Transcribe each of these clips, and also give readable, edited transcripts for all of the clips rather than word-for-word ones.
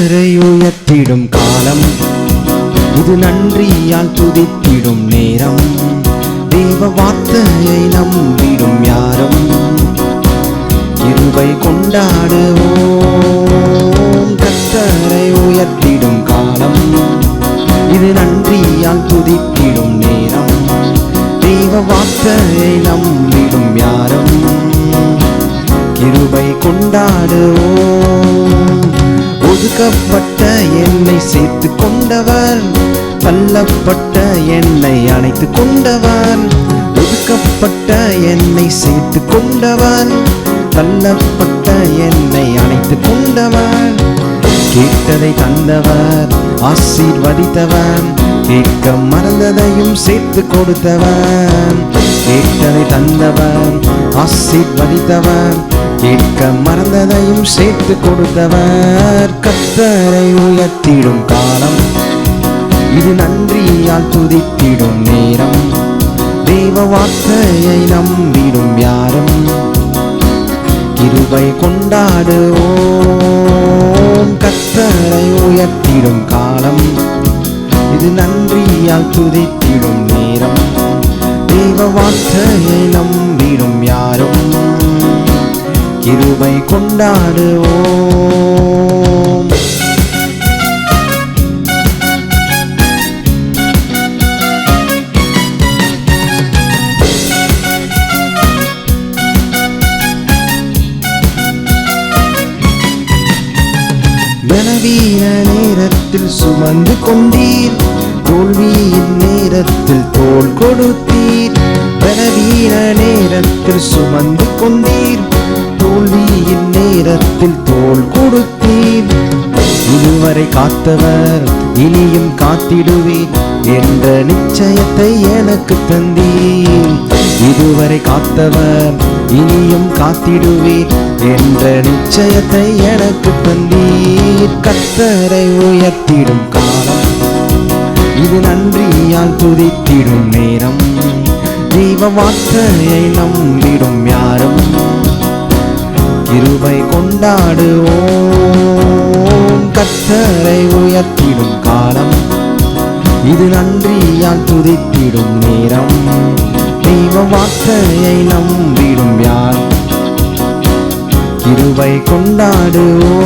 கர்த்தரை உயர்த்திடும் காலம், இது நன்றியால் துதித்திடும் நேரம். தேவ வார்த்தையை நம்பிடும் யாரும் கிருபை கொண்டாடுவோம். கர்த்தரை உயர்த்திடும் காலம், இது நன்றியால் துதித்திடும் நேரம். தேவ வார்த்தையை நம்பிடும் யாரும் கிருபை கொண்டாடுவோம். ஒதுக்கப்பட்ட என்னை சேர்த்து கொண்டவர், தள்ளப்பட்ட என்னை அணைத்து கொண்டவர். ஒதுக்கப்பட்ட என்னை சேர்த்து கொண்டவர், தள்ளப்பட்ட என்னை அணைத்து கொண்டவர். கேட்டதை தந்தவர், ஆசீர்வதித்தவர். கேட்க மறந்ததையும் சேர்த்து கொடுத்தவர். கேட்டதை தந்தவர், ஆசீர்வதித்தவர். கேட்க மறந்ததையும் சேர்த்து கொடுத்தவர். கர்த்தரை உயர்த்திடும் காலம், இது நன்றியால் துதித்திடும் நேரம். தேவ வார்த்தையை நம்பிடும் யாரும் கிருபை கொண்டாடுவோம். கர்த்தரை உயர்த்திடும் காலம், இது நன்றியால் துதித்திடும் நேரம். தேவ வார்த்தையை நம்பிடும் யாரும் கிருபை கொண்டாடுவோம். பலவீன நேரத்தில் சுமந்து கொண்டீர், தோல்வியின் நேரத்தில் தோள் கொடுத்தீர். பலவீன நேரத்தில் சுமந்து கொண்டீர், தோல்வியின் நேரத்தில் தோள் கொடுத்தீர். இதுவரை காத்தவர் இனியும் காத்திடுவீர் என்ற நிச்சயத்தை எனக்கு தந்தீர். இதுவரை காத்தவர் இனியும் காத்திடுவீர் என்ற நிச்சயத்தை எனக்கு தந்தீர். கர்த்தரை உயர்த்திடும் காலம், இது நன்றியால் துதித்திடும் நேரம். தெய்வ வார்த்தையை நம்பிடும் யாரும் கிருபை கொண்டாடுவோம். கர்த்தரை உயர்த்திடும் காலம், இது நன்றியால் துதித்திடும் நேரம். தெய்வ வார்த்தையை நம்பிடும் யார் கிருபை கொண்டாடுவோம்.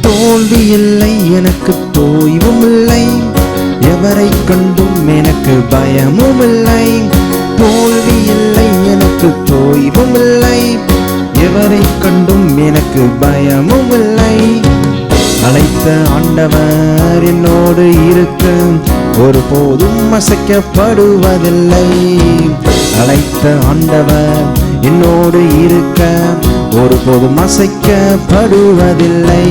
தோல்வி இல்லை எனக்கு, தோய்வும் இல்லை. எவரை கண்டும் எனக்கு பயமும் இல்லை. தோல்வி இல்லை எனக்கு, தோய்வும் இல்லை. எவரை கண்டும் எனக்கு பயமும் இல்லை. அழைத்த ஆண்டவர் என்னோடு இருக்க, ஒருபோதும் அசைக்கப்படுவதில்லை. அழைத்த ஆண்டவர் என்னோடு இருக்க, ஒருபோதும் அசைக்கப்படுவதில்லை.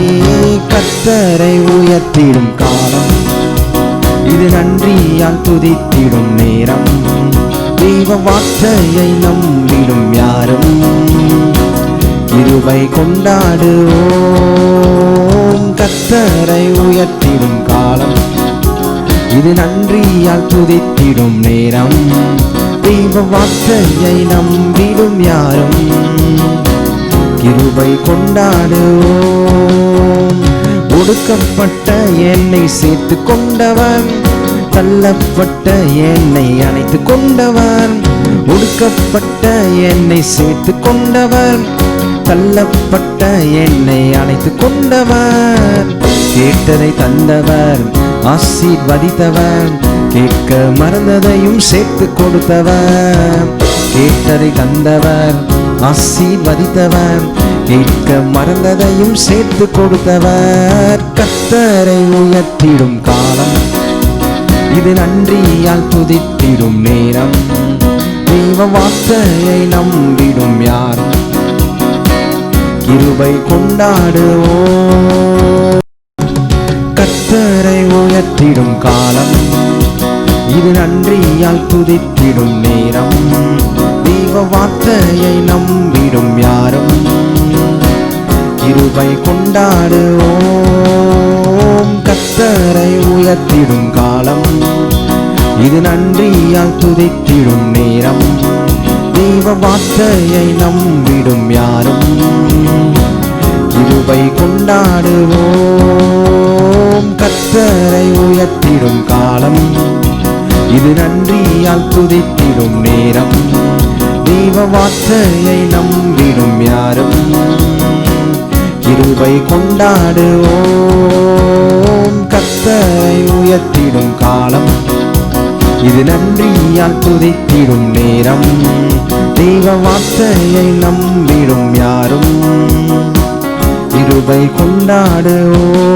கர்த்தரை உயர்த்திடும் காலம், இது நன்றியால் துதித்திடும் நேரம். தெய்வ வார்த்தையை நம்பிடும் யாரும் கிருபை கொண்டாடுவோம். கர்த்தரை உயர்த்திடும் காலம், இது நன்றியால் துதித்திடும் நேரம். தெய்வ வார்த்தையை நம்பிடும் யாரும் கிருபை கொண்டாடுவோம். ஒடுக்கப்பட்ட என்னை சேர்த்து கொண்டவர், தள்ளப்பட்ட என்னை அணைத்து கொண்டவர். ஒடுக்கப்பட்ட என்னை சேர்த்து கொண்டவர், தள்ளப்பட்ட என்னை அணைத்து கொண்டவர். கேட்டதை தந்தவர், ஆசீர்வதித்தவர். கேட்க மறந்ததையும் சேர்த்து கொடுத்தவர். கேட்டதை தந்தவர், ஆசீர்வதித்தவர். கேட்க மறந்ததையும் சேர்த்து கொடுத்தவர். கர்த்தரை உயர்த்திடும் காலம், இது நன்றியால் துதித்திடும் நேரம். தெய்வ வார்த்தையை நம்பிடும் யார் கிருபை கொண்டாடுவோம். கர்த்தரை உயர்த்திடும் காலம், இது நன்றியால் துதித்திடும் நேரம். தெய்வ வார்த்தையை நம்பிடும் யாரும் கிருபை கொண்டாடுவோம். உயர்த்திடும் காலம், இது நன்றியால் துதித்திடும் நேரம். தெய்வ வார்த்தையை நம்பிடும் யாரும் கிருபை கொண்டாடுவோம். கர்த்தரை உயர்த்திடும் காலம், இது நன்றியால் துதித்திடும் நேரம். தெய்வ வார்த்தையை நம்பிடும் யாரும் கிருபை கொண்டாடுவோம். கர்த்தரை உயர்த்திடும் காலம், இது நன்றியால் துதித்திடும் நேரம். தெய்வ வார்த்தையை நம்பிடும் யாரும் கிருபை கொண்டாடுவோம்.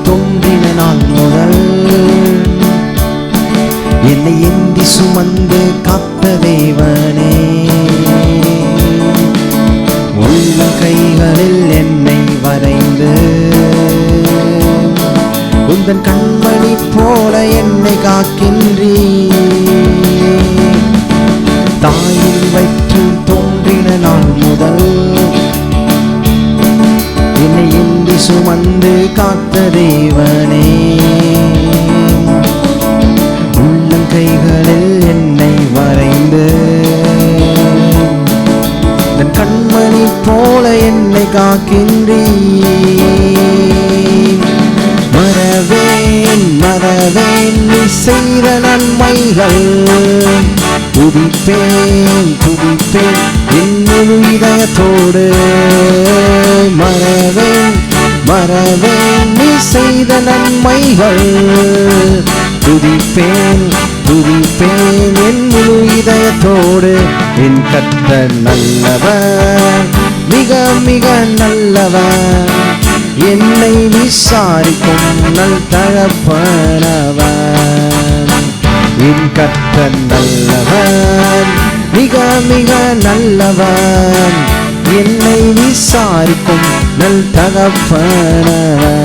தோன்றின நாள் முதல் என்னை ஏந்தி சுமந்து காத்த தேவனே, உள்ள கைகளில் என்னை வரைந்து உந்தன் கண்மணி போல என்னை காக்கின்றீர். தாயின் வயிற்றில் தோன்றின நாள் முதல் என்னை ஏந்தி சுமந்து காத்த தேவனே, உள்ளங்கைகளில் என்னை வரைந்து தன் கண்மணி போல என்னை காக்கின்றீர். மறவேன் மறவேன் நீ செய்த நன்மைகள், துதிப்பேன் துதிப்பேன் என் முழு இதயத்தோடு. மறவேன் மறவேன் நீ செய்த நன்மைகள், துதிப்பேன் துதிப்பேன் என் முழு இதயத்தோடு. என் கர்த்தர் நல்லவர், மிக மிக நல்லவர், என்னை விசாரிக்கும் நல் தகப்பனவர். என் கர்த்தர் நல்லவர், மிக மிக நல்லவர், என்னை விசாரிக்கும் நல் தகப்பனவர்.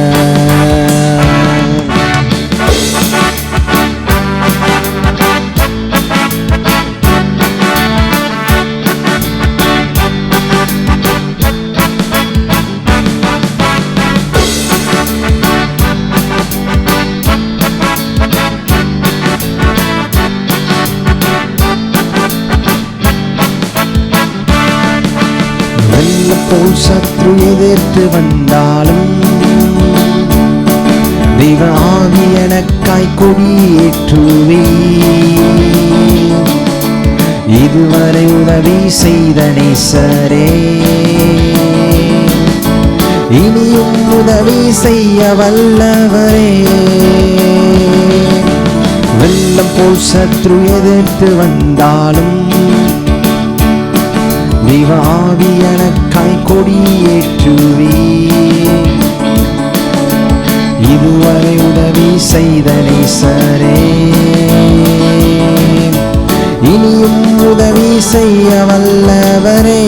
போல் சத்ரு எதிர்த்து வந்தாலும் தெய்வ ஆவி எனக்காய் கொடியேற்றுவே. இதுவரை உதவி செய்த நேசரே, இனியும் உதவி செய்ய வல்லவரே. வெள்ளம் போல் சத்ரு எதிர்த்து வந்தாலும் தெய்வ ஆவி எனக்காய் கொடியேற்றுவே. இதுவரை உதவி செய்த நேசரே, இனியும் உதவி செய்ய வல்லவரே.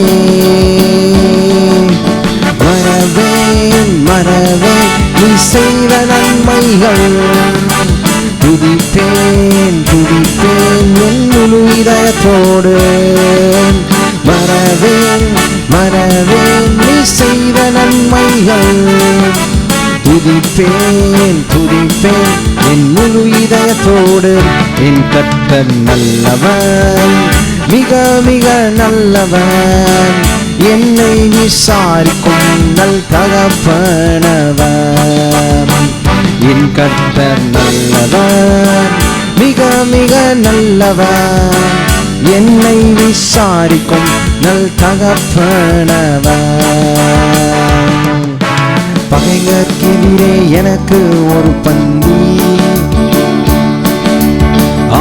மறவேன் மறவேன் நீ செய்த நன்மைகள், துதிப்பேன் துதிப்பேன் என் முழு இதயத்தோடு. மறவேன் மறவேன் நீ செய்த நன்மைகள், துதிப்பேன் துதிப்பேன் என் முழு இதயத்தோடு. என் கர்த்தர் நல்லவன், மிக மிக நல்லவன், என்னை விசாரிக்கும் நல் தகப்பனவர். என் கர்த்தர் நல்லவர், மிக மிக நல்லவர். என்னை விசாரிக்கும் நல் தகப்பனவர். பகைஞர்க்கெதிரே எனக்கு ஒரு பந்தி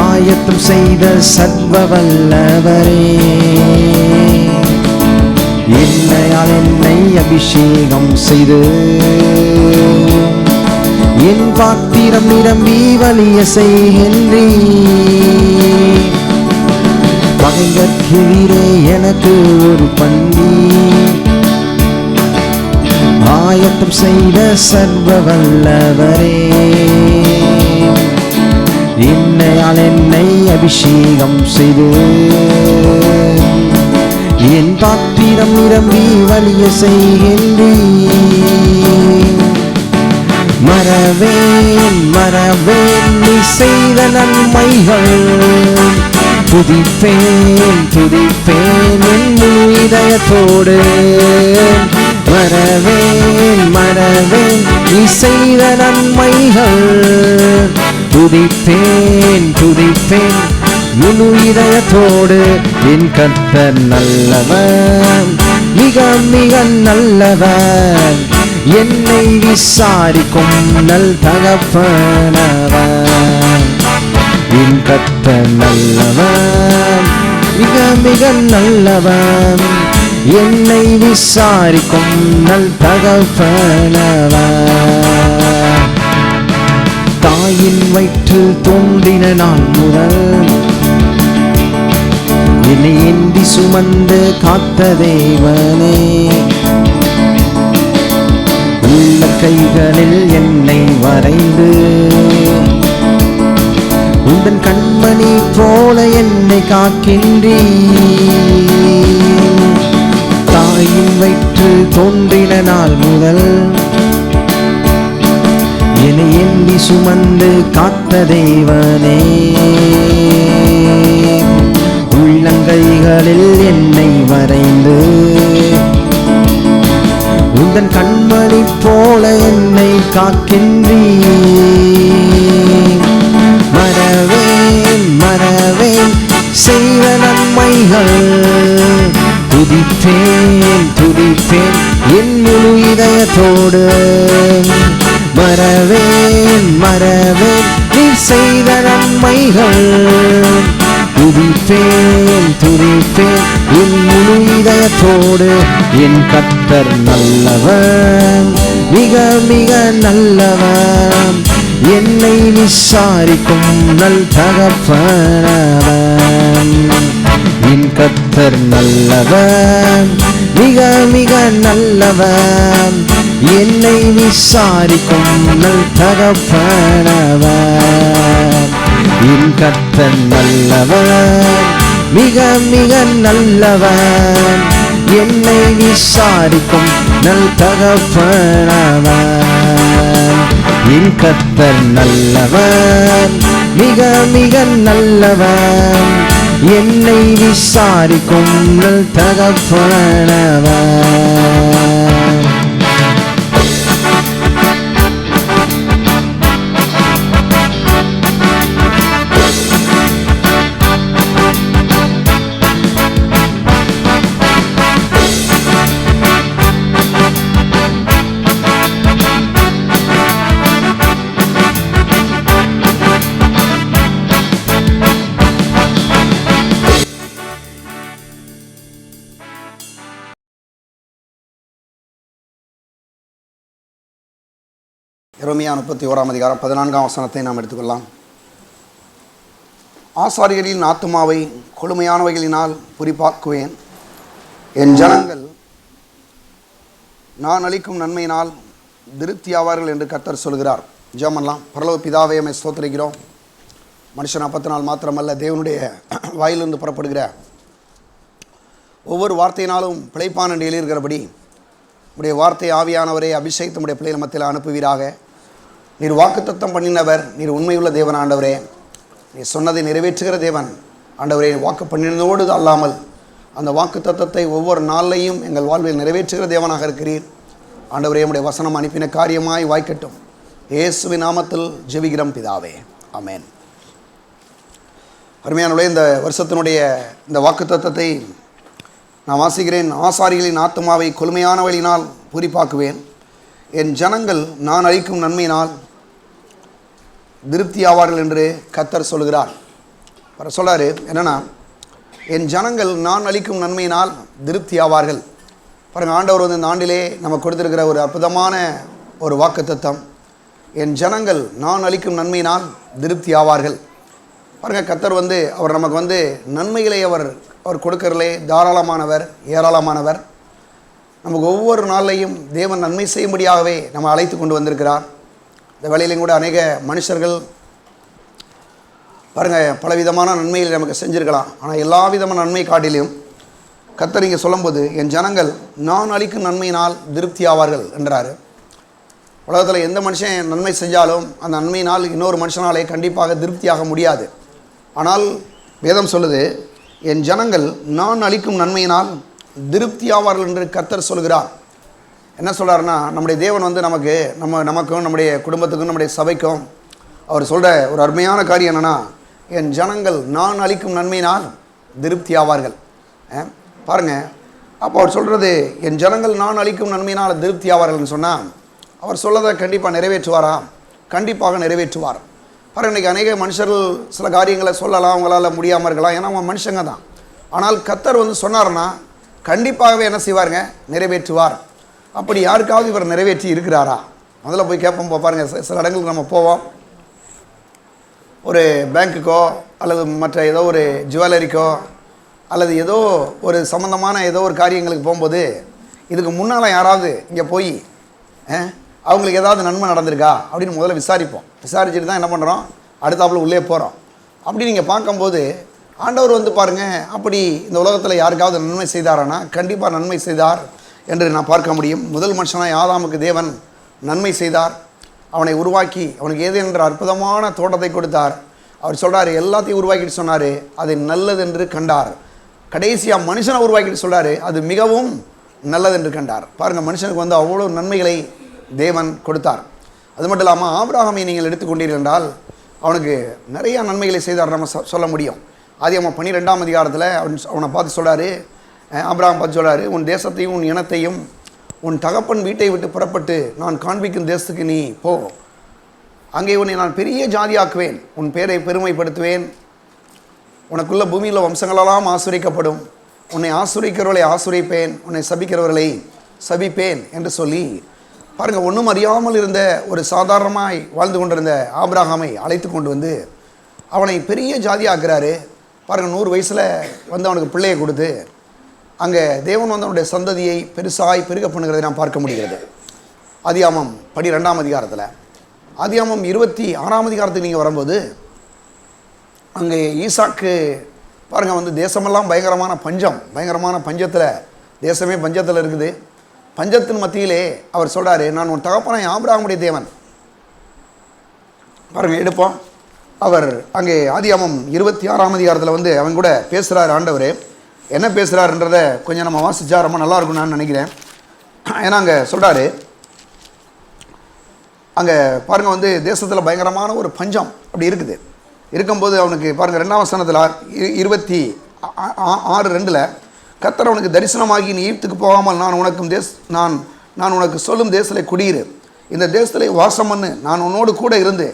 ஆயத்தம் செய்த சர்வ வல்லவரே, என்னையால் என்னை அபிஷேகம் செய்து என் பாத்திரம் நிரம்பி வலிய செய்கின்றீர். பகைஞர்க்கெதிரே எனக்கு ஒரு பந்தி ஆயத்தம் செய்த சர்வ வல்லவரே, என்னையால் என்னை அபிஷேகம் செய்து என் பாத்திரம் நிரம்பி வலிய செய்கின்றீர். மறவேன் மறவேன் நீ செய்த நன்மைகள், துதிப்பேன் துதிப்பேன் என் முழு இதயத்தோடு. மறவேன் மறவேன் நீ செய்த நன்மைகள், துதிப்பேன் துதிப்பேன் முழு இதயத்தோடு. என் கர்த்தர் நல்லவர், மிக மிக நல்லவர். என்னை விசாரிக்கும் நல் தகப்பனவர். என் கர்த்தர் நல்லவர், மிக மிக நல்லவர். என்னை விசாரிக்கும் நல் தகப்பனவர். தாயின் வயிற்றில் தோன்றின நாள் முதல் என்னை ஏந்தி சுமந்து காத்த தேவனே, உள்ள கைகளில் என்னை வரைந்து உந்தன் கண்மணி போல என்னை காக்கின்றீர். தாயின் வயிற்றில் தோன்றின நாள் முதல் என்னை ஏந்தி சுமந்து காத்த தேவனே, உள்ளங்கைகளில் என்னை வரைந்து உந்தன் கண்மணி போல என்னை காக்கின்றீர். மறவேன் மறவேன் செய்த நன்மைகள், துதிப்பேன் துதிப்பேன் என் முழு இதயத்தோடு. மறவேன் மறவேன் நீ செய்த நன்மைகள், துதிப்பேன் துதிப்பேன் என் முழு இதயத்தோடு. என் கர்த்தர் நல்லவர், மிக மிக நல்லவர். என்னை விசாரிக்கும் நல் தகப்பனவர். என் கர்த்தர் நல்லவர், மிக மிக நல்லவர். என்னை விசாரிக்கும் நல் தகப்பனவர். என் கர்த்தர் நல்லவர், மிக மிக நல்லவர். என்னை விசாரிக்கும் நல் தகப்பனவர். என் கர்த்தர் நல்லவர், மிக மிக நல்லவர். என்னை விசாரிக்கும் நல் தகப்பனவர். எரேமியா 31 அதிகாரம் 14 வசனத்தை நாம் எடுத்துக்கொள்ளலாம். ஆசாரியர்களின் ஆத்துமாவை கொடுமையானவைகளினால் குறிப்பாக்குவேன். என் ஜனங்கள் நான் அளிக்கும் நன்மையினால் திருப்தியாவார்கள் என்று கர்த்தர் சொல்கிறார். ஜெபம் பண்ணலாம். பரலோக பிதாவே, உம்மை ஸ்தோத்திரிக்கிறோம். மனுஷன் அப்பத்தினால் மாத்திரமல்ல, தேவனுடைய வாயிலிருந்து புறப்படுகிற ஒவ்வொரு வார்த்தையினாலும் பிழைப்பான் என்று எழுதியிருக்கிறபடி உடைய வார்த்தை ஆவியானவரை அபிஷேகித்து உடைய பிள்ளைகள் மத்தியில் அனுப்புவீராக. நீர் வாக்குத்தத்தம் பண்ணினவர், நீர் உண்மையுள்ள தேவன் ஆண்டவரே. நீர் சொன்னதை நிறைவேற்றுகிற தேவன் ஆண்டவரே. வாக்கு பண்ணினதோடு அல்லாமல் அந்த வாக்குத்தத்தத்தை ஒவ்வொரு நாளையும் எங்கள் வாழ்வில் நிறைவேற்றுகிற தேவனாக இருக்கிறீர் ஆண்டவரே. உடைய வசனம் அனுப்பின காரியமாய் வாய்க்கட்டும். இயேசுவின் நாமத்தில் ஜெபிக்கிறோம் பிதாவே, ஆமென். அருமையானவர்களே, இந்த வருஷத்தினுடைய இந்த வாக்குத்தத்தத்தை நான் வாசிக்கிறேன். ஆசாரிகளின் ஆத்துமாவை கொழுமையான வழியினால் பூரிப்பாக்குவேன். என் ஜனங்கள் நான் அளிக்கும் நன்மையினால் திருப்தியாவார்கள் என்று கர்த்தர் சொல்கிறார். சொல்கிறாரு என்னென்னா, என் ஜனங்கள் நான் அளிக்கும் நன்மையினால் திருப்தியாவார்கள். பாருங்கள், ஆண்டவர் வந்து இந்த ஆண்டிலே நமக்கு கொடுத்திருக்கிற ஒரு அற்புதமான ஒரு வாக்குத்தத்தம். என் ஜனங்கள் நான் அளிக்கும் நன்மையினால் திருப்தியாவார்கள். பாருங்கள், கர்த்தர் வந்து அவர் நமக்கு வந்து நன்மைகளை அவர் கொடுக்கறதிலே தாராளமானவர், ஏராளமானவர். நமக்கு ஒவ்வொரு நாளையும் தேவன் நன்மை செய்யும்படியாகவே நம்ம அழைத்து கொண்டு வந்திருக்கிறார். இந்த வேளையிலையும் கூட அநேக மனுஷர்கள் பாருங்கள் பலவிதமான நன்மைகள் நமக்கு செஞ்சுருக்கலாம். ஆனால் எல்லா விதமான நன்மை காட்டிலும் கர்த்தர் இங்கே சொல்லும்போது என் ஜனங்கள் நான் அளிக்கும் நன்மையினால் திருப்தியாவார்கள் என்றார். உலகத்தில் எந்த மனுஷன் நன்மை செஞ்சாலும் அந்த நன்மையினால் இன்னொரு மனுஷனாலே கண்டிப்பாக திருப்தியாக முடியாது. ஆனால் வேதம் சொல்லுது, என் ஜனங்கள் நான் அளிக்கும் நன்மையினால் திருப்தியாவார்கள் என்று கர்த்தர் சொல்கிறார். என்ன சொல்கிறாருன்னா, நம்முடைய தேவன் வந்து நமக்கும் நம்முடைய குடும்பத்துக்கும் நம்முடைய சபைக்கும் அவர் சொல்கிற ஒரு அருமையான காரியம் என்னென்னா, என் ஜனங்கள் நான் அளிக்கும் நன்மையினால் திருப்தியாவார்கள். பாருங்கள், அப்போ அவர் சொல்கிறது என் ஜனங்கள் நான் அளிக்கும் நன்மையினால் திருப்தியாவார்கள்னு சொன்னால் அவர் சொல்லதை கண்டிப்பாக நிறைவேற்றுவாரா? கண்டிப்பாக நிறைவேற்றுவார். பாருங்கள், இன்றைக்கி அநேக மனுஷர்கள் சில காரியங்களை சொல்லலாம், அவங்களால முடியாமல் இருக்கலாம், ஏன்னா அவங்க மனுஷங்க தான். ஆனால் கர்த்தர் வந்து சொன்னார்னா கண்டிப்பாகவே என்ன செய்வாருங்க? நிறைவேற்றுவார். அப்படி யாருக்காவது இவர் நிறைவேற்றி இருக்கிறாரா? முதல்ல போய் கேட்போம். பாருங்கள், சில இடங்களுக்கு நம்ம போவோம், ஒரு பேங்க்குக்கோ அல்லது மற்ற ஏதோ ஒரு ஜுவல்லரிக்கோ அல்லது ஏதோ ஒரு சம்மந்தமான ஏதோ ஒரு காரியங்களுக்கு போகும்போது இதுக்கு முன்னால் யாராவது இங்கே போய் அவங்களுக்கு ஏதாவது நன்மை நடந்திருக்கா அப்படின்னு முதல்ல விசாரிப்போம். விசாரிச்சுட்டு தான் என்ன பண்ணுறோம், அடுத்தாப்புல உள்ளே போகிறோம். அப்படி நீங்கள் பார்க்கும்போது ஆண்டவர் வந்து பாருங்கள், அப்படி இந்த உலகத்தில் யாருக்காவது நன்மை செய்தாரானா கண்டிப்பாக நன்மை செய்தார் என்று நான் பார்க்க முடியும். முதல் மனுஷனாக ஆதாமுக்கு தேவன் நன்மை செய்தார். அவனை உருவாக்கி அவனுக்கு ஏதேன் என்ற அற்புதமான தோட்டத்தை கொடுத்தார். அவர் சொல்கிறார், எல்லாத்தையும் உருவாக்கிட்டு சொன்னார், அது நல்லது என்று கண்டார். கடைசியாக மனுஷனை உருவாக்கிட்டு சொல்கிறார், அது மிகவும் நல்லது என்று கண்டார். பாருங்கள், மனுஷனுக்கு வந்து அவ்வளோ நன்மைகளை தேவன் கொடுத்தார். அது மட்டும் இல்லாமல் ஆபிரகாமை நீங்கள் எடுத்துக்கொண்டீர்கள் என்றால் அவனுக்கு நிறையா நன்மைகளை செய்தார் நம்ம சொல்ல முடியும். ஆதியாகமம் 12ஆம் அதிகாரத்தில் அவனை பார்த்து சொல்கிறாரு, ஆபிரகாம் பார்த்து சொல்கிறாரு, உன் தேசத்தையும் உன் இனத்தையும் உன் தகப்பன் வீட்டை விட்டு புறப்பட்டு நான் காண்பிக்கும் தேசத்துக்கு நீ போ. அங்கே உன்னை நான் பெரிய ஜாதியாக்குவேன், உன் பேரை பெருமைப்படுத்துவேன், உனக்குள்ள பூமியில் வம்சங்களெல்லாம் ஆசுரிக்கப்படும், உன்னை ஆசுரிக்கிறவர்களை ஆசுரிப்பேன், உன்னை சபிக்கிறவர்களை சபிப்பேன் என்று சொல்லி பாருங்கள், ஒன்றும் அறியாமல் இருந்த ஒரு சாதாரணமாய் வாழ்ந்து கொண்டிருந்த ஆபிரகாமை அழைத்து கொண்டு வந்து அவனை பெரிய ஜாதியாக்குறாரு. பாருங்கள், 100 வயசில் வந்து அவனுக்கு பிள்ளையை கொடுத்து அங்கே தேவன் வந்து அவனுடைய சந்ததியை பெருசாய் பெருக பண்ணுகிறதை நாம் பார்க்க முடிகிறது. ஆதியாகமம் 12ஆம் அதிகாரத்தில், ஆதியாகமம் 26ஆம் அதிகாரத்துக்கு நீங்கள் வரும்போது அங்கே ஈசாக்கு பாருங்கள் வந்து தேசமெல்லாம் பயங்கரமான பஞ்சத்தில், தேசமே பஞ்சத்தில் இருக்குது. பஞ்சத்தின் மத்தியிலே அவர் சொல்கிறாரு, நான் உன் தகப்பனாய் ஆபிரகாமுடைய தேவன். பாருங்கள், எடுப்போம். அவர் அங்கே ஆதியாகமம் 26ஆம் அதிகாரத்தில் வந்து அவன் கூட பேசுகிறார். ஆண்டவர் என்ன பேசுகிறாருன்றதை கொஞ்சம் நம்ம வாசிச்சா ரொம்ப நல்லா இருக்கும்னு நான் நினைக்கிறேன். ஏன்னா அங்கே சொல்கிறாரு, அங்கே பாருங்கள் வந்து தேசத்தில் பயங்கரமான ஒரு பஞ்சம் அப்படி இருக்குது. இருக்கும்போது அவனுக்கு பாருங்கள் 2ஆம் வசனத்தில் 26:2 கர்த்தர் அவனுக்கு தரிசனமாகி நீ ஈப்துக்கு போகாமல் நான் உனக்கு சொல்லும் தேசத்தில் குடியிரு, இந்த தேசத்தில் வாசம் பண்ணு, நான் உன்னோடு கூட இருந்து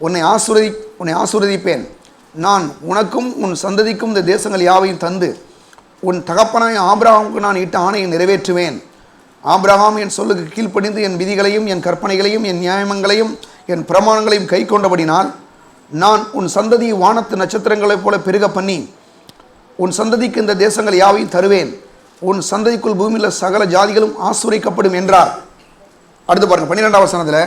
உன்னை ஆசீர்வதிப்பேன், நான் உனக்கும் உன் சந்ததிக்கும் இந்த தேசங்கள் யாவையும் தந்து உன் தகப்பனாய் ஆபிரகாமுக்கு நான் இட்ட ஆணையை நிறைவேற்றுவேன். ஆபிரகாம் என் சொல்லுக்கு கீழ்ப்படிந்து என் விதிகளையும் என் கற்பனைகளையும் என் நியாயங்களையும் என் பிரமாணங்களையும் கை கொண்டபடினால் நான் உன் சந்ததி வானத்து நட்சத்திரங்களைப் போல பெருக பண்ணி உன் சந்ததிக்கு இந்த தேசங்கள் யாவையும் தருவேன், உன் சந்ததிக்குள் பூமியில் சகல ஜாதிகளும் ஆசீர்வதிக்கப்படும் என்றார். அடுத்து பாருங்கள் 12ஆம் வசனத்தில்,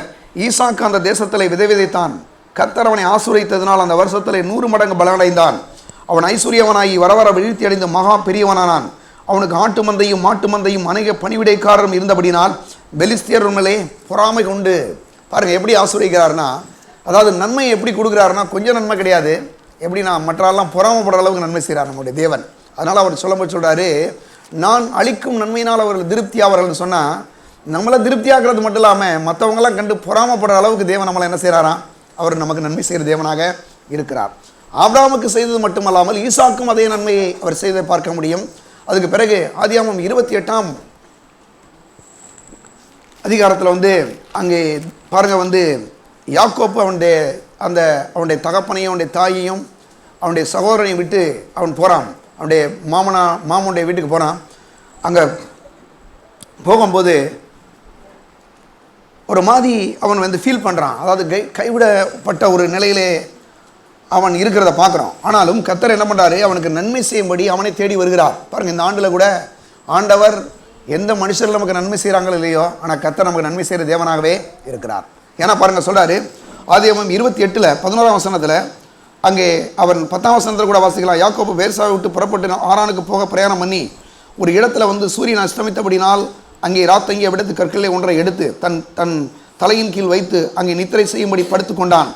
ஈசாக்கு அந்த தேசத்தில் விதைத்தான், கர்த்தர் அவனை ஆசீர்வதித்ததினால் அந்த வருஷத்தில் 100 மடங்கு பலனடைந்தான். அவன் ஐஸ்வர்யவனாகி வர விழுத்தி அடைந்த மகா பெரியவனானான். அவனுக்கு ஆட்டு மந்தையும் மாட்டு மந்தையும் அநேக பணிவிடைக்காரரும் இருந்தபடினால் பெலிஸ்தியர் மேலே பொறாமை கொண்டு பாருங்கள் எப்படி ஆசீர்வதிக்கிறார்னா, அதாவது நன்மை எப்படி கொடுக்குறாருன்னா கொஞ்சம் நன்மை கிடையாது, எப்படின்னா மற்றெல்லாம் பொறாமப்படுற அளவுக்கு நன்மை செய்கிறார் நம்முடைய தேவன். அதனால் அவர் சொல்லும்போது சொல்கிறாரு, நான் அளிக்கும் நன்மையினால் அவர்கள் திருப்தி ஆவார்கள் சொன்னால் நம்மளை திருப்தியாக்குறது மட்டும் இல்லாமல் மற்றவங்களாம் கண்டு பொறாமப்படுற அளவுக்கு தேவன் நம்மளை என்ன செய்கிறாராம், அவர் நமக்கு நன்மை செய்கிற தேவனாக இருக்கிறார். ஆபிரகாமுக்கு செய்தது மட்டுமல்லாமல் ஈசாக்கும் அதே நன்மையை அவர் செய்ததை பார்க்க முடியும். அதுக்கு பிறகு ஆதியாகமம் 28ஆம் அதிகாரத்தில் அங்கே பாருங்க, யாக்கோப்பு அவனுடைய தகப்பனையும் அவனுடைய தாயையும் அவனுடைய சகோதரனையும் விட்டு அவன் போகிறான். அவனுடைய மாமனுடைய வீட்டுக்கு போகிறான். அங்கே போகும்போது ஒரு மாதிரி அவன் ஃபீல் பண்ணுறான். அதாவது கைவிடப்பட்ட ஒரு நிலையிலே அவன் இருக்கிறத பார்க்குறான். ஆனாலும் கர்த்தர் என்ன பண்ணுறாரு, அவனுக்கு நன்மை செய்யும்படி அவனை தேடி வருகிறார். பாருங்கள், இந்த ஆண்டில் கூட ஆண்டவர் எந்த மனுஷர்கள் நமக்கு நன்மை செய்கிறாங்களோ இல்லையோ, ஆனால் கர்த்தர் நமக்கு நன்மை செய்கிற தேவனாகவே இருக்கிறார். ஏன்னா பாருங்கள், சொல்கிறாரு ஆதியாகமம் 28 11ஆம் வசனத்தில், அங்கே அவன் 10ஆம் வசனத்தில் கூட வாசிக்கலாம். யாக்கோபு பேர்சாவை விட்டு புறப்பட்டு ஆரானுக்கு போக பிரயாணம் பண்ணி ஒரு இடத்துல சூரியன் அஸ்தமித்தபடினால் அங்கே ராத்தங்கிய விடத்து கற்களை ஒன்றை எடுத்து தன் தலையின் கீழ் வைத்து அங்கே நித்திரை செய்யும்படி படுத்து கொண்டான்.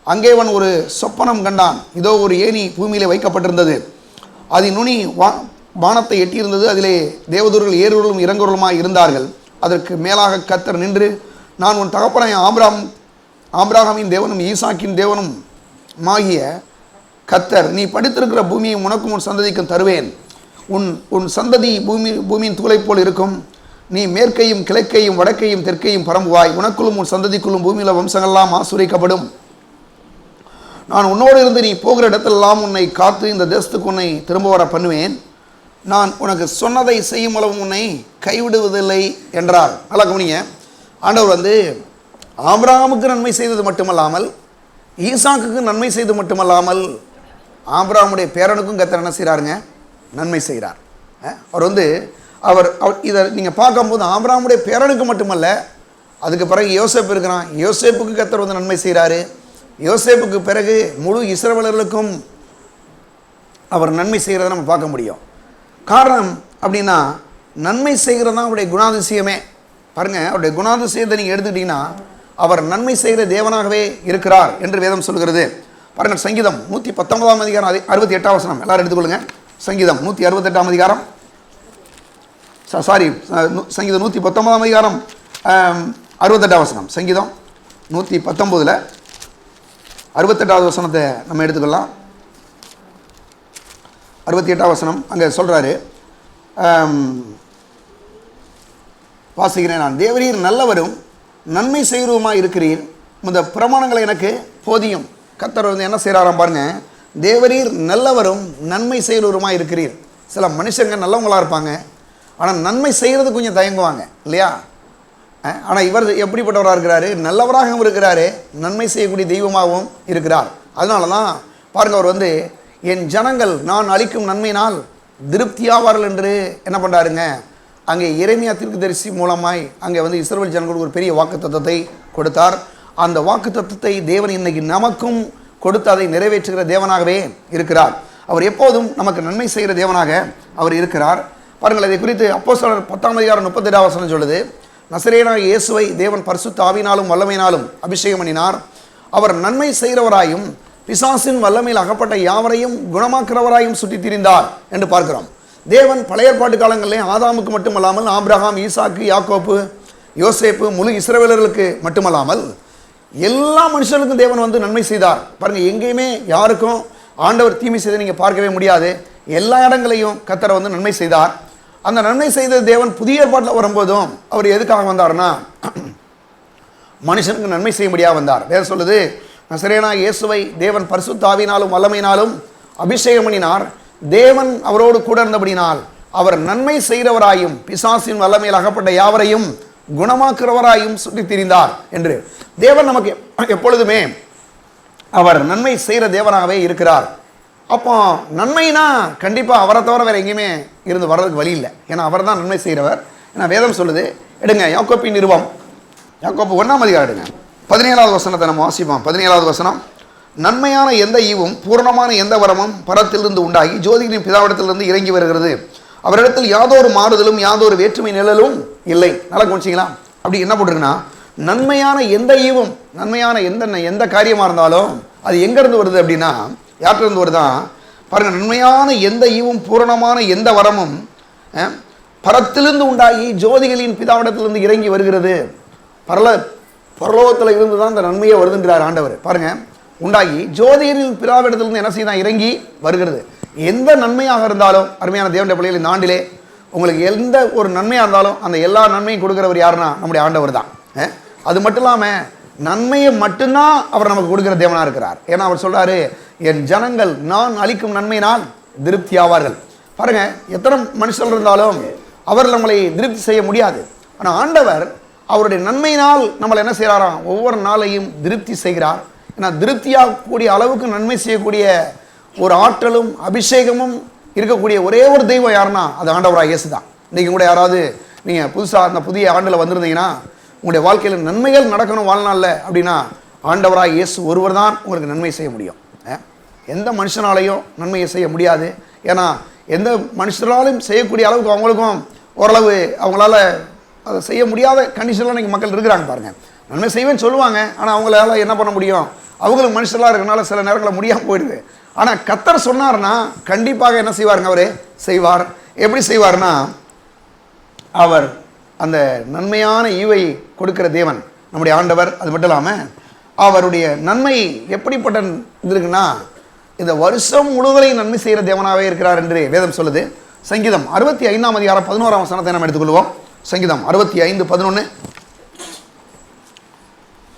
அங்கே அவன் ஒரு சொப்பனம் கண்டான். இதோ ஒரு ஏணி பூமியிலே வைக்கப்பட்டிருந்தது. அதன் நுனி வானத்தை எட்டியிருந்தது. அதிலே தேவதூர்கள் ஏறுவர்களும் இறங்குவர்களுமாய் இருந்தார்கள். அதற்கு மேலாக கர்த்தர் நின்று, நான் உன் தகப்பனாய ஆபிரகாமின் தேவனும் ஈசாக்கின் தேவனும் ஆகிய கர்த்தர், நீ படித்திருக்கிற பூமியை உனக்கும் உன் சந்ததிக்கும் தருவேன். உன் சந்ததி பூமியின் தூளை போல் இருக்கும். நீ மேற்கையும் கிழக்கையும் வடக்கையும் தெற்கையும் பரம்புவாய். உனக்குள்ளும் உன் சந்ததிக்குள்ளும் பூமியில வம்சங்கள்லாம் ஆசீர்வதிக்கப்படும். நான் உன்னோடு இருந்து நீ போகிற இடத்திலெல்லாம் உன்னை காத்து இந்த தேசத்துக்கு உன்னை திரும்ப வர பண்ணுவேன். நான் உனக்கு சொன்னதை செய்யும் அளவும் உன்னை கைவிடுவதில்லை என்றார். நல்லா கவனிங்க, ஆண்டவர் ஆபிரகாமுக்கு நன்மை செய்தது மட்டுமல்லாமல் ஈசாக்குக்கு நன்மை செய்து மட்டுமல்லாமல் ஆபிரகாமுடைய பேரனுக்கும் கர்த்தர் என்ன செய்கிறாருங்க, நன்மை செய்கிறார். அவர் இதை நீங்கள் பார்க்கும்போது ஆபிரகாமுடைய பேரனுக்கு மட்டுமல்ல, அதுக்கு பிறகு யோசேப்பு இருக்கிறான். யோசேப்புக்கு கர்த்தர் நன்மை செய்கிறாரு. யோசேப்புக்கு பிறகு முழு இஸ்ரவேலர்களுக்கும் அவர் நன்மை செய்கிறத நம்ம பார்க்க முடியும். காரணம் அப்படின்னா, நன்மை செய்கிறது தான் அவருடைய குணாதிசயமே. பாருங்கள், அவருடைய குணாதிசயத்தை நீங்கள் எடுத்துக்கிட்டிங்கன்னா அவர் நன்மை செய்கிற தேவனாகவே இருக்கிறார் என்று வேதம் சொல்கிறது. பாருங்கள், சங்கீதம் 119ஆம் அதிகாரம் 68ஆம் வசனம் எல்லாரும் எடுத்துக்கொள்ளுங்க. சங்கீதம் 168ஆம் அதிகாரம், சங்கீதம் 119ஆம் அதிகாரம் 68ஆம் வசனம். சங்கீதம் 119 68வது வசனத்தை நம்ம எடுத்துக்கலாம். 68ஆம் வசனம் அங்கே சொல்கிறாரு, வாசிக்கிறேன் நான். தேவரீர் நல்லவரும் நன்மை செய்கிறவருமாய் இருக்கிறீர், இந்த பிரமாணங்களை எனக்கு போதியும். கர்த்தர் என்ன செய்கிறாராம் பாருங்க, தேவரீர் நல்லவரும் நன்மை செய்கிறவருமாய் இருக்கிறீர். சில மனுஷங்க நல்லவங்களாக இருப்பாங்க, ஆனால் நன்மை செய்கிறது கொஞ்சம் தயங்குவாங்க இல்லையா? ஆனால் இவர் எப்படிப்பட்டவராக இருக்கிறாரு, நல்லவராகவும் இருக்கிறாரு, நன்மை செய்யக்கூடிய தெய்வமாகவும் இருக்கிறார். அதனால தான் பாருங்கள், அவர் என் ஜனங்கள் நான் அளிக்கும் நன்மையினால் திருப்தியாவார்கள் என்று என்ன பண்ணுறாருங்க, அங்கே எரேமியா தீர்க்கதரிசி மூலமாய் அங்கே இஸ்ரவேல் ஜனங்களுக்கு ஒரு பெரிய வாக்குத்தத்தத்தை கொடுத்தார். அந்த வாக்குத்தத்தத்தை தேவன் இன்னைக்கு நமக்கும் கொடுத்து அதை நிறைவேற்றுகிற தேவனாகவே இருக்கிறார். அவர் எப்போதும் நமக்கு நன்மை செய்கிற தேவனாக அவர் இருக்கிறார். பாருங்கள், இதை குறித்து அப்போஸ்தலர் 10ஆம் அதிகாரம் 37ஆம் வசனம் சொல்லுது, நசரேயனாகிய இயேசுவை தேவன் பரிசுத்த ஆவியினாலும் வல்லமையினாலும் அபிஷேகம் பண்ணினார். அவர் நன்மை செய்கிறவராயும் பிசாசின் வல்லமையில் அகப்பட்ட யாவரையும் குணமாக்குறவராயும் சுற்றி திரிந்தார் என்று பார்க்கிறோம். தேவன் பழைய ஏற்பாட்டு காலங்களிலே ஆதாமுக்கு மட்டுமல்லாமல் ஆபிரகாம், ஈசாக்கு, யாக்கோப்பு, யோசேப்பு, முழு இஸ்ரவேலர்களுக்கு மட்டுமல்லாமல் எல்லா மனுஷர்களுக்கும் தேவன் நன்மை செய்தார். பாருங்கள், எங்கேயுமே யாருக்கும் ஆண்டவர் தீமை செய்த நீங்கள் பார்க்கவே முடியாது. எல்லா இடங்களையும் கர்த்தர் நன்மை செய்தார். அந்த நன்மை செய்த தேவன் புதிய ஏற்பாட்டில் வரும்போதும் அவர் எதுக்காக வந்தார்னா, மனுஷனுக்கு நன்மை செய்யும்படியாக வந்தார். வேதம் சொல்லுது, நசரேயனாகிய இயேசுவை தேவன் பரிசுத்த ஆவியினாலும் வல்லமையினாலும் அபிஷேகம் பண்ணினார். தேவன் அவரோடு கூட இருந்தபடினால் அவர் நன்மை செய்கிறவராயும் பிசாசின் வல்லமையில் அகப்பட்ட யாவரையும் குணமாக்குறவராயும் சுற்றி திரிந்தார் என்று. தேவன் நமக்கு எப்பொழுதுமே அவர் நன்மை செய்கிற தேவனாகவே இருக்கிறார். அப்போ நன்மைனா கண்டிப்பாக அவரை தவிர வேறு எங்கேயுமே இருந்து வர்றதுக்கு வழி இல்லை. ஏன்னா அவர் தான் நன்மை செய்கிறவர். ஏன்னா வேதம் சொல்லுது, எடுங்க யாக்கோப்பின் நிருபம், யாக்கோப்பு 1ஆம் அதிகாரம் எடுங்க, 17வது வசனத்தை நம்ம வாசிப்போம். 17வது வசனம், நன்மையான எந்த ஈவும் பூர்ணமான எந்த வரமும் பரத்திலிருந்து உண்டாகி ஜோதியின் பிதாவிடத்திலிருந்து இறங்கி வருகிறது. அவரிடத்தில் யாதொரு மாறுதலும் யாதொரு வேற்றுமை நிழலும் இல்லை. நல்லா கவனிச்சிங்களா? அப்படி என்ன போட்டிருக்குன்னா, நன்மையான எந்த ஈவும், நன்மையான எந்த காரியமாக இருந்தாலும் அது எங்கேருந்து வருது அப்படின்னா, யார்கிட்ட வருதான் பாருங்கள். நன்மையான எந்த ஈவும் பூரணமான எந்த வரமும் பரத்திலிருந்து உண்டாகி ஜோதிகளின் பிதாவிடத்திலிருந்து இறங்கி வருகிறது. பரலோகத்தில் இருந்து தான் இந்த நன்மையே வருதுன்றார் ஆண்டவர். பாருங்க, உண்டாகி ஜோதிகளின் பிதாவிடத்திலிருந்து என்ன செய்ய இறங்கி வருகிறது. எந்த நன்மையாக இருந்தாலும் அருமையான தேவனுடைய பிள்ளைகள், இந்த ஆண்டிலே உங்களுக்கு எந்த ஒரு நன்மையாக இருந்தாலும் அந்த எல்லா நன்மையும் கொடுக்குறவர் யாருன்னா நம்முடைய ஆண்டவர் தான். அது மட்டும் இல்லாமல் நன்மையை மட்டும்தான் அவர் நமக்கு கொடுக்குற தேவனாக இருக்கிறார். ஏன்னா அவர் சொல்றாரு, என் ஜனங்கள் நான் அளிக்கும் நன்மையினால் திருப்தி ஆவார்கள். பாருங்க, எத்தனை மனுஷர்கள் இருந்தாலும் அவர் நம்மளை திருப்தி செய்ய முடியாது. ஆனால் ஆண்டவர் அவருடைய நன்மையினால் நம்மளை என்ன செய்கிறாராம், ஒவ்வொரு நாளையும் திருப்தி செய்கிறார். ஏன்னா திருப்தியாகக்கூடிய அளவுக்கு நன்மை செய்யக்கூடிய ஒரு ஆற்றலும் அபிஷேகமும் இருக்கக்கூடிய ஒரே ஒரு தெய்வம் யாருன்னா அது ஆண்டவராக இயேசு தான். இன்றைக்கி கூட யாராவது நீங்கள் புதுசாக அந்த புதிய ஆண்டில் வந்திருந்தீங்கன்னா, உங்களுடைய வாழ்க்கையில் நன்மைகள் நடக்கணும் வாழ்நாளில் அப்படின்னா ஆண்டவராக இயேசு ஒருவர் தான் உங்களுக்கு நன்மை செய்ய முடியும். எந்த மனுஷனாலையும் நன்மையை செய்ய முடியாது. ஏன்னா எந்த மனுஷனாலையும் செய்யக்கூடிய அளவுக்கு அவங்களுக்கும் ஓரளவு அவங்களால அதை செய்ய முடியாத கண்டிஷனில் இன்றைக்கி மக்கள் இருக்கிறாங்க. பாருங்கள், நன்மை செய்வேன்னு சொல்லுவாங்க, ஆனால் அவங்களால என்ன பண்ண முடியும், அவங்களுக்கு மனுஷனாக இருக்கிறனால சில நேரங்களில் முடியாமல் போயிடுது. ஆனால் கர்த்தர் சொன்னார்னா கண்டிப்பாக என்ன செய்வாருங்க, அவர் செய்வார். எப்படி செய்வார்னா, அவர் அந்த நன்மையான ஈவை கொடுக்கிற தேவன் நம்முடைய ஆண்டவர். அது மட்டும் இல்லாமல் அவருடைய நன்மை எப்படிப்பட்ட இருக்குன்னா, இந்த வருஷம் முழுவதையும் நன்மை செய்கிற தேவனாகவே இருக்கிறார் என்று வேதம் சொல்லுது. சங்கீதம் 65ஆம் அதிகாரம் 11ஆம் வசனத்தை நாம் எடுத்துக்கொள்வோம். சங்கீதம் 65:11.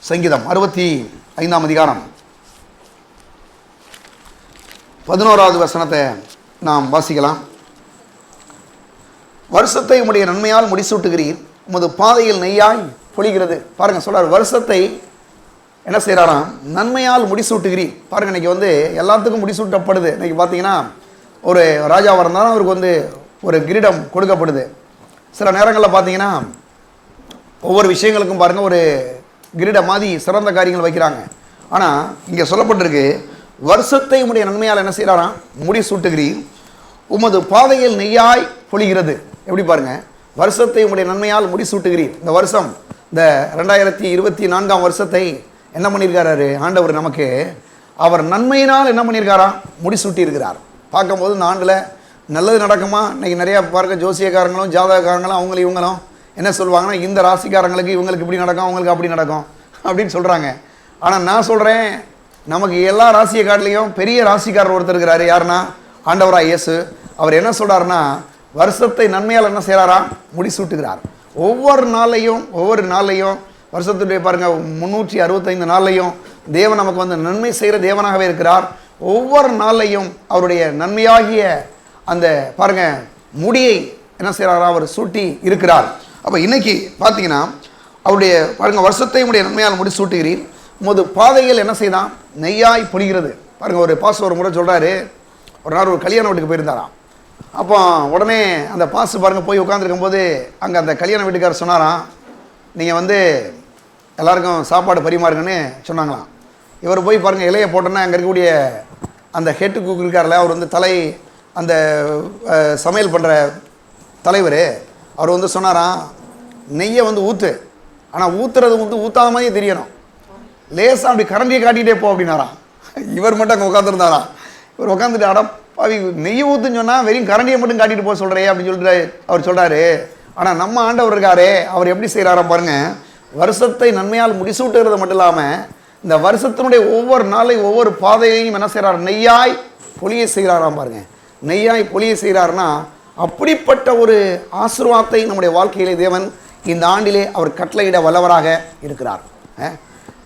சங்கீதம் 65ஆம் அதிகாரம் 11வது வசனத்தை நாம் வாசிக்கலாம். வருஷத்தை உம்முடைய நன்மையால் முடிசூட்டுகிறீர், உமது பாதையில் நெய்யாய் பொழிகிறது. பாருங்க, சொல்றார், வருஷத்தை என்ன செய்கிறாராம், நன்மையால் முடிசூட்டுகிறீர். பாருங்க, இன்னைக்கு எல்லாத்துக்கும் முடிசூட்டப்படுது. இன்னைக்கு பார்த்தீங்கன்னா ஒரு ராஜாவாக இருந்தாலும் அவருக்கு ஒரு கிரீடம் கொடுக்கப்படுது. சில நேரங்களில் பார்த்தீங்கன்னா ஒவ்வொரு விஷயங்களுக்கும் பாருங்கள் ஒரு கிரீடம் மாதிரி சிறந்த காரியங்கள் வைக்கிறாங்க. ஆனால் இங்கே சொல்லப்பட்டிருக்கு, வருஷத்தை உம்முடைய நன்மையால் என்ன செய்கிறாராம், முடிசூட்டுகிறீர், உமது பாதையில் நெய்யாய் பொழிகிறது. எப்படி பாருங்க, வருஷத்தை உம்முடைய நன்மையால் முடிசூட்டுகிறீர். இந்த வருஷம், இந்த 2024ஆம் வருஷத்தை என்ன பண்ணியிருக்காரு ஆண்டவர் நமக்கு, அவர் நன்மையினால் என்ன பண்ணியிருக்காராம், முடிசூட்டி இருக்கிறார். பார்க்கும்போது இந்த ஆண்டில் நல்லது நடக்குமா, இன்றைக்கி நிறையா பாருங்க, ஜோசியக்காரங்களும் ஜாதகக்காரங்களும் அவங்களும் இவங்களும் என்ன சொல்லுவாங்கன்னா, இந்த ராசிக்காரங்களுக்கு இவங்களுக்கு இப்படி நடக்கும், அவங்களுக்கு அப்படி நடக்கும் அப்படின்னு சொல்கிறாங்க. ஆனால் நான் சொல்கிறேன், நமக்கு எல்லா ராசியை காட்டிலையும் பெரிய ராசிக்காரர் ஒருத்தர் இருக்கிறாரு. யாருன்னா ஆண்டவராக இயேசு. அவர் என்ன சொல்கிறாருன்னா, வருஷத்தை நன்மையால் என்ன செய்கிறாரா, முடிசூட்டுகிறார். ஒவ்வொரு நாளையும் வருஷத்துடைய பாருங்க 365 நாளையும் தேவன் நமக்கு நன்மை செய்கிற தேவனாகவே இருக்கிறார். ஒவ்வொரு நாளையும் அவருடைய நன்மையாகிய அந்த பாருங்க முடியை என்ன செய்கிறாரா, அவர் சூட்டி இருக்கிறார். அப்போ இன்னைக்கு பார்த்தீங்கன்னா அவருடைய பாருங்க, வருஷத்தை உடைய நன்மையால் முடிசூட்டுகிறீர், உமது பாதையில் என்ன செய்தான், நெய்யாய் பொழிகிறது. பாருங்க, ஒரு பாஸ் ஒரு முறை சொல்கிறாரு, ஒரு நாள் ஒரு கல்யாண வீட்டுக்கு போயிருந்தாராம். அப்போ உடனே அந்த பாஸ் பாருங்கள் போய் உட்காந்துருக்கும் போது அங்கே அந்த கல்யாண வீட்டுக்காரர் சொன்னாராம், நீங்கள் எல்லாருக்கும் சாப்பாடு பரிமாறுங்கன்னு சொன்னாங்களாம். இவர் போய் பாருங்கள் இலையை போட்டோன்னா அங்கே இருக்கக்கூடிய அந்த ஹெட்டு குக் இருக்கார்ல, அவர் தலை அந்த சமையல் பண்ணுற தலைவர், அவர் சொன்னாராம், நெய்யை ஊற்று, ஆனால் ஊற்றுறது ஊற்றாத மாதிரியே தெரியணும், லேசாக அப்படி கரண்டியை காட்டிகிட்டே போ அப்படின்னாராம். இவர் மட்டும் அங்கே உட்காந்துருந்தாராம். இவர் உட்காந்துட்டு, அடப்பாவி நெய் ஊற்றுன்னு சொன்னால் வெறும் கரண்டியை மட்டும் காட்டிட்டு போக சொல்கிறே அப்படின்னு சொல்லிட்டு அவர் சொல்கிறாரு. ஆனால் நம்ம ஆண்டவர் இருக்காரே, அவர் எப்படி செய்கிறாராம் பாருங்க, வருஷத்தை நன்மையால் முடிசூட்டுகிறது மட்டும் இல்லாமல் இந்த வருஷத்தினுடைய ஒவ்வொரு நாளையும் ஒவ்வொரு பாதையையும் என்ன செய்கிறார், நெய்யாய் பொழிய செய்கிறாராம். பாருங்க, நெய்யாய் பொழிய செய்கிறாருன்னா அப்படிப்பட்ட ஒரு ஆசீர்வாதத்தை நம்முடைய வாழ்க்கையிலே தேவன் இந்த ஆண்டிலே அவர் கட்டளையிட வல்லவராக இருக்கிறார்.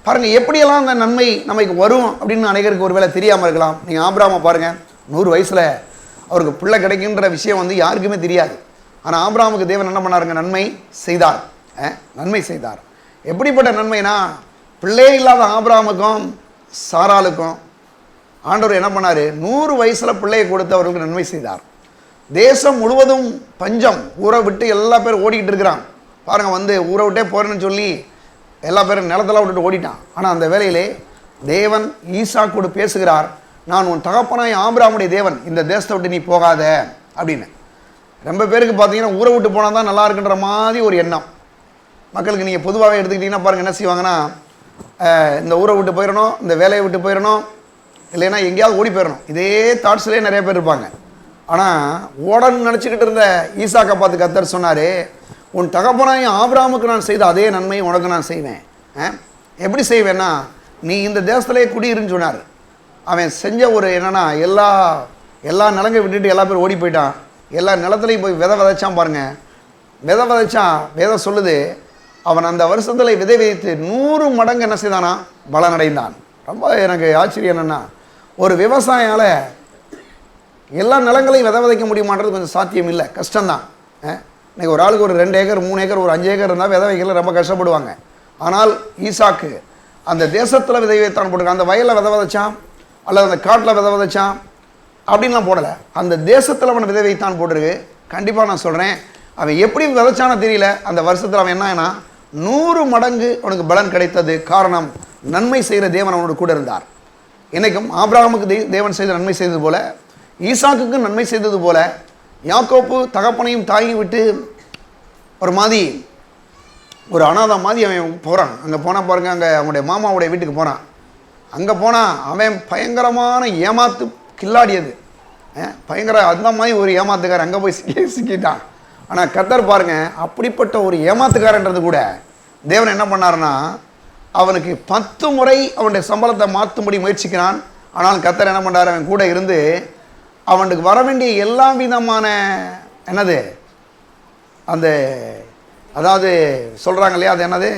பாருங்கள், எப்படியெல்லாம் அந்த நன்மை நமக்கு வரும் அப்படின்னு அனைவருக்கு ஒரு வேளை தெரியாமல் இருக்கலாம். நீங்கள் ஆபிரகாமை பாருங்கள், 100 வயசில் அவருக்கு பிள்ளை கிடைக்கின்ற விஷயம் யாருக்குமே தெரியாது. ஆனால் ஆபிரகாமுக்கு தேவன் என்ன பண்ணாருங்க, நன்மை செய்தார். நன்மை செய்தார். எப்படிப்பட்ட நன்மைனா, பிள்ளையே இல்லாத ஆபிரகாமுக்கும் சாராளுக்கும் ஆண்டவர் என்ன பண்ணார், 100 வயசில் பிள்ளையை கொடுத்து அவர்களுக்கு நன்மை செய்தார். தேசம் முழுவதும் பஞ்சம், ஊரை விட்டு எல்லா பேரும் ஓடிக்கிட்டு இருக்கிறான். பாருங்கள், ஊரை விட்டே போகிறேன்னு சொல்லி எல்லா பேரும் நிலத்தெல்லாம் விட்டுட்டு ஓடிட்டான். ஆனால் அந்த வேளையிலே தேவன் ஈசாக்கோடு பேசுகிறார், நான் உன் தகப்பனாய் ஆபிரகாமுடைய தேவன், இந்த தேசத்தை விட்டு நீ போகாத அப்படின்னு. ரொம்ப பேருக்கு பார்த்தீங்கன்னா ஊரை விட்டு போனால் தான் நல்லா இருக்குன்ற மாதிரி ஒரு எண்ணம் மக்களுக்கு. நீங்கள் பொதுவாகவே எடுத்துக்கிட்டிங்கன்னா பாருங்கள், என்ன செய்வாங்கன்னா, இந்த ஊரை விட்டு போயிடணும், இந்த வேலையை விட்டு போயிடணும், இல்லைன்னா எங்கேயாவது ஓடி போயிடணும், இதே தாட்ஸ்லேயே நிறைய பேர் இருப்பாங்க. ஆனால் ஓடன்னு நினச்சிக்கிட்டு இருந்த ஈசாக்கை பார்த்து கர்த்தர் சொன்னார், உன் தகப்பனாய ஆபிரகாமுக்கு நான் செய்த அதே நன்மை உனக்கு நான் செய்வேன். எப்படி செய்வேன்னா, நீ இந்த தேசத்துலேயே குடியிருன்னு சொன்னார். அவன் செஞ்ச ஒரு என்னென்னா, எல்லா நிலங்கை விட்டுட்டு எல்லா பேரும் ஓடி போயிட்டான். எல்லா நிலத்துலையும் போய் விதை விதைச்சான். பாருங்கள், விதை விதைச்சான். வேதம் சொல்லுது, அவன் அந்த வருஷத்தில் விதை விதைத்து 100 மடங்கு என்ன செய்தானா, பலனடைந்தான். ரொம்ப எனக்கு ஆச்சரியம் என்னென்னா, ஒரு விவசாயியால் எல்லா நிலங்களையும் விதை விதைக்க முடியுமான்றது கொஞ்சம் சாத்தியம் இல்லை, கஷ்டம்தான். இன்றைக்கி ஒரு ஆளுக்கு ஒரு 2 ஏக்கர் 3 ஏக்கர் ஒரு 5 ஏக்கர் இருந்தால் விதை வைக்கல ரொம்ப கஷ்டப்படுவாங்க. ஆனால் ஈசாக்கு அந்த தேசத்தில் விதை வைத்தான் போட்டிருக்கான். அந்த வயலில் விதை விதைச்சான் அல்லது அந்த காட்டில் விதை விதைச்சான் அப்படின்லாம் போடலை, அந்த தேசத்தில் அவனை விதை வைத்தான் போட்டிருக்கு. கண்டிப்பாக நான் சொல்கிறேன், அவன் எப்படி விதைச்சானோ தெரியல, அந்த வருஷத்தில் அவன் என்னன்னா 100 மடங்கு அவனுக்கு பலன் கிடைத்தது. காரணம், நன்மை செய்கிற தேவன் அவனோடு கூட இருந்தார். இன்றைக்கும் ஆபிரகாமுக்கு தேவன் செய்த நன்மை செய்தது போல, ஈசாக்குக்கு நன்மை செய்தது போல, யாக்கோப்பு தகப்பனையும் தாயையும் விட்டு ஒரு மாதிரி ஒரு அனாதை மாதிரி அவன் போகிறான். அங்கே போனால் பாருங்கள், அங்கே அவனுடைய மாமாவுடைய வீட்டுக்கு போகிறான். அங்கே போனால் அவன் பயங்கரமான ஏமாத்து கில்லாடியது, பயங்கர அந்த மாதிரி ஒரு ஏமாத்துக்காரன் அங்கே போய் சிக்கிட்டான். ஆனால் கர்த்தர் பாருங்கள், அப்படிப்பட்ட ஒரு ஏமாத்துக்காரன்றது கூட தேவன் என்ன பண்ணாருன்னா, அவனுக்கு 10 முறை அவனுடைய சம்பளத்தை மாற்றும்படி முயற்சிக்கிறான். ஆனால் கர்த்தர் என்ன பண்ணார், அவன் கூட இருந்து அவனுக்கு வர வேண்டிய எல்லா விதமான என்னது அந்த அதாவது சொல்கிறாங்க இல்லையா, அது என்னது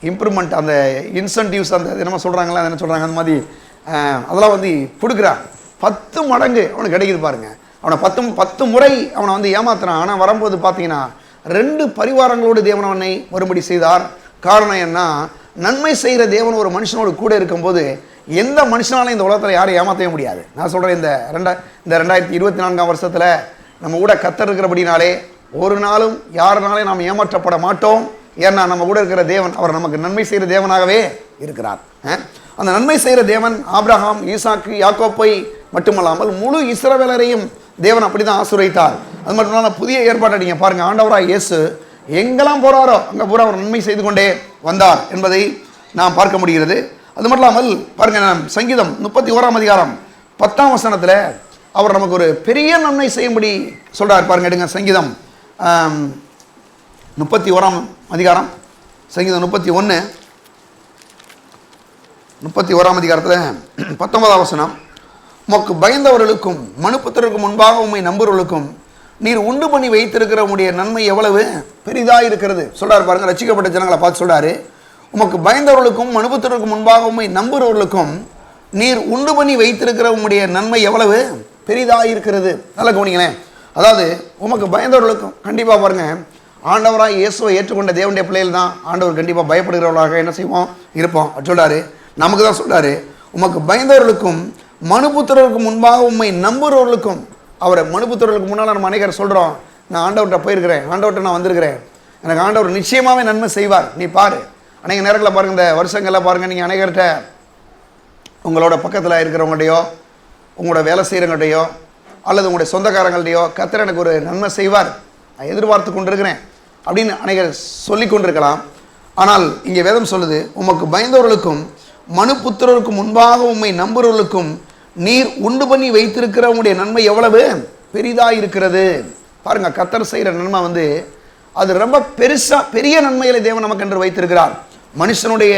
இம்ப்ரூவ்மெண்ட், அந்த இன்சென்டிவ்ஸ், அந்த என்னமோ சொல்கிறாங்களா, அது என்ன சொல்கிறாங்க, அந்த மாதிரி அதெல்லாம் வந்து கொடுக்குறான். 10 மடங்கு அவனுக்கு கிடைக்குது பாருங்க. அவனை 10 முறை அவனை வந்து ஏமாத்துறான். ஆனால் வரும்போது பார்த்தீங்கன்னா 2 பரிவாரங்களோடு தேவன் அவனை மறுபடி செய்தார். காரணம் என்ன, நன்மை செய்கிற தேவன் ஒரு மனுஷனோடு கூட இருக்கும்போது எந்த மனுஷனாலும் இந்த உலகத்தில் யாரும் ஏமாற்றவே முடியாது. நான் சொல்கிறேன், இந்த 2024ஆம் வருஷத்தில் நம்ம கூட கர்த்தர் இருக்கிறபடினாலே ஒரு நாளும் யாருனாலே நாம் ஏமாற்றப்பட மாட்டோம். ஏன்னா நம்ம கூட இருக்கிற தேவன் அவர் நமக்கு நன்மை செய்கிற தேவனாகவே இருக்கிறார். அந்த நன்மை செய்கிற தேவன் ஆபிரகாம், ஈசாக்கு, யாக்கோப்பை மட்டுமல்லாமல் முழு இஸ்ரவேலரையும் தேவன் அப்படி தான் ஆசீர்வதித்தார். அது மட்டும் இல்லாமல் புதிய ஏற்பாட்டை நீங்கள் பாருங்கள், ஆண்டவராக இயேசு எங்கெல்லாம் போகிறாரோ அங்கே பூரா அவர் நன்மை செய்து கொண்டே வந்தார் என்பதை நாம் பார்க்க முடிகிறது. அது மட்டும் இல்லாமல் பாருங்கள், சங்கீதம் 31ஆம் அதிகாரம் 10ஆம் வசனத்தில் அவர் நமக்கு ஒரு பெரிய நன்மை செய்யும்படி சொல்கிறார். பாருங்க, எடுங்க சங்கீதம் 31ஆம் அதிகாரம், சங்கீதம் 31ஆம் அதிகாரத்தில் 19ஆம் வசனம், உமக்கு பயந்தவர்களுக்கும் மனுபுத்திரருக்கும் முன்பாக உம்மை நம்புறவர்களுக்கும் நீர் உண்டு பண்ணி வைத்திருக்கிற உடைய நன்மை எவ்வளவு பெரிதாக இருக்கிறது சொல்கிறார். பாருங்கள், ரட்சிக்கப்பட்ட ஜனங்களை பார்த்து சொல்கிறாரு, உமக்கு பயந்தவர்களுக்கும் மனுபுத்திரருக்கும் முன்பாக உம்மை நம்புறவர்களுக்கும் நீர் உண்டு பண்ணி வைத்திருக்கிற உம்முடைய நன்மை எவ்வளவு பெரிதாக இருக்கிறது. நல்லா கவனிங்களேன். அதாவது உமக்கு பயந்தவர்களுக்கும் கண்டிப்பாக பாருங்கள், ஆண்டவராக இயேசுவை ஏற்றுக்கொண்ட தேவனுடைய பிள்ளைகள் தான் ஆண்டவர் கண்டிப்பாக பயப்படுகிறவர்களாக என்ன செய்வோம், இருப்போம். சொல்கிறாரு, நமக்கு தான் சொல்கிறாரு, உமக்கு பயந்தவர்களுக்கும் மனுபுத்திரருக்கு முன்பாக உண்மை நம்புகிறவர்களுக்கும். அவரை மனுபுத்திரர்களுக்கு முன்னால் நம்ம அனைவரும் சொல்கிறோம், நான் ஆண்டவர்கிட்ட போயிருக்கிறேன், ஆண்டவர்கிட்ட நான் வந்திருக்கிறேன், எனக்கு ஆண்டவர் நிச்சயமாகவே நன்மை செய்வார், நீ பாரு. அநேக நேரங்களில் பாருங்கள், இந்த வருஷங்களில் பாருங்கள், நீங்கள் அனைவர்கிட்ட உங்களோட பக்கத்தில் இருக்கிறவங்கள்டையோ உங்களோட வேலை செய்கிறவங்கள்டையோ அல்லது உங்களுடைய சொந்தக்காரங்கள்டையோ கர்த்தர் எனக்கு ஒரு நன்மை செய்வார், நான் எதிர்பார்த்து கொண்டிருக்கிறேன் அப்படின்னு அனைவர் சொல்லி கொண்டிருக்கலாம். ஆனால் இங்கே வேதம் சொல்லுது, உமக்கு பயந்தவர்களுக்கும் மனுபுத்திரருக்கும் முன்பாக உம்மை நம்புறவர்களுக்கும் நீர் உண்டு பண்ணி வைத்திருக்கிற உங்களுடைய நன்மை எவ்வளவு பெரிதாக இருக்கிறது. பாருங்க, கர்த்தர் செய்கிற நன்மை வந்து அது ரொம்ப பெரிய நன்மைகளை தேவன் நமக்கு என்று வைத்திருக்கிறார். மனுஷனுடைய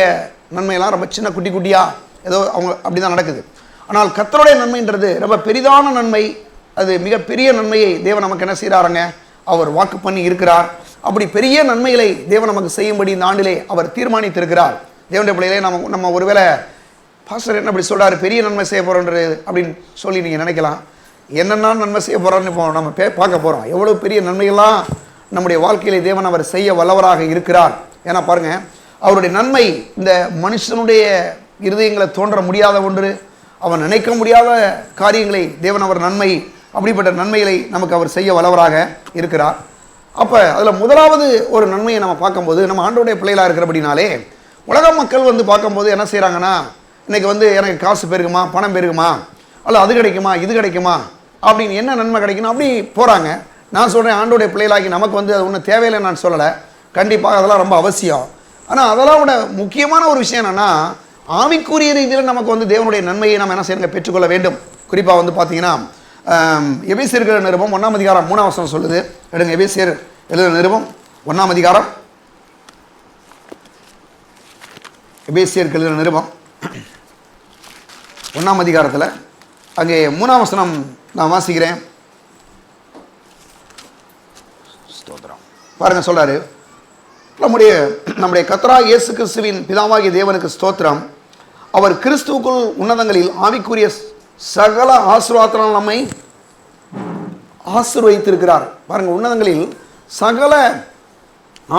நன்மையெல்லாம் ரொம்ப சின்ன குட்டி குட்டியாக ஏதோ அவங்க அப்படி தான் நடக்குது. ஆனால் கர்த்தருடைய நன்மைன்றது ரொம்ப பெரிதான நன்மை, அது மிகப்பெரிய நன்மையை தேவன் நமக்கு என்ன செய்கிறாருங்க, அவர் வாக்கு பண்ணி இருக்கிறார். அப்படி பெரிய நன்மைகளை தேவன் நமக்கு செய்யும்படி இந்த ஆண்டிலே அவர் தீர்மானித்திருக்கிறார். தேவனுடைய பிள்ளைகளே, நம்ம ஒருவேளை பாஸ்டர் என்ன அப்படி சொல்கிறாரு, பெரிய நன்மை செய்ய போகிறோன்றது அப்படின்னு சொல்லி நீங்கள் நினைக்கலாம். என்னென்னா நன்மை செய்ய போகிறோன்னு இப்போ நம்ம பார்க்க போகிறோம். எவ்வளோ பெரிய நன்மைகள்லாம் நம்முடைய வாழ்க்கையிலே தேவன் அவர் செய்ய வல்லவராக இருக்கிறார். ஏன்னா பாருங்கள், அவருடைய நன்மை இந்த மனுஷனுடைய இருதயங்களை தோன்ற முடியாத ஒன்று, அவன் நினைக்க முடியாத காரியங்களை தேவன் அவர் நன்மை, அப்படிப்பட்ட நன்மைகளை நமக்கு அவர் செய்ய வல்லவராக இருக்கிறார். அப்போ அதில் முதலாவது ஒரு நன்மையை நம்ம பார்க்கும்போது, நம்ம ஆண்டவருடைய பிள்ளைகளாக இருக்கிறபடினாலே உலக மக்கள் வந்து பார்க்கும்போது என்ன செய்கிறாங்கன்னா, இன்றைக்கி வந்து எனக்கு காசு பெருகுமா, பணம் பெருகுமா, அல்ல அது கிடைக்குமா, இது கிடைக்குமா, அப்படின்னு என்ன நன்மை கிடைக்கணும் அப்படி போகிறாங்க. நான் சொல்கிறேன், ஆண்டவருடைய பிள்ளைகளாகி நமக்கு வந்து அது ஒன்றும் தேவையில்லைன்னு நான் சொல்லலை, கண்டிப்பாக அதெல்லாம் ரொம்ப அவசியம். ஆனால் அதெல்லாம் விட முக்கியமான ஒரு விஷயம் என்னென்னா, ஆவிக்குரிய ரீதியில் நமக்கு வந்து தேவனுடைய நன்மையை நம்ம என்ன செய்யணும், பெற்றுக்கொள்ள வேண்டும். குறிப்பாக வந்து பார்த்தீங்கன்னா எபேசியர் எழுதின நிருபம் 1ஆம் அதிகாரம் 3ஆம் வசனம் சொல்லுது. எடுங்க, எபேசியர் எழுதின நிருபம் 1ஆம் அதிகாரம், எபேசியருக்கு எழுதின நிருபம் 1ஆம் அதிகாரத்தில் அங்கே 3ஆம் வசனம் நான் வாசிக்கிறேன். ஸ்தோத்திரம். பாருங்க, சொல்றாரு, நம்முடைய கர்த்தராகிய இயேசு கிறிஸ்துவின் பிதாவாகிய தேவனுக்கு ஸ்தோத்திரம். அவர் கிறிஸ்துவுக்குள் உன்னதங்களில் ஆவிக்குரிய சகல ஆசீர்வாதத்தால் நம்மை ஆசீர்வதித்திருக்கிறார். பாருங்க, உன்னதங்களில் சகல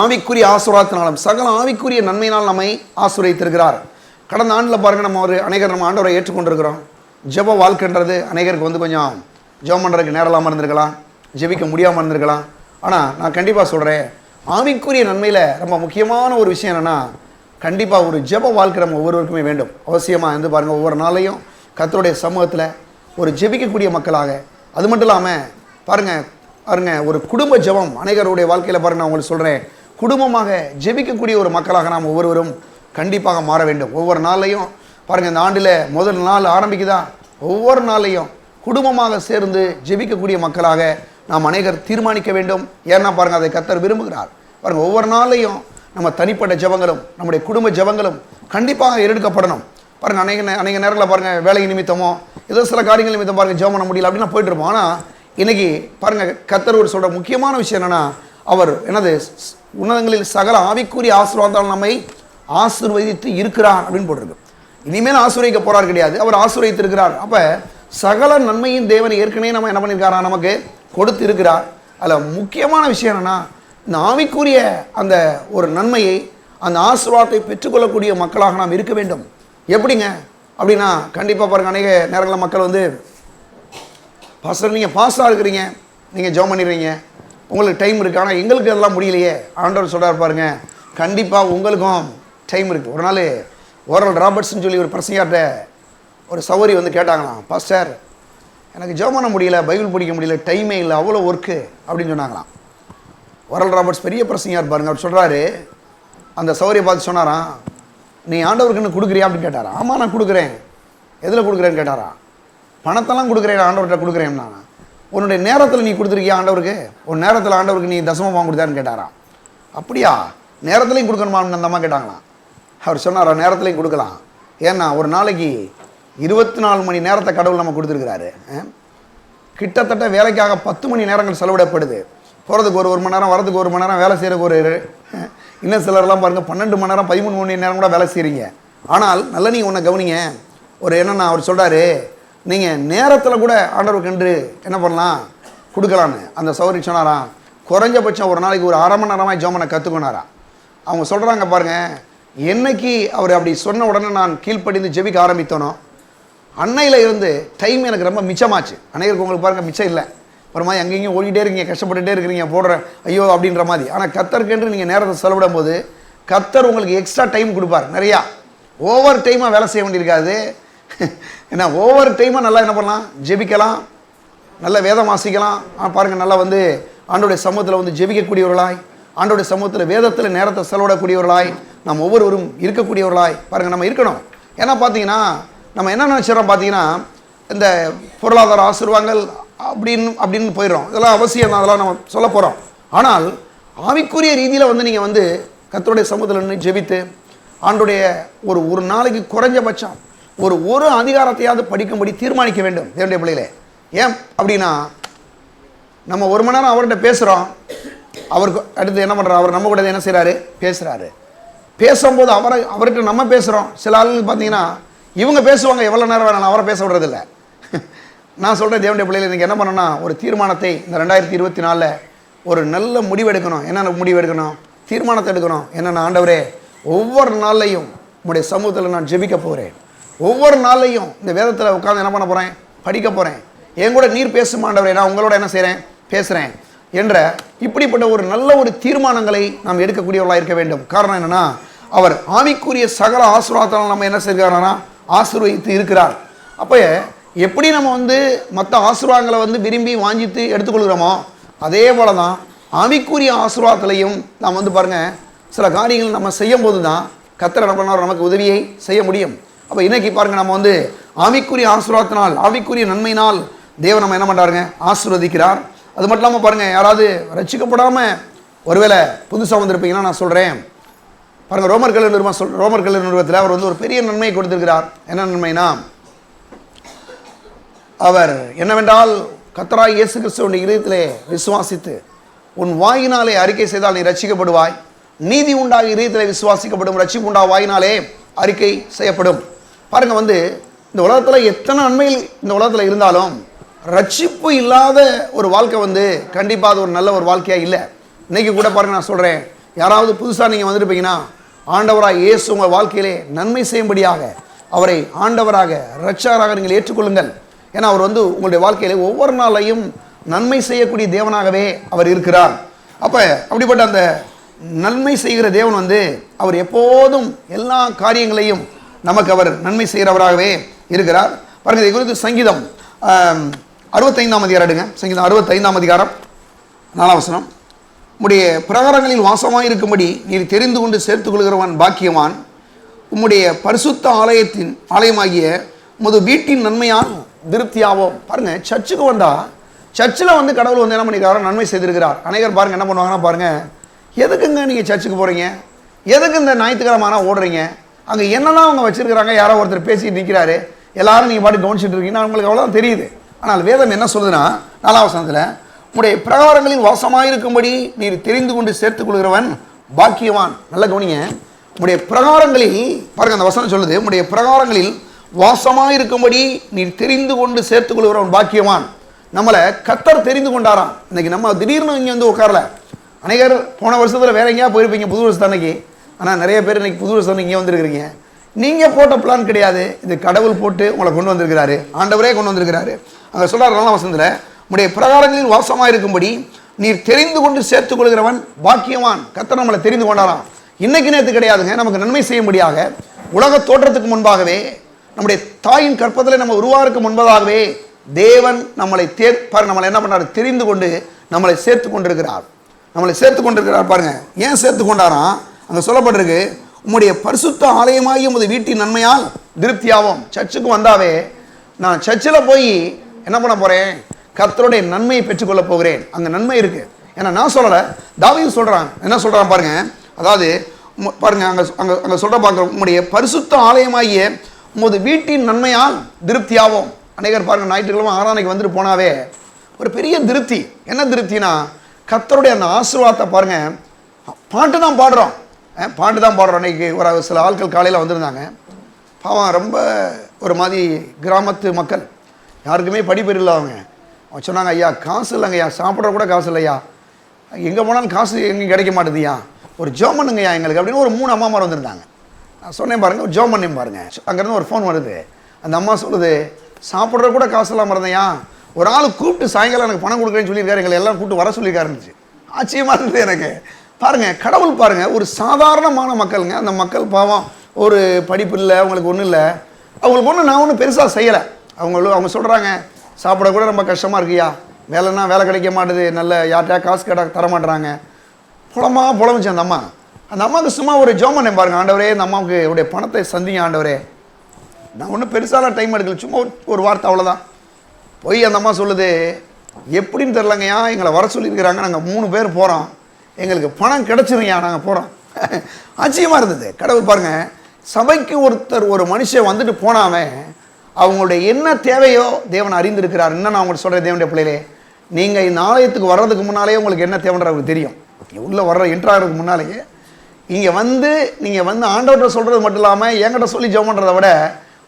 ஆவிக்குரிய ஆசீர்வாதத்தினாலும் சகல ஆவிக்குரிய நன்மையினால் நம்மை ஆசீர்வதித்திருக்கிறார். கடந்த ஆண்டில் பாருங்க, நம்ம அநேகர் நம்ம ஆண்டவரை ஏற்றுக்கொண்டிருக்கிறோம். ஜெப வாழ்க்கைன்றது அநேகருக்கு வந்து கொஞ்சம் ஜெபம் பண்ணுறதுக்கு நேரம் இல்லாமல் இருந்திருக்கலாம், ஜெபிக்க முடியாமல் இருந்திருக்கலாம். ஆனால் நான் கண்டிப்பாக சொல்கிறேன், ஆவிக்குரிய நன்மையில் ரொம்ப முக்கியமான ஒரு விஷயம் என்னென்னா, கண்டிப்பாக ஒரு ஜெப வாழ்க்கை நம்ம ஒவ்வொருவருக்குமே வேண்டும். அவசியமாக இருந்து பாருங்கள், ஒவ்வொரு நாளையும் கர்த்தருடைய சமூகத்தில் ஒரு ஜெபிக்கக்கூடிய மக்களாக, அது மட்டும் இல்லாமல் பாருங்கள் ஒரு குடும்ப ஜெபம் அநேகருடைய வாழ்க்கையில் பாருங்கள், நான் உங்களுக்கு சொல்கிறேன், குடும்பமாக ஜெபிக்கக்கூடிய ஒரு மக்களாக நாம் ஒவ்வொருவரும் கண்டிப்பாக மாற வேண்டும். ஒவ்வொரு நாளையும் பாருங்கள், இந்த ஆண்டில் முதல் நாள் ஆரம்பிக்குதா, ஒவ்வொரு நாளையும் குடும்பமாக சேர்ந்து ஜெபிக்கக்கூடிய மக்களாக நாம் அநேகர் தீர்மானிக்க வேண்டும். ஏன்னா பாருங்கள், அதை கர்த்தர் விரும்புகிறார். பாருங்கள், ஒவ்வொரு நாளையும் நம்ம தனிப்பட்ட ஜெபங்களும் நம்முடைய குடும்ப ஜெபங்களும் கண்டிப்பாக எடுக்கப்படணும். பாருங்கள், அநேக நேரங்களில் பாருங்கள், வேலை நிமித்தமோ ஏதோ சில காரியங்கள் நிமித்தம் பாருங்கள் ஜெபம் பண்ண முடியல அப்படின்னு போயிட்டு இருப்போம். ஆனால் இன்னைக்கு பாருங்கள், கர்த்தர் ஒரு சொல்கிற முக்கியமான விஷயம் என்னென்னா, அவர் உன்னதங்களில் சகல ஆவிக்குரிய ஆசீர்வாதத்தால் நம்மை ஆசீர்வதித்து இருக்கிறார் அப்படின்னு போட்டிருக்கு. இனிமேல் ஆசீர்வதிக்க போறார் கிடையாது, அவர் ஆசீர்வதித்து இருக்கிறார். அப்போ சகல நன்மையின் தேவன் ஏற்கனவே நம்ம என்ன பண்ணியிருக்காரா, நமக்கு கொடுத்து இருக்கிறார். அதில் முக்கியமான விஷயம் என்னென்னா, இந்த ஆவிக்குரிய அந்த ஒரு நன்மையை, அந்த ஆசீர்வாதத்தை பெற்றுக்கொள்ளக்கூடிய மக்களாக நாம் இருக்க வேண்டும். எப்படிங்க அப்படின்னா, கண்டிப்பாக பாருங்கள், அநேக நேரங்களில் மக்கள் வந்து, பாஸ்டர் நீங்கள் பாஸ்டாக இருக்கிறீங்க, நீங்கள் ஜெபம் பண்ணிடுறீங்க, உங்களுக்கு டைம் இருக்குது, ஆனால் எங்களுக்கு அதெல்லாம் முடியலையே. ஆண்டவர் சொல்கிறார் பாருங்க, கண்டிப்பாக உங்களுக்கும் டைம் இருக்குது. ஒரு நாள் ஓரல் ராபர்ட்ஸ்ன்னு சொல்லி ஒரு பிரசங்கியார்ட்ட ஒரு சௌரி வந்து கேட்டாங்களாம், பாஸ்டர் எனக்கு ஜெபம் பண்ண முடியல, பைபிள் படிக்க முடியல, டைமே இல்லை, அவ்வளோ ஒர்க்கு அப்படின்னு சொன்னாங்களாம். ஓரல் ராபர்ட்ஸ் பெரிய பிரசங்கியார் பாருங்க, அவர் சொல்கிறாரு, அந்த சௌரியை பார்த்து சொன்னாராம், நீ ஆண்டவருக்குன்னு கொடுக்குறியா அப்படின்னு கேட்டாரா. ஆமாம் நான் கொடுக்குறேன். எதில் கொடுக்குறேன்னு கேட்டாரா. பணத்தெல்லாம் கொடுக்குறேன், ஆண்டவர்கிட்ட கொடுக்குறேன். நான் உன்னுடைய நேரத்தில் நீ கொடுத்துருக்கியா ஆண்டவருக்கு, உன் நேரத்தில் ஆண்டவருக்கு நீ தசமமாக கொடுத்தான்னு கேட்டாராம். அப்படியா, நேரத்துலையும் கொடுக்கணுமான்னு அந்த அம்மா கேட்டாங்களாம். அவர் சொன்னாரா, நேரத்துலையும் கொடுக்கலாம். ஏன்னா ஒரு நாளைக்கு 24 மணி நேரத்தை கடவுள் நம்ம கொடுத்துருக்கிறாரு. கிட்டத்தட்ட வேலைக்காக 10 மணி நேரங்கள் செலவிடப்படுது. போகிறதுக்கு ஒரு மணி நேரம், வரதுக்கு 1 மணி நேரம், வேலை செய்கிறதுக்கு ஒரு இன்னும் சிலர்லாம் பாருங்கள் 12 மணி நேரம் 13 மணி நேரம் கூட வேலை செய்கிறீங்க. ஆனால் நல்லா நீங்கள் ஒன்று கவனிங்க, ஒரு என்னென்னா அவர் சொல்கிறாரு, நீங்கள் நேரத்தில் கூட ஆண்டவருக்கு என்று என்ன பண்ணலாம், கொடுக்கலான்னு. அந்த சௌரி சொன்னாராம், குறைஞ்சபட்சம் ஒரு நாளைக்கு ஒரு 1/2 மணி நேரமாக ஜெபம் பண்ண கற்றுக்கொண்டாராம். அவங்க சொல்கிறாங்க பாருங்கள், என்னைக்கு அவர் அப்படி சொன்ன உடனே நான் கீழ்ப்படிந்து ஜெபிக்க ஆரம்பித்தோனோ அன்னையில் இருந்து டைம் எனக்கு ரொம்ப மிச்சமாச்சு. அநேகருக்கு உங்களுக்கு பாருங்கள் மிச்சம் இல்லை, ஒரு மாதிரி அங்கேயும் ஓடிட்டே இருக்கீங்க, கஷ்டப்பட்டுட்டே இருக்கிறீங்க, போடுற ஐயோ அப்படின்ற மாதிரி. ஆனால் கர்த்தருக்கென்று நீங்கள் நேரத்தை செலவிடும் போது கர்த்தர் உங்களுக்கு எக்ஸ்ட்ரா டைம் கொடுப்பார். நிறையா ஓவர் டைமாக வேலை செய்ய வேண்டியிருக்காது. ஏன்னா ஓவர் டைமாக நல்லா என்ன பண்ணலாம், ஜெபிக்கலாம், நல்லா வேதம் வாசிக்கலாம். பாருங்கள், நல்லா வந்து ஆண்டோடைய சமூகத்தில் வந்து ஜெபிக்கக்கூடியவர்களாய், ஆண்டோடைய சமூகத்தில் வேதத்தில் நேரத்தை செலவிடக்கூடியவர்களாய் நம்ம ஒவ்வொருவரும் இருக்கக்கூடியவர்களாய் பாருங்கள் நம்ம இருக்கணும். ஏன்னா பார்த்தீங்கன்னா நம்ம என்ன நினச்சிடறோம், பார்த்தீங்கன்னா இந்த பொருளாதார ஆசீர்வாதங்கள் அப்படின்னு போயிடும். இதெல்லாம் அவசியம் தான், அதெல்லாம் நம்ம சொல்ல போகிறோம். ஆனால் ஆவிக்குரிய ரீதியில் வந்து நீங்கள் வந்து கர்த்தருடைய சமூகத்தில் நின்று ஜெபித்து ஆண்டுடைய ஒரு நாளைக்கு குறைஞ்சபட்சம் ஒரு அதிகாரத்தையாவது படிக்கும்படி தீர்மானிக்க வேண்டும் தேவனுடைய பிள்ளைகளே. ஏன் அப்படின்னா, நம்ம 1 மணி நேரம் அவர்கிட்ட பேசுகிறோம், அவருக்கு அடுத்து என்ன பண்ணுறோம், அவர் நம்ம கூட என்ன செய்கிறாரு, பேசுகிறாரு. பேசும்போது அவர்கிட்ட நம்ம பேசுகிறோம். சில ஆளுங்க பார்த்தீங்கன்னா இவங்க பேசுவாங்க, எவ்வளோ நேரம் வேணாலும் அவரை பேச விடுறதில்ல. நான் சொல்கிறேன் தேவனுடைய பிள்ளைகளை, நீங்கள் என்ன பண்ணணும்னா, ஒரு தீர்மானத்தை இந்த 2024 ஒரு நல்ல முடிவு எடுக்கணும். என்னென்ன முடிவு எடுக்கணும், தீர்மானத்தை எடுக்கணும். என்னென்ன, ஆண்டவரே ஒவ்வொரு நாளையும் உங்களுடைய சமூகத்தில் நான் ஜெபிக்க போகிறேன், ஒவ்வொரு நாளையும் இந்த வேதத்தில் உட்காந்து என்ன பண்ண போகிறேன், படிக்க போகிறேன், என் கூட நீர் பேசும் ஆண்டவரே, நான் உங்களோட என்ன செய்கிறேன், பேசுகிறேன் என்ற இப்படிப்பட்ட ஒரு நல்ல ஒரு தீர்மானங்களை நாம் எடுக்கக்கூடியவர்களாக இருக்க வேண்டும். காரணம் என்னென்னா, அவர் ஆவிக்குரிய சகல ஆசீர்வாதத்தால் நம்ம என்ன செய்கிறார்னா ஆசீர்வதித்து இருக்கிறார். அப்போ எப்படி நம்ம வந்து மற்ற ஆசீர்வாதங்களை வந்து விரும்பி வாஞ்சித்து எடுத்துக்கொள்கிறோமோ அதே போல தான் ஆவிக்குரிய ஆசீர்வாதத்திலையும் நாம் வந்து பாருங்கள் சில காரியங்கள் நம்ம செய்யும் போது தான் கர்த்தர் என்ன பண்ணார், நமக்கு உதவியை செய்ய முடியும். அப்போ இன்னைக்கு பாருங்கள், நம்ம வந்து ஆவிக்குரிய ஆசீர்வாதத்தினால், ஆவிக்குரிய நன்மையினால் தேவன் நம்ம என்ன பண்ணுறாருங்க, ஆசீர்வதிக்கிறார். அது மட்டும் இல்லாமல் பாருங்கள், யாராவது ரட்சிக்கப்படாமல் ஒருவேளை புதுசாக வந்திருப்பீங்கன்னா நான் சொல்கிறேன் பாருங்கள், ரோமர் கல்லூரி நிறுவனத்தில் அவர் வந்து ஒரு பெரிய நன்மையை கொடுத்திருக்கிறார். என்ன நன்மைனா, அவர் என்னவென்றால் கர்த்தராகிய இயேசு கிறிஸ்துவின் இதயத்திலே விசுவாசித்து உன் வாயினாலே அறிக்கை செய்தால் நீ ரட்சிக்கப்படுவாய், நீதி உண்டாகி இதயத்திலே விசுவாசிக்கப்படும், ரட்சிப்பு உண்டாக வாயினாலே அறிக்கை செய்யப்படும். பாருங்க, வந்து இந்த உலகத்தில் எத்தனை நன்மைகள் இந்த உலகத்தில் இருந்தாலும் ரட்சிப்பு இல்லாத ஒரு வாழ்க்கை வந்து கண்டிப்பாக அது ஒரு நல்ல ஒரு வாழ்க்கையாக இல்லை. இன்றைக்கி கூட பாருங்கள், நான் சொல்கிறேன், யாராவது புதுசாக நீங்கள் வந்திருப்பீங்கன்னா ஆண்டவராக இயேசு உங்கள் வாழ்க்கையிலே நன்மை செய்யும்படியாக அவரை ஆண்டவராக இரட்சகராக நீங்கள் ஏற்றுக்கொள்ளுங்கள். ஏன்னா அவர் வந்து உங்களுடைய வாழ்க்கையிலே ஒவ்வொரு நாளையும் நன்மை செய்யக்கூடிய தேவனாகவே அவர் இருக்கிறார். அப்போ அப்படிப்பட்ட அந்த நன்மை செய்கிற தேவன் வந்து அவர் எப்போதும் எல்லா காரியங்களையும் நமக்கு அவர் நன்மை செய்கிறவராகவே இருக்கிறார். பாருங்கள், இதை குறித்து சங்கீதம் 65ஆம் அதிகாரம் எடுங்க. சங்கீதம் 65ஆம் அதிகாரம் 4ஆம் வசனம். உம்முடைய பிரகாரங்களில் வாசமாயிருக்கும்படி நீர் தெரிந்து கொண்டு சேர்த்துக் கொள்கிறவன் பாக்கியவான். உம்முடைய பரிசுத்த ஆலயமாகிய உமது வீட்டின் நன்மையால் திருப்தியாவோம். பாருங்கள், சர்ச்சுக்கு வந்தால் சர்ச்சில் வந்து கடவுள் வந்து என்ன பண்ணிக்கிறாரோ நன்மை செய்திருக்கிறார். அநேகர் பாருங்கள் என்ன பண்ணுவாங்கன்னா, பாருங்கள், எதுக்குங்க நீங்கள் சர்ச்சுக்கு போகிறீங்க, எதுக்கு இந்த ஞாயிற்றுக்கிழமை ஓடுறீங்க, அங்கே என்னெல்லாம் அவங்க வச்சுருக்கிறாங்க, யாரோ ஒருத்தர் பேசிட்டு நிற்கிறாரு, எல்லாரும் நீங்கள் பாட்டு கவனிச்சுட்டு இருக்கீங்கன்னா அவங்களுக்கு அவ்வளோதான் தெரியுது. ஆனால் வேதம் என்ன சொல்லுதுன்னா, 4ஆம் வசனத்தில் உடைய பிரகாரங்களில் வாசமாயிருக்கும்படி நீர் தெரிந்து கொண்டு சேர்த்துக் கொள்கிறவன் பாக்கியவான். நல்ல கவனிங்க, உடைய பிரகாரங்களில் பாருங்கள், அந்த வசனம் சொல்லுது, உடைய பிரகாரங்களில் வாசமாயிருக்கும்படி நீர் தெரிந்து கொண்டு சேர்த்துக் கொள்கிறவன் பாக்கியவான். நம்மளை கர்த்தர் தெரிந்து கொண்டாராம். இன்னைக்கு நம்ம திடீர்னு இங்கே வந்து உட்காரல. அநேகர் போன வருஷத்தில் வேற எங்கேயா போயிருப்பீங்க புது வருஷத்து அன்னைக்கு. ஆனால் நிறைய பேர் இன்னைக்கு புது வருஷம் இங்கே வந்துருக்கிறீங்க. நீங்கள் போட்ட பிளான் கிடையாது, இது கடவுள் போட்டு உங்களை கொண்டு வந்திருக்கிறாரு, ஆண்டவரே கொண்டு வந்திருக்கிறாரு. அங்கே சொல்கிறார் 4ஆம் வசனத்தில், உடைய பிரகாரங்களில் வாசமாக இருக்கும்படி நீர் தெரிந்து கொண்டு சேர்த்துக் கொள்கிறவன் பாக்கியவான். கர்த்தர் நம்மளை தெரிந்து கொண்டாராம். இன்னைக்கு நேற்று கிடையாதுங்க, நமக்கு நன்மை செய்யும்படியாக உலக தோற்றத்துக்கு முன்பாகவே நம்முடைய தாயின் கற்பத்தில் நம்ம உருவாருக்கு முன்பதாகவே தேவன் நம்மளை நம்மளை என்ன பண்ணார், தெரிந்து கொண்டு நம்மளை சேர்த்து கொண்டிருக்கிறார். நம்மளை சேர்த்து கொண்டிருக்கிறார். பாருங்க, ஏன் சேர்த்து கொண்டாராம், அங்கே சொல்லப்பட்டிருக்கு, உம்முடைய பரிசுத்த ஆலயமாகி உமது வீட்டின் நன்மையால் திருப்தியாகும். சர்ச்சுக்கு வந்தாவே நான் சர்ச்சில் போய் என்ன பண்ண போகிறேன், கர்த்தருடைய நன்மையை பெற்றுக்கொள்ள போகிறேன். அங்கே நன்மை இருக்குது. ஏன்னா நான் சொல்லலை, தாவீது சொல்கிறான். என்ன சொல்கிறான் பாருங்க, அதாவது பாருங்க, அங்கே அங்கே அங்கே சொல்கிற பார்க்குறோம், உம்முடைய பரிசுத்த ஆலயமாகிய உமது வீட்டின் நன்மையால் திருப்தியாகும். அநேகர் பாருங்கள், ஞாயிற்றுக்கிழமை ஆராதனைக்கு வந்துட்டு போனாவே ஒரு பெரிய திருப்தி. என்ன திருப்தினா, கர்த்தருடைய அந்த ஆசீர்வாதத்தை பாருங்கள். பாட்டு தான் பாடுறோம். அன்றைக்கி ஒரு சில ஆட்கள் காலையில் வந்திருந்தாங்க. பாவம், ரொம்ப ஒரு மாதிரி கிராமத்து மக்கள், யாருக்குமே படிப்பறிவு இல்லை. அவங்க சொன்னாங்க, ஐயா காசு இல்லைங்க ஐயா, சாப்பிட்ற கூட காசு இல்லையா, எங்கே போனாலும் காசு எங்கேயும் கிடைக்க மாட்டேதுயா, ஒரு ஜோம் பண்ணுங்கய்யா எங்களுக்கு அப்படின்னு ஒரு 3 அம்மாமார் வந்திருந்தாங்க. நான் சொன்னேன் பாருங்கள், ஒரு ஜோம் பண்ணி பாருங்கள். அங்கேருந்து ஒரு ஃபோன் வருது. அந்த அம்மா சொல்லுது, சாப்பிட்ற கூட காசு இல்லாமல் இருந்தையா, ஒரு ஆள் கூப்பிட்டு சாயங்காலம் எனக்கு பணம் கொடுக்குறேன்னு சொல்லியிருக்காரு, எங்களை எல்லாம் கூப்பிட்டு வர சொல்லியிருக்காருந்துச்சு. ஆச்சரியமாக இருந்தது எனக்கு. பாருங்கள், கடவுள் பாருங்கள், ஒரு சாதாரணமான மக்களுங்க. அந்த மக்கள் பாவம், ஒரு படிப்பு இல்லை, அவங்களுக்கு ஒன்றும் இல்லை, அவங்களுக்கு ஒன்றும் நான் ஒன்றும் பெருசாக செய்யலை. அவங்க சொல்கிறாங்க, சாப்பிட கூட ரொம்ப கஷ்டமாக இருக்குயா, வேலைன்னா வேலை கிடைக்க மாட்டுது, நல்ல யார்கிட்டயா காசு கேட்டால் தரமாட்டுறாங்க, புலமிச்சு அந்த அம்மா. அந்த அம்மாவுக்கு சும்மா ஒரு ஜோம் பண்ணேன் பாருங்கள், ஆண்டவரே இந்த அம்மாவுக்கு உடைய பணத்தை சந்திங்க ஆண்டவரே. நான் ஒன்றும் பெருசாலாம் டைம் எடுக்கல, சும்மா ஒரு வார்த்தை அவ்வளோதான். போய் அந்த அம்மா சொல்லுது, எப்படின்னு தெரிலங்கய்யா, எங்களை வர சொல்லியிருக்கிறாங்க, நாங்கள் 3 பேர் போகிறோம், எங்களுக்கு பணம் கிடச்சிருங்கய்யா, நாங்கள் போகிறோம். ஆச்சரியமாக இருந்தது. கடவுள் பாருங்கள், சபைக்கு ஒரு மனுஷன் வந்துட்டு போனாமே அவங்களுடைய என்ன தேவையோ தேவன் அறிந்திருக்கிறார். இன்னும் நான் உங்களுக்கு சொல்கிறேன், தேவனுடைய பிள்ளைகளே, நீங்கள் இந்த ஆலயத்துக்கு வர்றதுக்கு முன்னாலேயே உங்களுக்கு என்ன தேவைன்ற அவருக்கு தெரியும். உள்ளே என்ட்ராகிறதுக்கு முன்னாலேயே நீங்கள் வந்து ஆண்டவர்கிட்ட சொல்கிறது மட்டும் இல்லாமல் என்கிட்ட சொல்லி ஜெபம் பண்ணுறதை விட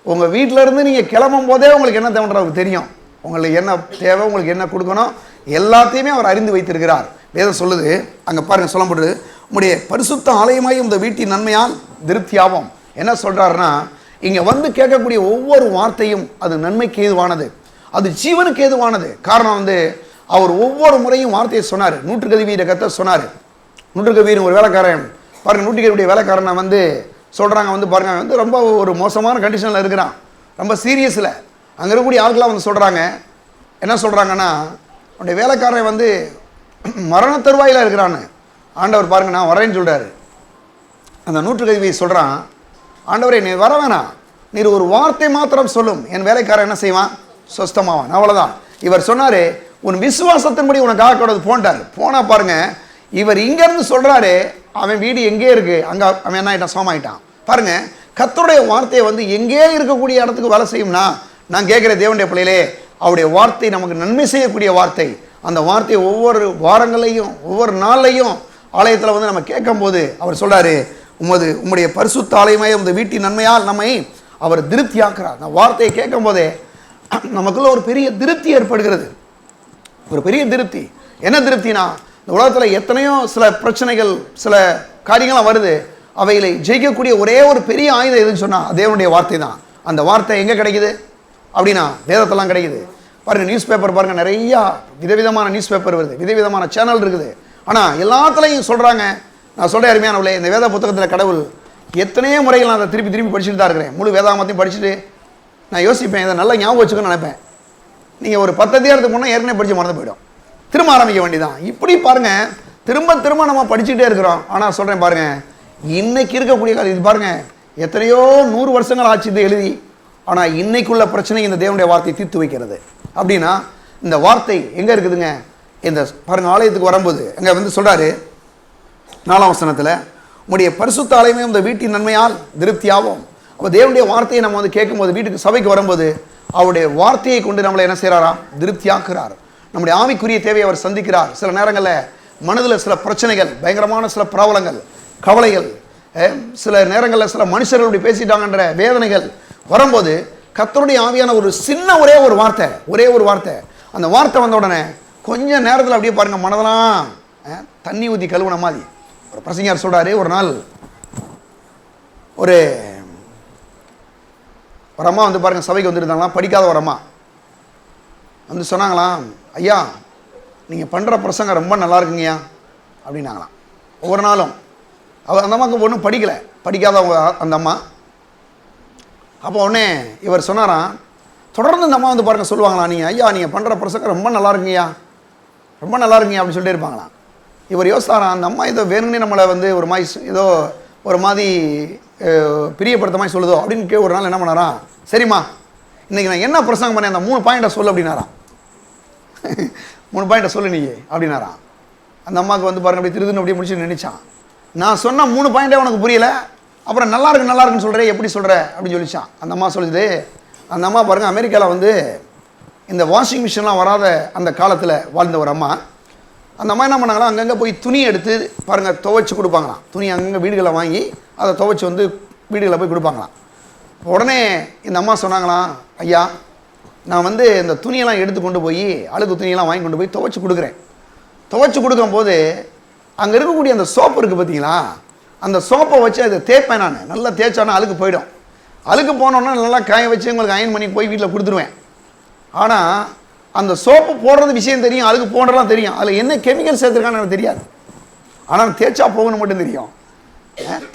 உங்கள் வீட்டிலேருந்து நீங்கள் கிளம்பும் போதே உங்களுக்கு என்ன தேவைன்ற அவருக்கு தெரியும். உங்களுக்கு என்ன தேவை, உங்களுக்கு என்ன கொடுக்கணும், எல்லாத்தையுமே அவர் அறிந்து வைத்திருக்கிறார். வேதம் சொல்லுது, அங்கே பாருங்கள் சொல்லப்படுது, உம்முடைய பரிசுத்த ஆலயமாய் இந்த வீட்டின் நன்மையால் திருப்தியாகும். என்ன சொல்கிறாருன்னா, இங்கே வந்து கேட்கக்கூடிய ஒவ்வொரு வார்த்தையும் அது நன்மைக்கு ஏதுவானது, அது ஜீவனுக்கு ஏதுவானது. காரணம் வந்து அவர் ஒவ்வொரு முறையும் வார்த்தையை சொன்னார். 100 வீர கர்த்தர் சொன்னார். 100 வீரன் ஒரு வேலைக்காரன் பாருங்கள், 100 வேலைக்காரனை வந்து சொல்கிறாங்க, வந்து பாருங்கள், வந்து ரொம்ப ஒரு மோசமான கண்டிஷனில் இருக்கிறான், ரொம்ப சீரியஸில். அங்கே இருக்கக்கூடிய ஆட்களாக வந்து சொல்கிறாங்க, என்ன சொல்கிறாங்கன்னா, அவனுடைய வேலைக்காரன் வந்து மரண தருவாயில் இருக்கிறான்னு. ஆண்டவர் பாருங்கள், நான் வரேன்னு சொல்கிறாரு. அந்த 100 சொல்கிறான், ஆண்டவரே நீ வர வேணாம், நீர் ஒரு வார்த்தை மாத்திரம் சொல்லும், என் வேலைக்காரன் என்ன செய்வான், சொஸ்தமாவான், அவ்வளோதான். இவர் சொன்னாரு, உன் விசுவாசத்தின்படி உனக்கு ஆக்கக்கூடாது போன்ட்டார். போனா பாருங்க, இவர் இங்க இருந்து சொல்றாரு, அவன் வீடு எங்கே இருக்கு, அங்க அவன் என்ன ஆயிட்டான், சோமாயிட்டான். பாருங்க, கர்த்தருடைய வார்த்தையை வந்து எங்கே இருக்கக்கூடிய இடத்துக்கு வேலை செய்யும்னா, நான் கேட்கிற தேவனுடைய பிள்ளையிலே, அவருடைய வார்த்தை நமக்கு நன்மை செய்யக்கூடிய வார்த்தை. அந்த வார்த்தையை ஒவ்வொரு வாரங்களையும் ஒவ்வொரு நாளையும் ஆலயத்தில் வந்து நம்ம கேட்கும் போது அவர் சொல்றாரு, உம்முடைய பரிசுத்த ஆலயமே உமது வீட்டின் நன்மையால் நம்மை அவர் திருப்தியாக்குறார். அந்த வார்த்தையை கேட்கும் போதே நமக்குள்ள ஒரு பெரிய திருப்தி ஏற்படுகிறது. ஒரு பெரிய திருப்தி. என்ன திருப்தினா, இந்த உலகத்தில் எத்தனையோ சில பிரச்சனைகள் சில காரியங்கள்லாம் வருது, அவைகளை ஜெயிக்கக்கூடிய ஒரே ஒரு பெரிய ஆயுதம் எதுன்னு சொன்னா தேவனுடைய வார்த்தை தான். அந்த வார்த்தை எங்கே கிடைக்குது அப்படின்னா வேதத்தெல்லாம் கிடைக்குது. பாருங்க, நியூஸ் பேப்பர் பாருங்க, நிறையா விதவிதமான நியூஸ் பேப்பர் வருது, விதவிதமான சேனல் இருக்குது. ஆனால் எல்லாத்துலையும் சொல்கிறாங்க, நான் சொல்கிறேன் அருமையானவளே, இந்த வேத புத்தகத்தில் கடவுள் எத்தனையோ முறைகள் நான் அதை திருப்பி திருப்பி படிச்சுட்டு தான் இருக்கிறேன். முழு வேதாகமத்தையும் படிச்சுட்டு நான் யோசிப்பேன், இதை நல்லா ஞாபகம் வச்சுக்கணும்னு நினைப்பேன். நீங்கள் ஒரு 10 அதிகாரத்துக்கு போனால் ஏற்கனவே படித்து மறந்து போயிடும், திரும்ப ஆரம்பிக்க வேண்டியதான். இப்படி பாருங்க, திரும்ப திரும்ப நம்ம படிச்சுட்டே இருக்கிறோம். ஆனால் சொல்கிறேன் பாருங்க, இன்னைக்கு இருக்கக்கூடிய காலம் இது பாருங்க, எத்தனையோ 100 வருஷங்கள் ஆச்சு இது எழுதி. ஆனால் இன்னைக்குள்ள பிரச்சனை இந்த தேவனுடைய வார்த்தை தீர்த்து வைக்கிறது. அப்படின்னா இந்த வார்த்தை எங்கே இருக்குதுங்க? இந்த பாருங்க, ஆலயத்துக்கு வரும்போது அங்கே வந்து சொல்கிறாரு 4ஆம் வசனத்தில், உங்களுடைய பரிசுத்த ஆலயமே இந்த வீட்டின் நன்மையால் திருப்தியாகும். அப்போ தேவனுடைய வார்த்தையை நம்ம வந்து கேட்கும்போது, வீட்டுக்கு சபைக்கு வரும்போது அவருடைய வார்த்தையை கொண்டு நம்மளை என்ன செய்கிறாராம்? திருப்தியாக்குறார். நம்முடைய ஆவிக்குரிய தேவையை அவர் சந்திக்கிறார். சில நேரங்களில் மனதில் சில பிரச்சனைகள், பயங்கரமான சில பிராவலங்கள், கவலைகள், சில நேரங்களில் சில மனுஷர்கள் இப்படி பேசிட்டாங்கன்ற வேதனைகள் வரும்போது கர்த்தருடைய ஆவியான ஒரு சின்ன ஒரே ஒரு வார்த்தை, அந்த வார்த்தை வந்த உடனே கொஞ்ச நேரத்தில் அப்படியே பாருங்க, மனதெல்லாம் தண்ணி ஊற்றி கழுவுன மாதிரி. ஒரு பிரசங்கியார் சொல்றாரு, ஒரு நாள் ஒரு அம்மா வந்து பாருங்க சபைக்கு வந்துருந்தாங்களாம், படிக்காத ஒரு அம்மா வந்து சொன்னாங்களாம், ஐயா நீங்கள் பண்ணுற பிரசங்கம் ரொம்ப நல்லா இருக்குங்கய்யா அப்படின்னாங்களாம். ஒவ்வொரு நாளும் அந்த அம்மாவுக்கு ஒன்றும் படிக்காதவங்க அந்த அம்மா. அப்போ உடனே இவர் சொன்னாராம், தொடர்ந்து இந்த அம்மா வந்து பாருங்க சொல்லுவாங்களாம், நீங்கள் பண்ணுற பிரசங்கம் ரொம்ப நல்லா இருக்குங்கய்யா அப்படின்னு சொல்லிட்டு இருப்பாங்களாம். இவர் யோசித்தாராம், அந்த அம்மா ஏதோ வேணும்னே நம்மளை வந்து ஒரு மாதிரி ஏதோ ஒரு மாதிரி பிரியப்படுத்த மாதிரி சொல்லுதோ அப்படின்னு ஒரு நாள் என்ன பண்ணாராம், சரிம்மா இன்னைக்கு நான் என்ன பிரசங்கம் பண்ணேன், அந்த 3 பாயிண்ட்டை சொல்லு அப்படின்னாராம். 3 பாயிண்ட்டை சொல்லு நீ அப்படின்னாராம். அந்த அம்மாவுக்கு வந்து பாருங்க அப்படி திருதுன்னு அப்படியே முடிச்சு நினைச்சான். நான் சொன்ன 3 பாயிண்டே உனக்கு புரியல, அப்புறம் நல்லா இருக்குன்னு சொல்கிறேன், எப்படி சொல்கிற அப்படின்னு சொல்லிச்சான். அந்த அம்மா சொல்லுது, அந்த அம்மா பாருங்கள் அமெரிக்காவில் வந்து இந்த வாஷிங் மிஷின்லாம் வராத அந்த காலத்தில் வாழ்ந்த ஒரு அம்மா. அந்த அம்மா என்ன பண்ணாங்களா, அங்கங்கே போய் துணி எடுத்து பாருங்கள் துவைச்சி கொடுப்பாங்களாம். துணி அங்கங்கே வீடுகளை வாங்கி அதை துவைச்சி வந்து வீடுகளை போய் கொடுப்பாங்களாம். உடனே இந்த அம்மா சொன்னாங்களாம், ஐயா நான் வந்து இந்த துணியெல்லாம் எடுத்து கொண்டு போய் அழுக்கு துணியெல்லாம் வாங்கி கொண்டு போய் துவைச்சி கொடுக்குறேன். துவைச்சி கொடுக்கும்போது அங்கே இருக்கக்கூடிய அந்த சோப்பு இருக்குது பார்த்தீங்களா, அந்த சோப்பை வச்சு அதை தேய்ப்பேன். நான் நல்லா தேய்ச்சானா அழுக்கு போயிடும். அழுக்கு போனோன்னா நல்லா காய வச்சு உங்களுக்கு அயன் பண்ணி போய் வீட்டில் கொடுத்துருவேன். ஆனால் அந்த சோப்பு போடுறது விஷயம் தெரியும், அழுக்கு போடுறதுலாம் தெரியும், அதில் என்ன கெமிக்கல் சேர்த்துருக்கான்னு எனக்கு தெரியாது. ஆனால் தேய்ச்சா போகணும்னு மட்டும் தெரியும்.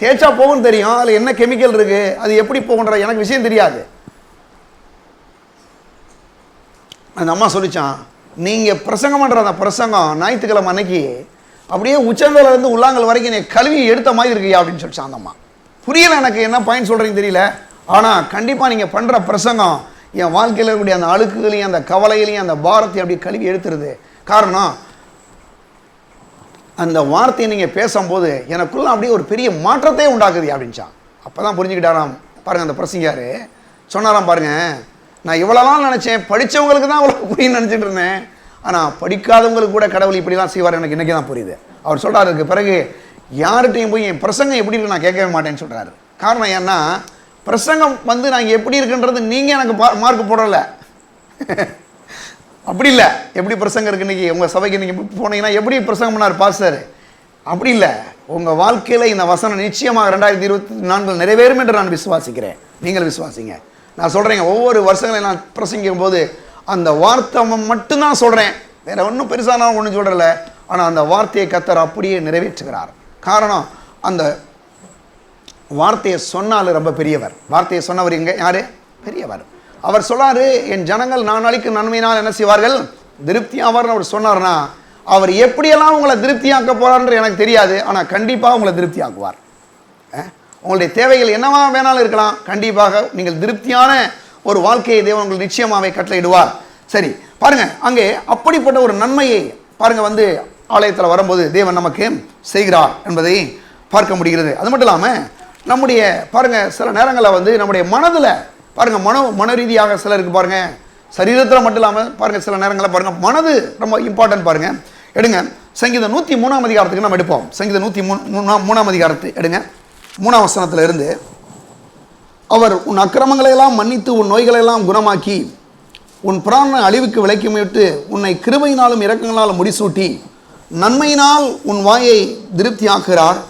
தேய்ச்சா போகும்னு தெரியும், அதில் என்ன கெமிக்கல் இருக்குது, அது எப்படி போகுன்ற எனக்கு விஷயம் தெரியாது. அந்த அம்மா சொல்லிச்சான், நீங்கள் பிரசங்கம் பண்ணுற அந்த பிரசங்கம் ஞாயிற்றுக்கிழமை அன்னைக்கு அப்படியே உச்சந்தலேருந்து உள்ளாங்கல் வரைக்கும் நீ கழுவி எடுத்த மாதிரி இருக்கியா அப்படின்னு சொல்லிச்சான் அந்த அம்மா. புரியல, எனக்கு என்ன பாயிண்ட் சொல்கிறீங்க தெரியல, ஆனால் கண்டிப்பாக நீங்கள் பண்ணுற பிரசங்கம் என் வாழ்க்கையில் இருக்கக்கூடிய அந்த அழுக்குகளையும் அந்த கவலைகளையும் அந்த பாரத்தையும் அப்படியே கழுவி எடுத்துருது. காரணம் அந்த வார்த்தையை நீங்கள் பேசும்போது எனக்குள்ள அப்படியே ஒரு பெரிய மாற்றத்தையே உண்டாக்குது அப்படின்ச்சான். அப்போ தான் புரிஞ்சுக்கிட்டாராம் பாருங்கள் அந்த பிரசங்கியார் சொன்னாராம், பாருங்கள் நான் இவ்வளோலாம் நினச்சேன், படித்தவங்களுக்கு தான் அவ்வளோ புரியுன்னு நினச்சிட்டு இருந்தேன், ஆனால் படிக்காதவங்களுக்கு கூட கடவுள் இப்படிலாம் செய்வார் எனக்கு இன்றைக்கி தான் புரியுது. அவர் சொல்கிறாரு, அதுக்கு பிறகு யார்கிட்டையும் போய் என் பிரசங்கம் எப்படி இருக்கு நான் கேட்கவே மாட்டேன்னு சொல்கிறாரு. காரணம் ஏன்னா பிரசங்கம் வந்து நாங்கள் எப்படி இருக்குன்றது நீங்கள் எனக்கு மார்க் போடலை. அப்படி இல்லை, எப்படி பிரசங்கம் இருக்குது இன்றைக்கி உங்கள் சபைக்கு நீங்கள் போனீங்கன்னா எப்படி பிரசங்கம் பண்ணார் பாஸ்டர், அப்படி இல்லை. உங்கள் வாழ்க்கையில் இந்த வசனம் நிச்சயமாக 2024 நிறைவேறும் என்று நான் விசுவாசிக்கிறேன், நீங்கள் விசுவாசிங்க. நான் சொல்கிறேங்க, ஒவ்வொரு வருஷங்களையும் நான் பிரசங்கிக்கும் போது அந்த வார்த்தை மட்டும்தான் சொல்கிறேன், வேற ஒன்றும் பெருசாக நான் ஒன்றும் சொல்கிறல. ஆனால் அந்த வார்த்தையை கர்த்தர் அப்படியே நிறைவேற்றுகிறார். காரணம் அந்த வார்த்தையை சொன்னாலும் ரொம்ப பெரியவர். வார்த்தையை சொன்னவர் எங்கே யார்? பெரியவர். அவர் சொன்னார், என் ஜனங்கள் 4 நாளைக்கு நன்மையினால் என்ன செய்வார்கள்? திருப்தியாவார்னு அவர் சொன்னார்னா, அவர் எப்படியெல்லாம் உங்களை திருப்தியாக்க போகிறார்ன்ற எனக்கு தெரியாது, ஆனால் கண்டிப்பாக உங்களை திருப்தியாக்குவார். உங்களுடைய தேவைகள் என்னவா வேணாலும் இருக்கலாம், கண்டிப்பாக நீங்கள் திருப்தியான ஒரு வாழ்க்கையை தேவன் உங்களுக்கு நிச்சயமாகவே கட்டளையிடுவார். சரி, பாருங்க, அங்கே அப்படிப்பட்ட ஒரு நன்மையை பாருங்க வந்து ஆலயத்தில் வரும்போது தேவன் நமக்கு செய்கிறார் என்பதை பார்க்க முடிகிறது. அது மட்டும் இல்லாமல் நம்முடைய பாருங்க சில நேரங்களில் வந்து நம்முடைய மனதில் பாருங்க மன ரீதியாக சிலருக்கு பாருங்க சரீரத்தில் மட்டும் இல்லாமல் பாருங்க சில நேரங்களில் பாருங்க மனது ரொம்ப இம்பார்ட்டன்ட். பாருங்க எடுங்க சங்கீதம் 103 அதிகாரத்துக்கு நம்ம எடுப்போம். சங்கீதம் 103 அதிகாரத்தை எடுங்க. 3 வசனத்தில் இருந்து, அவர் உன் அக்கிரமங்களை எல்லாம் மன்னித்து உன் நோய்களை எல்லாம் குணமாக்கி உன் பிராண அழிவுக்கு விலக்கி மீட்டு உன்னை கிருபையினாலும் இரக்கங்களாலும் முடிசூட்டி நன்மையினால் உன் வாயை திருப்தியாக்குகிறார்.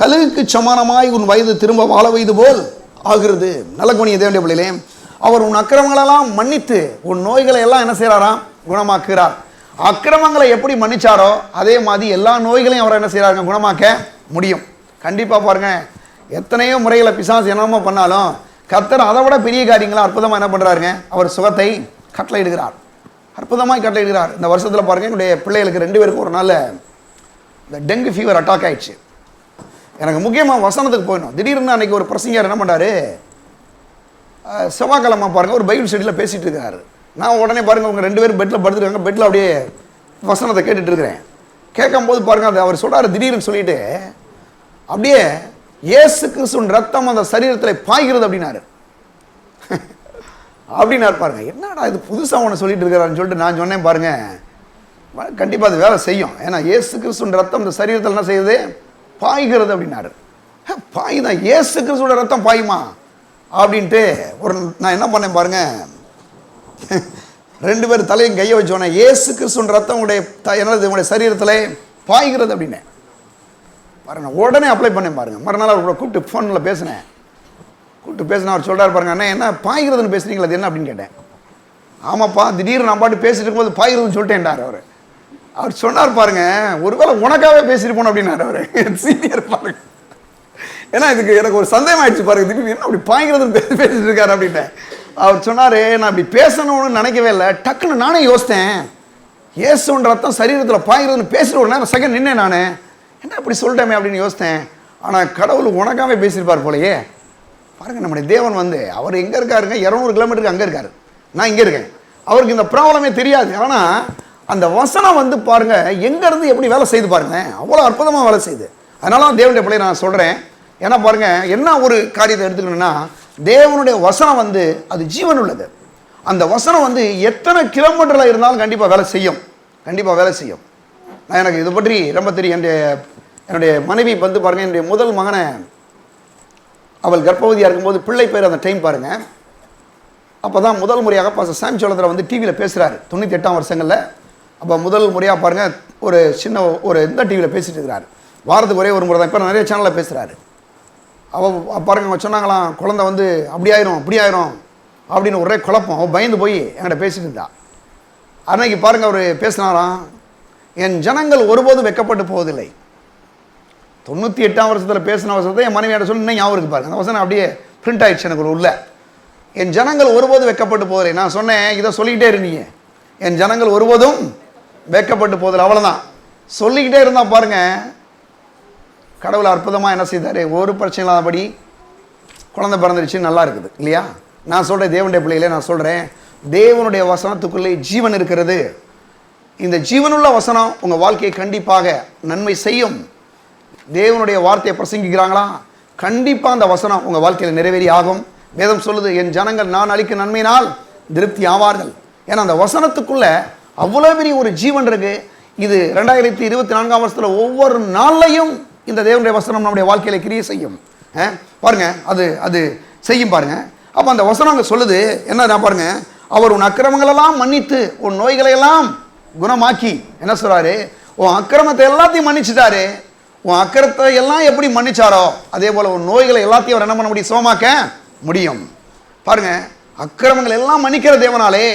கழுகுக்கு சமானமாய் உன் வயது திரும்ப வாழ வயது போல் ஆகிறது. நல்ல குணிய தேவனுடைய பிள்ளைகளே, அவர் உன் அக்கிரமங்களெல்லாம் மன்னித்து உன் நோய்களை எல்லாம் என்ன செய்கிறாராம்? குணமாக்குகிறார். அக்கிரமங்களை எப்படி மன்னிச்சாரோ அதே மாதிரி எல்லா நோய்களையும் அவர் என்ன செய்கிறாருங்க? குணமாக்க முடியும். கண்டிப்பாக பாருங்க, எத்தனையோ முறைகளை பிசாசு என்னமோ பண்ணாலும் கர்த்தர் அதை விட பெரிய காரியங்களை அற்புதமாக என்ன பண்ணுறாருங்க? அவர் சுகத்தை கட்டளையிடுகிறார், அற்புதமாக கட்டளையிடுகிறார். இந்த வருஷத்தில் பாருங்கள், என்னுடைய பிள்ளைகளுக்கு 2 பேருக்கும் ஒரு நாள் இந்த டெங்கு ஃபீவர் அட்டாக் ஆகிடுச்சு. எனக்கு முக்கியமாக வசனத்துக்கு போயிடணும். திடீர்னு அன்றைக்கி ஒரு பிரசங்கர் என்ன பண்ணார், செவ்வாய்க்கிழமை பாருங்கள் ஒரு பைபிள் ஸ்டடியில் பேசிகிட்டு இருக்காரு. நான் உடனே பாருங்கள் அவங்க 2 பேரும் பெட்டில் படுத்துருக்காங்க. பெட்டில் அப்படியே வசனத்தை கேட்டுட்டு இருக்கிறேன். கேட்கும்போது பாருங்கள் அது அவர் சொல்கிறார், திடீர்னு சொல்லிட்டு அப்படியே இயேசு கிறிஸ்துவின் ரத்தம் அந்த சரீரத்தில் பாய்கிறது அப்படின்னாரு. அப்படின்னாரு. பாருங்க, என்னடா இது புதுசாக ஒன்று சொல்லிட்டு இருக்கிறாருன்னு சொல்லிட்டு நான் சொன்னேன், பாருங்க கண்டிப்பாக அது வேலை செய்யும். ஏன்னா இயேசு கிறிஸ்துவின் ரத்தம் இந்த சரீரத்தில் என்ன செய்யுது? பாய்கிறது அப்படின்னாரு. பாய்தான், இயேசு கிறிஸ்துவோட ரத்தம் பாயுமா அப்படின்ட்டு நான் என்ன பண்ணேன் பாருங்க, 2 பேர் தலையும் கையை வச்சோன்னே இயேசு கிறிஸ்துவின் ரத்தம் உடைய சரீரத்தில் பாய்கிறது அப்படின்னு பாருங்க, உடனே அப்ளை பண்ணேன். பாருங்க, மறுநாள் அவர் கூட கூப்பிட்டு ஃபோனில் பேசினேன். அவர் சொல்கிறார், பாருங்க அண்ணா என்ன பாய்கிறதுன்னு பேசுறீங்களா, அது என்ன அப்படின்னு கேட்டேன். ஆமாப்பா, திடீர்னு நான் பாட்டு பேசிட்டு இருக்கும்போது பாய்கிறதுன்னு சொல்லிட்டேன்டார் அவர் சொன்னார். பாருங்க, ஒருவேளை உனக்காகவே பேசிட்டு போனோம் அப்படின்னாரு அவர் சீனியர். பாருங்க, ஏன்னா இதுக்கு எனக்கு ஒரு சந்தேகம் ஆயிடுச்சு. பாருங்க, திடீர்னு என்ன அப்படி பாய்கிறதுன்னு பேசிட்டு இருக்காரு அப்படின்ட்டு அவர் சொன்னார், நான் அப்படி பேசணும்னு நினைக்கவே இல்லை. டக்குன்னு நானே யோசித்தேன், இயேசுன்ற ரத்தம் சரீரத்தில் பாய்கிறதுன்னு பேசிட்டு ஒரு நேரம் செகண்ட் நின்னேன். நான் என்ன அப்படி சொல்லிட்டேமே அப்படின்னு யோசித்தேன். ஆனால் கடவுள் உனக்காகவே பேசியிருப்பார் போலையே. பாருங்க, நம்முடைய தேவன் வந்து அவர் எங்கே இருக்காருங்க? 200 கிலோமீட்டருக்கு அங்கே இருக்காரு, நான் இங்கே இருக்கேன். அவருக்கு இந்த ப்ராப்ளமே தெரியாது. ஆனால் அந்த வசனம் வந்து பாருங்க எங்கேருந்து எப்படி வேலை செய்து பாருங்க, அவ்வளோ அற்புதமாக வேலை செய்யுது. அதனால தான் தேவனுடைய பிள்ளையை நான் சொல்கிறேன். ஏன்னா பாருங்க, என்ன ஒரு காரியத்தை எடுத்துக்கணும்னா, தேவனுடைய வசனம் வந்து அது ஜீவன் உள்ளது. அந்த வசனம் வந்து எத்தனை கிலோமீட்டரில் இருந்தாலும் கண்டிப்பாக வேலை செய்யும், கண்டிப்பாக வேலை செய்யும். நான் எனக்கு இதை பற்றி ரொம்ப தெரியும். என்னுடைய மனைவி வந்து பாருங்கள், என்னுடைய முதல் மகனை அவள் கர்ப்பவதியாக இருக்கும்போது பிள்ளை பேர் அந்த டைம் பாருங்கள், அப்போ தான் முதல் முறையாக பாஸ்டர் சாம் சோளத்தில் வந்து டிவியில் பேசுகிறாரு 98ஆம் வருஷங்களில். அப்போ முதல் முறையாக பாருங்கள் ஒரு சின்ன ஒரு இந்த டிவியில் பேசிகிட்டு இருக்கிறாரு. வாரத்துக்கு ஒரே ஒரு முறை தான். இப்போ நிறைய சேனலில் பேசுகிறாரு. அவள் பாருங்கள், அவங்க சொன்னாங்களாம் குழந்தை வந்து அப்படி ஆயிரும் அப்படின்னு ஒரே குழப்பம். அவள் பயந்து போய் என்கிட்ட பேசிட்டு இருந்தா. அன்னைக்கு பாருங்கள் அவர் பேசினாராம், என் ஜனங்கள் ஒருபோதும் வெட்கப்பட்டு போவதில்லை. 98ஆம் வருஷத்தில் பேசின வசனத்தை என் மனைவியாட்ட சொல்லி இன்னும் ஞாபகம் இருக்கு பாருங்க. அந்த வசனம் அப்படியே பிரிண்ட் ஆயிடுச்சு எனக்கு உள்ள. என் ஜனங்கள் ஒருபோதும் வெட்கப்பட்டு போவதில்லை. நான் சொன்னேன், இதை சொல்லிக்கிட்டே இருந்தீங்க, என் ஜனங்கள் ஒருபோதும் வெட்கப்பட்டு போவதில்லை. அவ்வளோதான் சொல்லிக்கிட்டே இருந்தால் பாருங்க, கடவுள் அற்புதமாக என்ன செய்தார்? ஒரு பிரச்சனை இல்லாதபடி குழந்தை பிறந்துருச்சு, நல்லா இருக்குது இல்லையா? நான் சொல்கிறேன், தேவனுடைய பிள்ளைகளே நான் சொல்கிறேன், தேவனுடைய வசனத்துக்குள்ளே ஜீவன் இருக்கிறது. இந்த ஜீவனுள்ள வசனம் உங்கள் வாழ்க்கையை கண்டிப்பாக நன்மை செய்யும். தேவனுடைய வார்த்தையை பிரசங்கிக்கிறாங்களா, கண்டிப்பாக அந்த வசனம் உங்கள் வாழ்க்கையில் நிறைவேறி ஆகும். வேதம் சொல்லுது, என் ஜனங்கள் நான் அளிக்கும் நன்மையினால் திருப்தி ஆவார்கள். ஏன்னா அந்த வசனத்துக்குள்ள அவ்வளோ பெரிய ஒரு ஜீவன் இருக்கு. இது 2024ஆம் வருஷத்தில் ஒவ்வொரு நாளையும் இந்த தேவனுடைய வசனம் நம்முடைய வாழ்க்கையில கிரியை செய்யும். பாருங்க, அது செய்யும் பாருங்க. அப்போ அந்த வசனம் அங்கே சொல்லுது என்ன பாருங்க, அவர் உன் அக்கிரமங்களெல்லாம் மன்னித்து உன் நோய்களை எல்லாம் குணமாக்கி என்ன சொல்றாரு, உன் அக்கிரமத்தை எல்லாத்தையும் மன்னிச்சுட்டாரு. உன் அக்கிரத்தை எல்லாம் எப்படி மன்னிச்சாரோ அதே போல உன் நோய்களை எல்லாத்தையும் அவர் என்ன பண்ண முடியும்? சுகமாக்க முடியும். பாருங்க, அக்கிரமங்கள் எல்லாம் மன்னிக்கிற தேவனாலே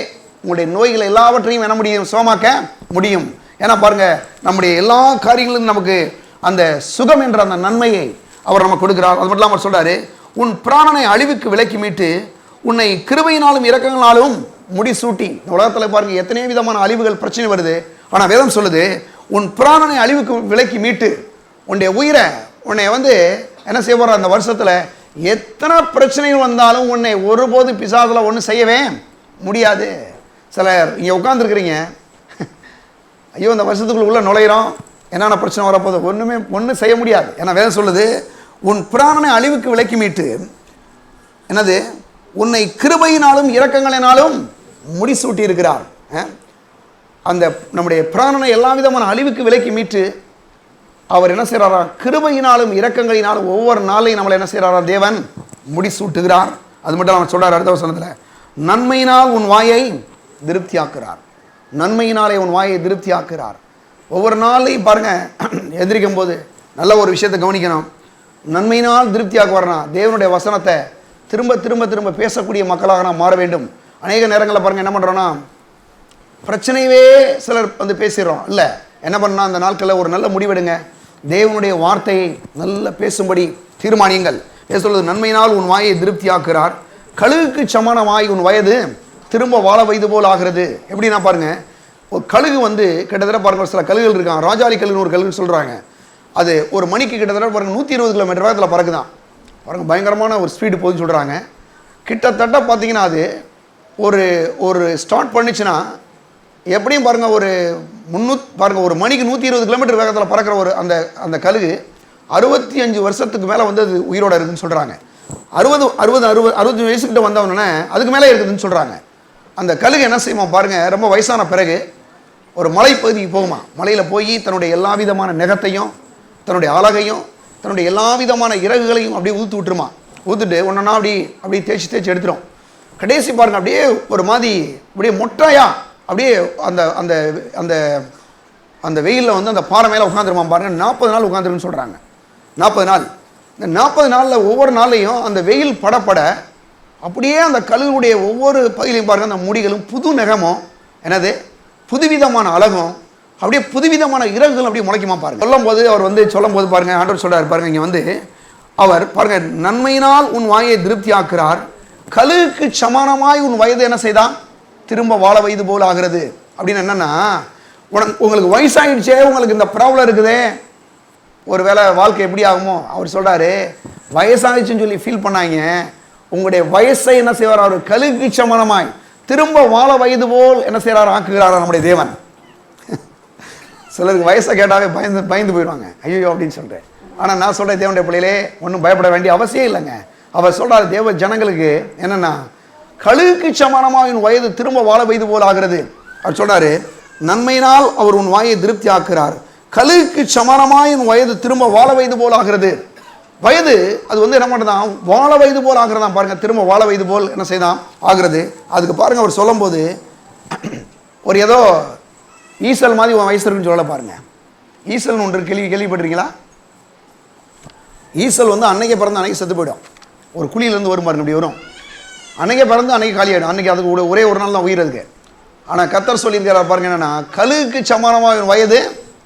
உங்களுடைய நோய்களை எல்லாவற்றையும் என்ன முடியும்? சுகமாக்க முடியும். ஏன்னா பாருங்க, நம்முடைய எல்லா காரியங்களும் நமக்கு அந்த சுகம் என்ற அந்த நன்மையை அவர் நமக்கு கொடுக்கிறார். அது மட்டும் இல்லாமல் சொல்றாரு, உன் பிராணனை அழிவுக்கு விலக்கி மீட்டு உன்னை கிருபையினாலும் இரக்கங்களாலும் முடிசூட்டி. இந்த உலகத்தில் பாருங்க எத்தனை விதமான அழிவுகள் பிரச்சனை வருது. ஆனால் வேதம் சொல்லுது, உன் பிராணனை அழிவுக்கு விலக்கி மீட்டு உன்னுடைய உயிரை உன்னை வந்து என்ன செய்ய போற? அந்த வருஷத்தில் எத்தனை பிரச்சனைகள் வந்தாலும் உன்னை ஒருபோது பிசாசுல ஒன்றும் செய்யவே முடியாது. சிலர் இங்கே உட்காந்துருக்குறீங்க, ஐயோ இந்த வருஷத்துக்குள்ள நுழையிறோம், என்னென்ன பிரச்சனை வரப்போகுது, ஒன்றும் செய்ய முடியாது. ஏன்னா வேதம் சொல்லுது, உன் பிராணனை அழிவுக்கு விலக்கி மீட்டு என்னது உன்னை கிருபையினாலும் இரக்கங்களினாலும் முடிசூட்டி இருக்கிறார். அந்த நம்முடைய பிராணனை எல்லா விதமான அழிவுக்கு விலக்கி மீட்டு அவர் என்ன செய்கிறாரா, கிருபையினாலும் இரக்கங்களினாலும் ஒவ்வொரு நாளையும் நம்மளை என்ன செய்கிறாரா தேவன் முடிசூட்டுகிறார். அது மட்டும் அவன் சொல்றார் அடுத்த வசனத்தில், நன்மையினால் உன் வாயை திருப்தியாக்குறார். நன்மையினாலே உன் வாயை திருப்தியாக்குறார். ஒவ்வொரு நாளையும் பாருங்க, எந்திரிக்கும் போது நல்ல ஒரு விஷயத்தை கவனிக்கணும். நன்மையினால் திருப்தியாக்குவார்னா தேவனுடைய வசனத்தை திரும்ப திரும்ப திரும்ப பேசக்கூடிய மக்களாக நாம் மாற வேண்டும். அநேக நேரங்களில் பாருங்க என்ன பண்ணுறோன்னா, பிரச்சனையவே சிலர் வந்து பேசிடுறோம். இல்லை, என்ன பண்ணால் அந்த நாட்களில் ஒரு நல்ல முடிவெடுங்க, தேவனுடைய வார்த்தையை நல்ல பேசும்படி தீர்மானியுங்கள். சொல்வது, நன்மையினால் உன் வாயை திருப்தியாக்குறார், கழுகுக்கு சமான வாய் உன் வயது திரும்ப வாழ வைது போல் ஆகிறது. எப்படின்னா பாருங்க, ஒரு கழுகு வந்து கிட்டத்தட்ட பாருங்க, சில கழுகுகள் இருக்காங்க, ராஜாளி கழுகுன்னு ஒரு கழுகுன்னு சொல்கிறாங்க. அது ஒரு மணிக்கு கிட்டத்தட்ட பாருங்க 120 கிலோமீட்டர் வேகத்தில் பறக்குதான். பாருங்க பயங்கரமான ஒரு ஸ்பீடு போகுதுன்னு சொல்கிறாங்க. கிட்டத்தட்ட பார்த்தீங்கன்னா அது ஒரு ஸ்டார்ட் பண்ணிச்சுன்னா எப்படியும் பாருங்க ஒரு பாருங்க ஒரு மணிக்கு 120 கிலோமீட்டர் வேகத்தில் பறக்கிற ஒரு அந்த கழுகு 65 வருஷத்துக்கு மேலே வந்து அது உயிரோட இருக்குதுன்னு சொல்கிறாங்க. 60 வயசுக்கிட்ட வந்தவனே அதுக்கு மேலே இருக்குதுன்னு சொல்கிறாங்க. அந்த கழுகு என்ன செய்யுமா பாருங்க, ரொம்ப வயசான பிறகு ஒரு மலை பகுதிக்கு போகுமா. மலையில் போய் தன்னுடைய எல்லா விதமான நெகத்தையும் தன்னுடைய அழகையும் தன்னுடைய எல்லா விதமான இறகுகளையும் அப்படியே ஊற்று விட்டுருமா. ஊற்றுட்டு ஒன்றா அப்படியே தேய்ச்சி எடுத்துரும். கடைசி பாருங்க அப்படியே ஒரு மாதிரி அப்படியே மொட்டையா அப்படியே அந்த அந்த அந்த அந்த வெயிலில் வந்து அந்த பாறை மேலே உட்காந்துருமா பாருங்க. 40 நாள் உட்காந்துருன்னு சொல்கிறாங்க. 40 நாள். இந்த 40 நாளில் ஒவ்வொரு நாளையும் அந்த வெயில் படப்பட அப்படியே அந்த கழுகுடைய ஒவ்வொரு பகுதியிலையும் பாருங்கள் அந்த முடிகளும் புது நகமும் என்னது புதுவிதமான அழகும் அப்படியே புதுவிதமான இறகுகள் அப்படியே முளைக்குமா பாருங்க. சொல்லும் போது பாருங்க, ஆண்டவர் சொல்றாரு பாருங்க, இங்கே வந்து அவர் பாருங்க, நன்மையினால் உன் வாயை திருப்தியாக்குறார், கழுகுக்கு சமானமாய் உன் வயது என்ன செய்தான் திரும்ப வாழ வயது போல் ஆகிறது. அப்படின்னு என்னன்னா, உங்களுக்கு வயசாயிடுச்சே, உங்களுக்கு இந்த ப்ராப்ளம் இருக்குதே, ஒரு வேளை வாழ்க்கை எப்படி ஆகுமோ, அவர் சொல்றாரு வயசாகிடுச்சுன்னு சொல்லி ஃபீல் பண்ணாங்க, உங்களுடைய வயசை என்ன செய்வார், அவர் கழுகுக்கு சமானமாய் திரும்ப வாழ வயது போல் என்ன செய்யறாரு ஆக்குகிறாரா நம்முடைய தேவன். சிலருக்கு வயசை கேட்டாவே பயந்து போயிடுவாங்க, ஐயோ அப்படின்னு சொல்றேன். ஆனால் நான் சொல்கிறேன், தேவனுடைய பிள்ளையிலே ஒன்றும் பயப்பட வேண்டிய அவசியம் இல்லைங்க. அவர் சொல்கிறார் தேவ ஜனங்களுக்கு என்னென்னா, கழுகுக்கு சமானமாக உன் வயது திரும்ப வாழ வயது போல் ஆகிறது. அவர் சொல்கிறாரு, நன்மையினால் அவர் உன் வாயை திருப்தி ஆக்குறார், கழுகுக்கு சமானமாக உன் வயது திரும்ப வாழ வயது போல் ஆகிறது. வயது அது வந்து என்ன பண்ணுறதான், வாழ வயது போல் ஆகிறதான் பாருங்க, திரும்ப வாழ வயது போல் என்ன செய்தான் ஆகிறது. அதுக்கு பாருங்க அவர் சொல்லும் போது ஒரு ஏதோ ஈசல் மாதிரி உன் வயசு இருக்குன்னு சொல்ல பாருங்க. ஈசல்னு ஒன்று கேள்விப்பட்டிருக்கீங்களா? ஈசல் வந்து அன்னைக்கே பிறந்து அன்னைக்கு செத்து போயிடும். ஒரு குழியிலேருந்து வரும் பாருங்க, இப்படி வரும், அன்னைக்கே பிறந்து அன்னைக்கு காலி ஆகிடும். அன்னைக்கு அதுக்கு ஒரே ஒரு நாள் தான் உயிர் இருக்கு. ஆனால் கர்த்தர் சொல்லியிருக்கிறார் பாருங்க, என்னன்னா கழுகுக்கு சமானமாக வயது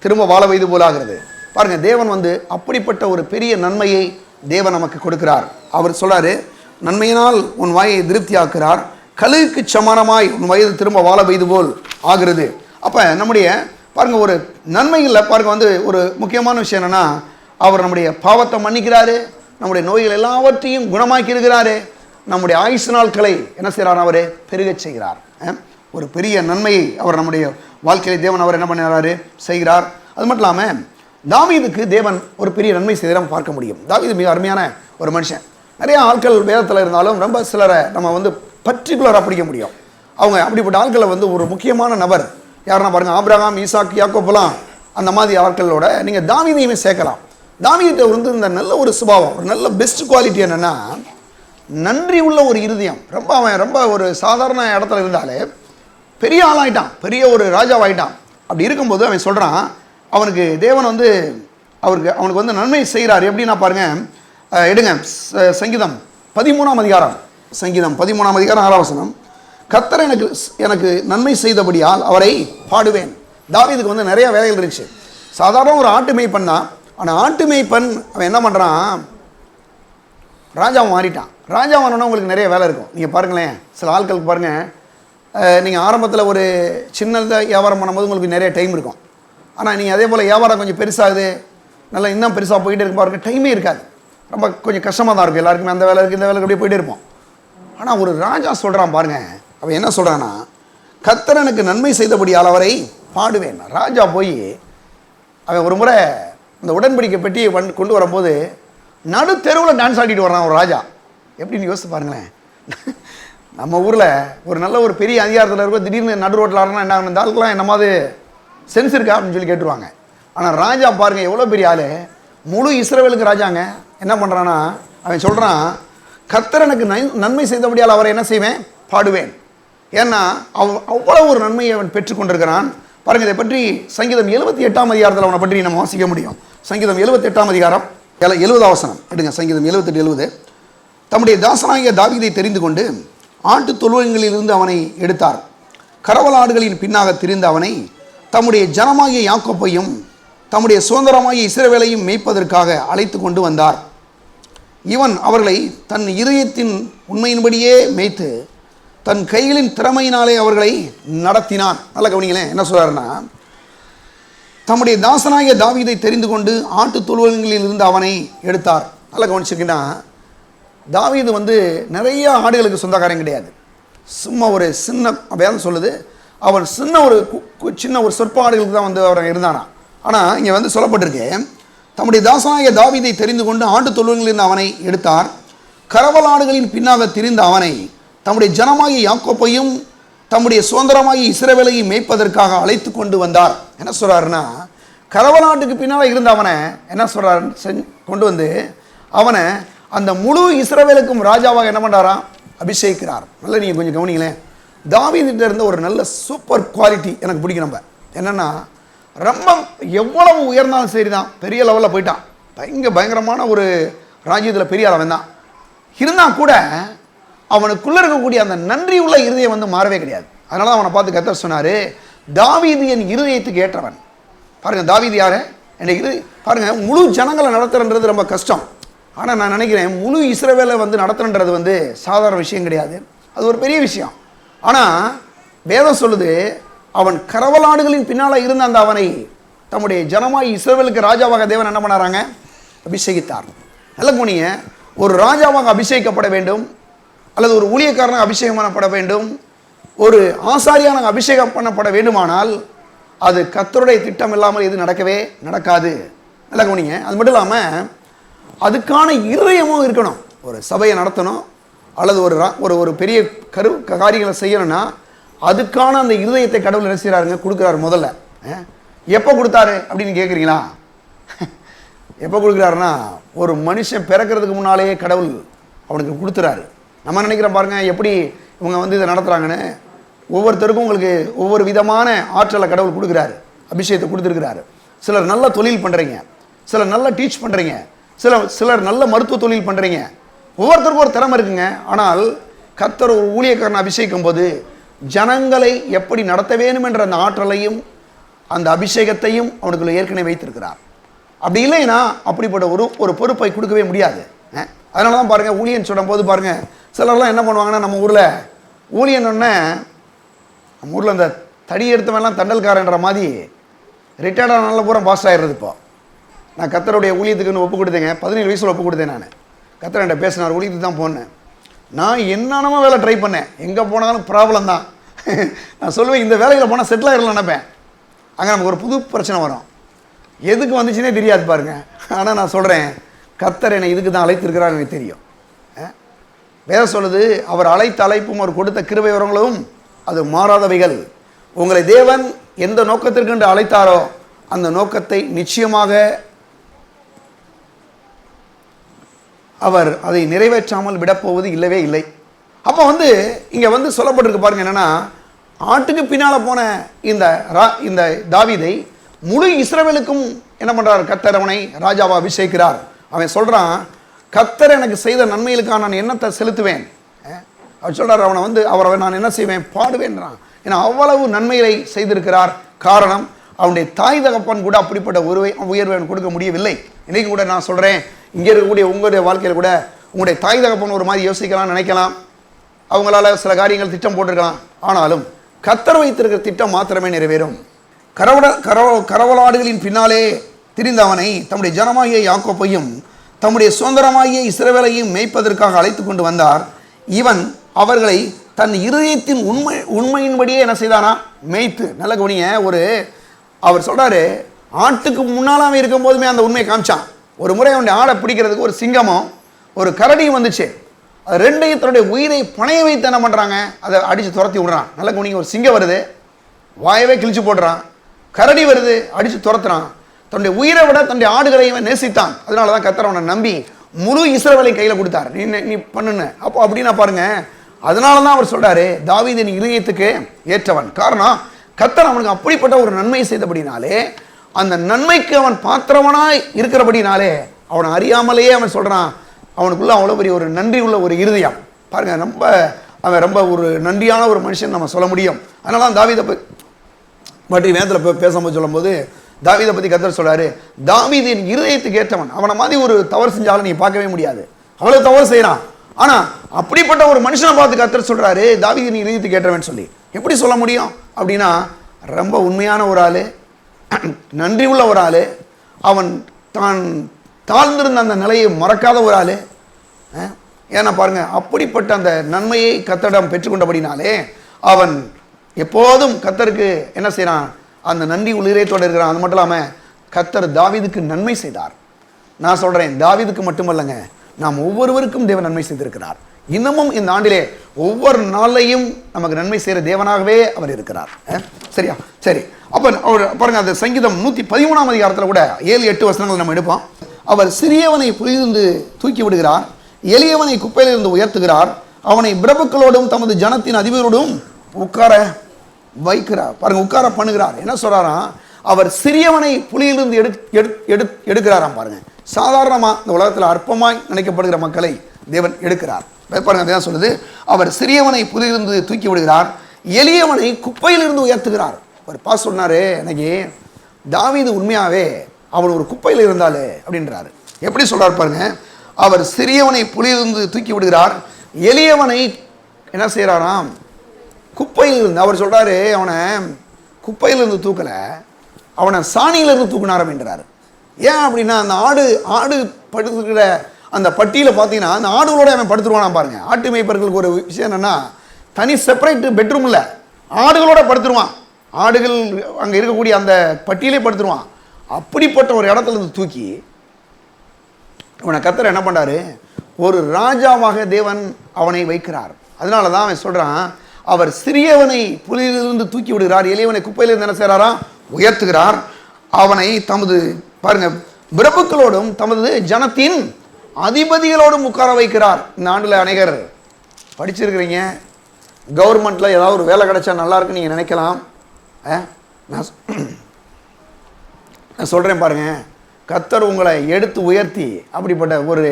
திரும்ப வாழ வயது போல் ஆகிறது. பாருங்க, தேவன் வந்து அப்படிப்பட்ட ஒரு பெரிய நன்மையை தேவன் நமக்கு கொடுக்கிறார். அவர் சொல்றாரு, நன்மையினால் உன் வாயை திருப்தி ஆக்குறார், கழுகுக்கு சமானமாய் உன் வயது திரும்ப வாழ வயது போல் ஆகிறது. அப்போ நம்முடைய பாருங்க ஒரு நன்மைகளில் பாருங்க வந்து ஒரு முக்கியமான விஷயம் என்னன்னா, அவர் நம்முடைய பாவத்தை மன்னிக்கிறாரு, நம்முடைய நோய்கள் எல்லாவற்றையும் குணமாக்கி இருக்கிறாரு, நம்முடைய ஆயுசு நாட்களை என்ன செய்கிறார், அவரே பெருகச் செய்கிறார். ஒரு பெரிய நன்மையை அவர் நம்முடைய வாழ்க்கையில தேவன் அவர் என்ன பண்ணுறாரு செய்கிறார். அது மட்டும் இல்லாமல் தாவீதுக்கு தேவன் ஒரு பெரிய நன்மை செய்து நம்ம பார்க்க முடியும். தாவீது மிக அருமையான ஒரு மனுஷன். நிறைய ஆட்கள் வேதத்தில் இருந்தாலும் ரொம்ப சிலரை நம்ம வந்து பர்டிகுலராக பிடிக்க முடியும். அவங்க அப்படிப்பட்ட ஆட்களை வந்து ஒரு முக்கியமான நபர் யாருன்னா பாருங்கள், ஆபிரகாம், ஈசாக், யாக்கோபெல்லாம் அந்த மாதிரி ஆட்களோட நீங்கள் தாவீதையுமே சேர்க்கலாம். தாவீதை வந்து இந்த நல்ல ஒரு சுபாவம், ஒரு நல்ல பெஸ்ட் குவாலிட்டி என்னென்னா நன்றி உள்ள ஒரு இருதயம். அவன் ரொம்ப ஒரு சாதாரண இடத்துல இருந்தாலே பெரிய ஆளாயிட்டான், பெரிய ஒரு ராஜாவாயிட்டான். அப்படி இருக்கும்போது அவன் சொல்கிறான், அவனுக்கு தேவன் வந்து அவனுக்கு வந்து நன்மை செய்கிறார். எப்படின்னா பாருங்க, எடுங்க சங்கீதம் 13ஆம் அதிகாரம், சங்கீதம் 13ஆம் அதிகாரம் 6ஆம் வசனம், கர்த்தர் எனக்கு நன்மை செய்தபடியால் அவரை பாடுவேன். தாவீதுக்கு வந்து நிறைய வேலைகள் இருந்துச்சு. சாதாரண ஒரு ஆட்டு மேய்ப்பன் தான். ஆனால் ஆட்டு மேய்ப்பன் அவன் என்ன பண்ணுறான், ராஜாவை மாறிட்டான். ராஜாவானோன்னா உங்களுக்கு நிறைய வேலை இருக்கும். நீங்கள் பாருங்களேன், சில ஆட்களுக்கு பாருங்கள், நீங்கள் ஆரம்பத்தில் ஒரு சின்னதாக வியாபாரம் பண்ணும்போது உங்களுக்கு நிறைய டைம் இருக்கும். ஆனால் நீங்கள் அதே போல் வியாபாரம் கொஞ்சம் பெருசாகுது, நல்லா இன்னும் பெருசாக போயிட்டே இருக்கும் பாருங்க, டைமே இருக்காது. ரொம்ப கொஞ்சம் கஷ்டமாக தான் இருக்கும் எல்லாருக்குமே. அந்த வேலை இருக்குது, இந்த வேலைக்கு அப்படியே போயிட்டே இருப்போம். ஆனால் ஒரு ராஜா சொல்கிறான் பாருங்க, அவன் என்ன சொல்கிறான்னா, கர்த்தர் எனக்கு நன்மை செய்தபடியால் அவரை பாடுவேன். ராஜா போய் அவன் ஒரு முறை இந்த உடன்படிக்கை பெட்டியை கொண்டு வரும்போது நடு தெருவில் டான்ஸ் ஆடிட்டு வர்றான் ஒரு ராஜா. எப்படின்னு யோசிச்சு பாருங்களேன். நம்ம ஊரில் ஒரு நல்ல ஒரு பெரிய அதிகாரத்தில் இருக்க திடீர்னு நடு ரோட்டில் ஆடுறா என்ன இந்த ஆளுக்கெல்லாம் என்னமாவது சென்ஸ் இருக்கா அப்படின்னு சொல்லி கேட்டுருவாங்க. ஆனால் ராஜா பாருங்கள் எவ்வளோ பெரிய ஆள், முழு இஸ்ரவேலுக்கு ராஜாங்க. என்ன பண்ணுறான்னா அவன் சொல்கிறான், கர்த்தர் எனக்கு நன்மை செய்தபடியால் அவரை என்ன செய்வேன், பாடுவேன். ஏன்னா அவ்வளோ ஒரு நன்மையை அவன் பெற்றுக்கொண்டிருக்கிறான். பாருங்கள், இதை பற்றி சங்கீதம் 78ஆம் அதிகாரத்தில் அவனை பற்றி நம்ம வாசிக்க முடியும். சங்கீதம் 78ஆம் அதிகாரம் 70 வசனம் எடுங்க. சங்கீதம் 78:70. தம்முடைய தாசனாகிய தாவீதை தெரிந்து கொண்டு ஆட்டு தொழுவங்களிலிருந்து அவனை எடுத்தார். கரவலாடுகளின் பின்னாக திரிந்த அவனை தம்முடைய ஜனமாகிய யாக்கோப்பையும் தம்முடைய சுதந்திரமாகிய இஸ்ரவேலையும் மேய்ப்பதற்காக அழைத்து கொண்டு வந்தார். இவன் அவர்களை தன் இதயத்தின் உண்மையின்படியே மேய்த்து தன் கைகளின் திறமையினாலே அவர்களை நடத்தினான். நல்ல கவனிங்களேன், என்ன சொல்றாருன்னா, தம்முடைய தாசனாகிய தாவீதை தெரிந்து கொண்டு ஆட்டு தொழுவங்களில் இருந்து அவனை எடுத்தார். நல்ல கவனிச்சிருக்கீங்கன்னா, தாவீது நிறைய ஆடுகளுக்கு சொந்தக்காரன் கிடையாது. சும்மா ஒரு சின்ன வேதம் சொல்லுது, அவன் சின்ன ஒரு சொற்ப ஆடுகளுக்கு தான் அவர் இருந்தானா. ஆனால் இங்கே சொல்லப்பட்டிருக்கு, தம்முடைய தாசனாகிய தாவீதை தெரிந்து கொண்டு ஆட்டு தொழுவங்களிலிருந்து அவனை எடுத்தார். கரவலாடுகளின் பின்னாக திரிந்த அவனை தம்முடைய ஜனமாகிய யாக்கோப்பையும் தம்முடைய சுதந்திரமாகிய இஸ்ரவேலையும் மேய்ப்பதற்காக அழைத்து கொண்டு வந்தார். என்ன சொல்றாருன்னா, கரவலாட்டுக்கு பின்னால் இருந்த அவனை என்ன சொல்றாரு, கொண்டு வந்து அவனை அந்த முழு இஸ்ரவேலுக்கும் ராஜாவாக என்ன பண்ணுறாராம், அபிஷேகிக்கிறார். நல்லா நீங்கள் கொஞ்சம் கவனிங்களேன். தாவீதுகிட்ட இருந்த ஒரு நல்ல சூப்பர் குவாலிட்டி எனக்கு பிடிக்கும். நம்ம என்னென்னா, ரொம்ப எவ்வளவு உயர்ந்தாலும் சரி தான், பெரிய லெவலில் போயிட்டான், பயங்கரமான ஒரு ராஜ்யத்தில் பெரிய அளவன் தான் இருந்தால் கூட அவனுக்குள்ளே இருக்கக்கூடிய அந்த நன்றி உள்ள இருதயம் மாறவே கிடையாது. அதனால தான் அவனை பார்த்து கர்த்தர் சொன்னார், தாவீது என் இருதயத்துக்கு ஏற்றவன். பாருங்கள், தாவீது யாரு, என்னை பாருங்கள், முழு ஜனங்களை நடத்துறன்றது ரொம்ப கஷ்டம். ஆனால் நான் நினைக்கிறேன் முழு இஸ்ரவேலை நடத்துறது சாதாரண விஷயம் கிடையாது, அது ஒரு பெரிய விஷயம். ஆனால் வேதம் சொல்லுது, அவன் கரவலாடுகளின் பின்னால் இருந்த அந்த அவனை தம்முடைய ஜனமாய் இஸ்ரவேலுக்கு ராஜாவாக தேவன் என்ன பண்ணாராங்க, அபிஷேகித்தார். நல்ல குணிய ஒரு ராஜாவாக அபிஷேகிக்கப்பட வேண்டும், அல்லது ஒரு ஊழியக்காரனாக அபிஷேகம் பண்ணப்பட வேண்டும், ஒரு ஆசாரியான அபிஷேகம் பண்ணப்பட வேண்டுமானால் அது கர்த்தருடைய திட்டம் இல்லாமல் எது நடக்கவே நடக்காது. நல்ல கவனிங்க. அது மட்டும் இல்லாமல் அதுக்கான இருதயமும் இருக்கணும். ஒரு சபையை நடத்தணும் அல்லது ஒரு பெரிய காரியங்களை செய்யணும்னா அதுக்கான அந்த இருதயத்தை கடவுள் என்ன செய்கிறாருங்க, கொடுக்குறாரு. முதல்ல எப்போ கொடுத்தாரு அப்படின்னு கேட்குறீங்களா? எப்போ கொடுக்குறாருன்னா, ஒரு மனுஷன் பிறக்கிறதுக்கு முன்னாலேயே கடவுள் அவனுக்கு கொடுத்துறாரு. நம்ம நினைக்கிறோம் பாருங்க, எப்படி இவங்க இதை நடத்துகிறாங்கன்னு. ஒவ்வொருத்தருக்கும் உங்களுக்கு ஒவ்வொரு விதமான ஆற்றலை கடவுள் கொடுக்குறாரு, அபிஷேகத்தை கொடுத்துருக்கிறாரு. சிலர் நல்ல தொழில் பண்ணுறீங்க, சிலர் நல்லா டீச் பண்ணுறீங்க, சிலர் நல்ல மருத்துவ தொழில் பண்ணுறீங்க. ஒவ்வொருத்தருக்கும் ஒரு திறமை இருக்குங்க. ஆனால் கர்த்தர் ஒரு ஊழியக்காரனை அபிஷேகிக்கும் போது ஜனங்களை எப்படி நடத்த வேண்டும் என்ற அந்த ஆற்றலையும் அந்த அபிஷேகத்தையும் அவனுக்குள்ள ஏற்கனவே வைத்திருக்கிறார். அப்படி இல்லைன்னா அப்படிப்பட்ட ஒரு பொறுப்பை கொடுக்கவே முடியாது. அதனால தான் பாருங்கள், ஊழியன் சொல்லும் போது பாருங்கள், சிலர்லாம் என்ன பண்ணுவாங்கன்னா, நம்ம ஊரில் ஊழியன்னொன்னே நம்ம ஊரில் அந்த தடி எடுத்தவெல்லாம் தண்டல்காரன்ற மாதிரி ரிட்டையர்டான நல்ல பூரா பாஸ் ஆகிடுறது. இப்போ நான் கர்த்தருடைய ஊழியத்துக்குன்னு ஒப்பு கொடுத்தேங்க, 17 வயசில் ஒப்பு கொடுத்தேன். நான் கர்த்தர் என்கிட்ட பேசினார், ஊழியத்துக்கு தான் போனேன். நான் என்னென்னமோ வேலை ட்ரை பண்ணேன், எங்கே போனாலும் ப்ராப்ளம் தான். நான் சொல்லுவேன், இந்த வேலையில் போனால் செட்டில் ஆகிடலாம் நினைப்பேன். அங்கே நமக்கு ஒரு புது பிரச்சனை வரும், எதுக்கு வந்துச்சுன்னே தெரியாது பாருங்கள். ஆனால் நான் சொல்கிறேன், கர்த்தர் என்னை இதுக்கு தான் அழைத்திருக்கிறார், எனக்கு தெரியும். வேதம் சொல்லுது, அவர் அழைத்த அழைப்பும் அவர் கொடுத்த கிருபை வரங்களும் அது மாறாதவைகள். உங்களை தேவன் எந்த நோக்கத்திற்கு அழைத்தாரோ அந்த நோக்கத்தை நிச்சயமாக அவர் அதை நிறைவேற்றாமல் விடப்போவது இல்லவே இல்லை. அப்போ இங்கே சொல்லப்பட்டிருக்கு பாருங்க, என்னன்னா, ஆட்டுக்கு பின்னால் போன இந்த தாவீதை முழு இஸ்ரவேலுக்கும் என்ன பண்ணுறார், கர்த்தர் அவனை ராஜாவா அபிஷேகிக்கிறார். அவன் சொல்கிறான், கர்த்தர் எனக்கு செய்த நன்மைகளுக்காக நான் என்னத்தை செலுத்துவேன். அவர் சொல்கிறார், அவரை நான் என்ன செய்வேன், பாடுவேன்றான். ஏன்னா அவ்வளவு நன்மைகளை செய்திருக்கிறார். காரணம், அவனுடைய தாய் தகப்பன் கூட அப்படிப்பட்ட உயர்வை கொடுக்க முடியவில்லை. இன்றைக்கு கூட நான் சொல்கிறேன், இங்கே இருக்கக்கூடிய உங்களுடைய வாழ்க்கையில் கூட உங்களுடைய தாய் தகப்பன் ஒரு மாதிரி யோசிக்கலாம், நினைக்கலாம், அவங்களால சில காரியங்கள் திட்டம் போட்டிருக்கலாம். ஆனாலும் கர்த்தர் வைத்திருக்கிற திட்டம் மாத்திரமே நிறைவேறும். கரவலாடுகளின் பின்னாலே திரிந்தவனை தம்முடைய ஜனமாகிய யாக்கோப்பையும் தம்முடைய சுதந்திரமாகிய இஸ்ரவேலையும் மேய்ப்பதற்காக அழைத்து கொண்டு வந்தார். இவன் அவர்களை தன் இருதயத்தின் உண்மையின்படியே என்ன செய்தானா? மேய்த்து. நல்ல கவனிங்க. அவர் சொல்றாரு, ஆட்டுக்கு முன்னாலாமே இருக்கும் போதுமே அந்த உண்மையை காமிச்சான். ஒரு முறை அவனுடைய ஆடை பிடிக்கிறதுக்கு ஒரு சிங்கமும் ஒரு கரடியும் வந்துச்சு. அது ரெண்டையும் தன்னுடைய உயிரை பணைய வைத்து என்ன பண்றாங்க? அதை அடிச்சு துரத்தி விடுறான். நல்ல கவனிங்க. ஒரு சிங்கம் வருது, வாயவே கிழிச்சு போடுறான். கரடி வருது, அடிச்சு துரத்துறான். தன்னுடைய உயிரை விட தன்னுடைய ஆடுகளையும் நேசித்தான். அதனாலதான் கர்த்தர் அவனை நம்பி முழு இஸ்ரவேலை கையில கொடுத்தார். நீ பண்ணுன்னு. அப்போ அப்படின்னா பாருங்க, அதனாலதான் அவர் சொல்றாரு, தாவீதின் இருதயத்துக்கு ஏற்றவன். காரணம், கர்த்தர் அவனுக்கு அப்படிப்பட்ட ஒரு நன்மையை செய்தபடினாலே, அந்த நன்மைக்கு அவன் பாத்திரவனாய் இருக்கிறபடினாலே, அவனை அறியாமலேயே அவன் சொல்றான், அவனுக்குள்ள அவ்வளவு பெரிய ஒரு நன்றி உள்ள ஒரு இருதயம். பாருங்க, அவன் ரொம்ப ஒரு நன்றியான ஒரு மனுஷன் நம்ம சொல்ல முடியும். அதனால தாவீதை பற்றி வேதத்தில் பேசும்போது சொல்லும்போது தாவீதை பற்றி கர்த்தர் சொல்றாரு, தாவீதின் இருதயத்துக்கு ஏற்றவன். அவனை மாதிரி ஒரு தவறு செஞ்சாலும் நீ பார்க்கவே முடியாது, அவ்வளவு தவறு செய்யறான். ஆனா அப்படிப்பட்ட ஒரு மனுஷனை பார்த்து கர்த்தர் சொல்றாரு, தாவீதின் இருதயத்துக்கு ஏற்றவன் சொல்லி. எப்படி சொல்ல முடியும் அப்படின்னா, ரொம்ப உண்மையான ஒரு ஆளு, நன்றி உள்ள ஒரு ஆளு, அவன் தான் தாழ்ந்திருந்த அந்த நிலையை மறக்காத ஒரு ஆளு. ஏன்னா பாருங்க, அப்படிப்பட்ட அந்த நன்மையை கர்த்தரிடம் பெற்றுக்கொண்டபடினாலே அவன் எப்போதும் கர்த்தருக்கு என்ன செய்யறான்? அந்த நன்றி உள்ளிரேத்தோடு இருக்கிறான். அது மட்டும் இல்லாமல் கர்த்தர் தாவீதுக்கு நன்மை செய்தார். நான் சொல்றேன், தாவீதுக்கு மட்டுமல்லங்க, நாம் ஒவ்வொருவருக்கும் தேவன் நன்மை செய்திருக்கிறார். இன்னமும் இந்த ஆண்டிலே ஒவ்வொரு நாளையும் நமக்கு நன்மை செய்கிற தேவனாகவே அவர் இருக்கிறார். சரியா? சரி. அப்ப அவர் பாருங்க, அந்த சங்கீதம் 113ஆம் அதிகாரத்தில் கூட 7-8 வசனங்கள் நம்ம எடுப்போம். அவர் சிறியவனை புலியிலிருந்து தூக்கி விடுகிறார், எளியவனை குப்பையிலிருந்து உயர்த்துகிறார், அவனை பிரபுக்களோடும் தமது ஜனத்தின் அதிபரோடும் உட்கார வைக்கிறார். பாருங்க, உட்கார பண்ணுகிறார். என்ன சொல்றாராம்? அவர் சிறியவனை புலியிலிருந்து எடுக்கிறாராம். பாருங்க, சாதாரணமா இந்த உலகத்தில் அற்பமாய் நினைக்கப்படுகிற மக்களை தேவன் எடுக்கிறார். பாருங்க, அதான் சொல்லுது, அவர் சிறியவனை புலியிலிருந்து தூக்கி விடுகிறார், எளியவனை குப்பையிலிருந்து உயர்த்துகிறார். ஒரு பாஸ் சொன்னாரு, எனக்கு தாவீது உண்மையாவே அவன் ஒரு குப்பையில் இருந்தாலே அப்படின்றாரு. எப்படி சொல்றாரு பாருங்க, அவர் சிறியவனை புலியிலிருந்து தூக்கி விடுகிறார், எளியவனை என்ன செய்யறாராம்? குப்பையில் இருந்து. அவர் சொல்றாரு, அவனை குப்பையிலிருந்து தூக்கல, அவனை சாணியிலிருந்து தூக்கினாரம் என்றார். ஏன் அப்படின்னா, அந்த ஆடு படுத்துக்கிற அந்த பட்டியல பார்த்தீங்கன்னா அந்த ஆடுகளோட அவன் படுத்துருவானா பாருங்க. ஆட்டு மேய்ப்பர்களுக்கு ஒரு விஷயம் என்னன்னா, தனி செப்பரேட் பெட்ரூம் இல்லை, ஆடுகளோட படுத்துருவான். ஆடுகள் அங்கே இருக்கக்கூடிய அந்த பட்டியலே படுத்துருவான். அப்படிப்பட்ட ஒரு இடத்துல இருந்து தூக்கி அவனை கர்த்தர் என்ன பண்றாரு? ஒரு ராஜாவாக தேவன் அவனை வைக்கிறார். அதனால தான் அவன் சொல்றான், அவர் சிறியவனை புலியிலிருந்து தூக்கி விடுகிறார், எளியவனை குப்பையிலிருந்து என்ன செய்யறாரா? உயர்த்துகிறார். அவனை தமது பாருங்க பிரபுக்களோடும் தமது ஜனத்தின் அதிபதிகளோடும் உட்கார வைக்கிறார். இந்த ஆண்டுல அநேகர் படிச்சிருக்கிறீங்க, கவர்மெண்ட்ல ஏதாவது ஒரு வேலை கிடைச்சா நல்லா இருக்குன்னு நீங்க நினைக்கலாம். நான் சொல்றேன் பாருங்க, கர்த்தர் உங்களை எடுத்து உயர்த்தி அப்படிப்பட்ட ஒரு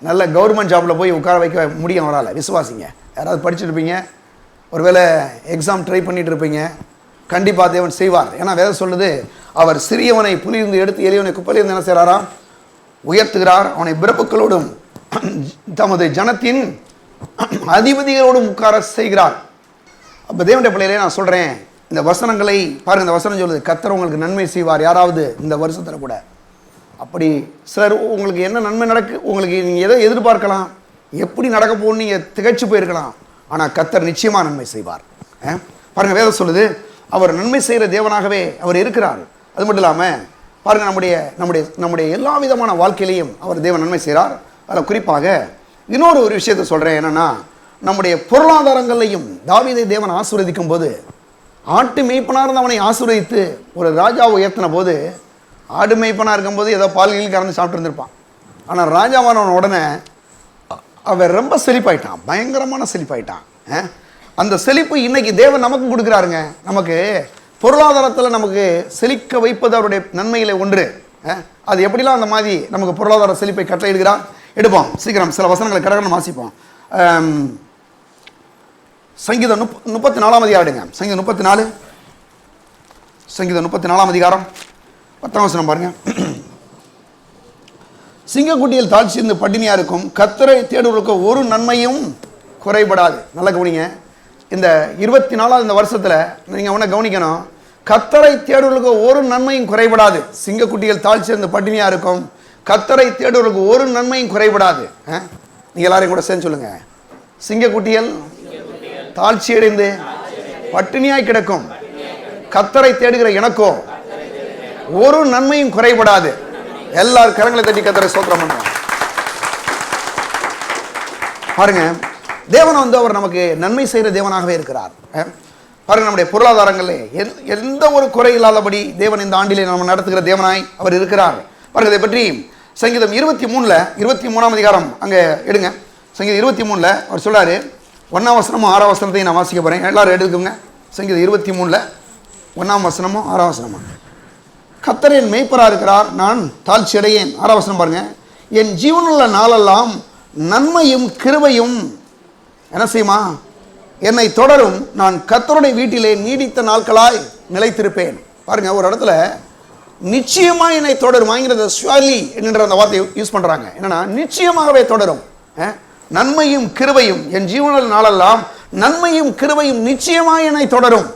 நல்ல கவர்மெண்ட் ஜாப்ல போய் உட்கார வைக்க முடியும் அவரால். விசுவாசிங்க. யாராவது படிச்சுருப்பீங்க, ஒருவேளை எக்ஸாம் ட்ரை பண்ணிட்டு இருப்பீங்க, கண்டிப்பாக தேவன் செய்வார். ஏன்னா வேதம் சொல்லுது, அவர் சிறியவனை புலியிலிருந்து எடுத்து எளியவனை குப்பையிலிருந்து என்ன செய்கிறாராம்? உயர்த்துகிறார். அவனை பிறப்புகளோடும் தமது ஜனத்தின் அதிபதிகளோடும் உட்கார செய்கிறார். அப்போ தேவனுடைய பிள்ளைகளே நான் சொல்கிறேன், இந்த வசனங்களை பாருங்கள். இந்த வசனம் சொல்லுது, கர்த்தர் உங்களுக்கு நன்மை செய்வார். யாராவது இந்த வருஷத்தில் கூட அப்படி சார் உங்களுக்கு என்ன நன்மை நடக்கு, உங்களுக்கு நீங்கள் எதை எதிர்பார்க்கலாம், எப்படி நடக்க போகணும்னு நீங்கள் திகைச்சு போயிருக்கலாம். ஆனால் கர்த்தர் நிச்சயமாக நன்மை செய்வார். பாருங்கள், வேதம் சொல்லுது, அவர் நன்மை செய்கிற தேவனாகவே அவர் இருக்கிறார். அது மட்டும் இல்லாமல் பாருங்கள், நம்முடைய எல்லா விதமான வாழ்க்கையிலையும் அவர் தேவன் நன்மை செய்கிறார். அதில் குறிப்பாக இன்னொரு விஷயத்தை சொல்கிறேன். என்னென்னா, நம்முடைய பொருளாதாரங்களையும் தாவீதை தேவன் ஆசீர்வதிக்கும் போது, ஆட்டு மேய்ப்பனாக இருந்து அவனை ஆசீர்வதித்து ஒரு ராஜாவை உயர்த்தின போது, ஆடு மேய்ப்பனாக இருக்கும்போது ஏதோ பால்களில் கறந்து சாப்பிட்டு இருந்திருப்பான். ஆனால் ராஜாவானவன உடனே அவன் ரொம்ப செழிப்பாயிட்டான், பயங்கரமான செழிப்பாயிட்டான். அந்த செழிப்பு இன்னைக்கு தேவன் நமக்கு கொடுக்குறாருங்க. நமக்கு பொருளாதாரத்தில் நமக்கு செழிக்க வைப்பது அவருடைய நன்மையில் ஒன்று. அது எப்படிலாம் அந்த மாதிரி நமக்கு பொருளாதார செழிப்பை கட்டளையிடுகிறார். எடுப்போம் சீக்கிரம், சில வசனங்களை கடகடன்னு வாசிப்போம். சங்கீதம் 34ஆம் அதிகாரம் எடுங்க. சங்கீதம் 34, சங்கீதம் 34ஆம் அதிகாரம் 10ஆம் வசனம் பாருங்க. சிங்கக்குட்டியில் தாழ்ச்சியிருந்து பட்டினியா இருக்கும், கர்த்தரை தேடுவதற்கு ஒரு நன்மையும் குறைபடாது. நல்லா கவனிங்க. இந்த 24ஆவது இந்த வருஷத்துல நீங்க ஒன்ன கவனிக்கணும், கர்த்தரை தேடுவதற்கு ஒரு நன்மையும் குறைபடாது. சிங்கக்குட்டியில் தாழ்ச்சியிருந்து பட்டினியா இருக்கும், கர்த்தரை தேடுவதற்கு ஒரு நன்மையும் குறைபடாது. நீங்க எல்லாரையும் கூட சேர்ந்து சொல்லுங்க, சிங்கக்குட்டியில் தாழ்ச்சியடைந்து பட்டினியாய் கிடக்கும் கர்த்தரை தேடுகிற எனக்கோ ஒரு நன்மையும் குறைபடாது. எல்லாரும் கரங்களை தட்டி கர்த்தரை ஸ்தோத்திரம் பண்ணுவோம். பாருங்க, தேவன் அவர் நமக்கு நன்மை செய்கிற தேவனாகவே இருக்கிறார். பாருங்க, நம்முடைய பொருளாதாரங்களில் எந்த ஒரு குறை இல்லாதபடி தேவன் இந்த ஆண்டிலே நம்ம நடத்துகிற தேவனாய் அவர் இருக்கிறார். பாருங்க, இதை பற்றி சங்கீதம் 23ஆம் அதிகாரம் அங்கே எடுங்க. சங்கீதம் 23 அவர் சொல்றாரு, 1ஆம் வசனமும் 6ஆம் வசனத்தையும் நான் வாசிக்க போறேன். எல்லாரும் எடுத்துக்கோங்க. சங்கீதம் 23 1ஆம் வசனமும் 6ஆம் வசனமும். கர்த்தர் என் மேய்ப்பராக இருக்கிறார், நான் தாழ்ச்சி அடையேன். 6ஆம் வசனம் பாருங்க. என் ஜீவனுள்ள நாளெல்லாம் நன்மையும் கிருபையும் என்ன செய்யுமா என்னை தொடரும், நான் கர்த்தருடைய வீட்டிலே நீடித்த நாட்களாய் நிலைத்திருப்பேன். பாருங்க, ஒரு இடத்துல நிச்சயமா என்னை தொடரும் ஆங்கிறத ஸ்வலி என்கின்ற அந்த வார்த்தையை யூஸ் பண்றாங்க. என்னன்னா நிச்சயமாகவே தொடரும். நன்மையும் கிருபையும் என் ஜீவனுள்ள நாளெல்லாம் நன்மையும் கிருபையும் நிச்சயமாக என்னை தொடரும்.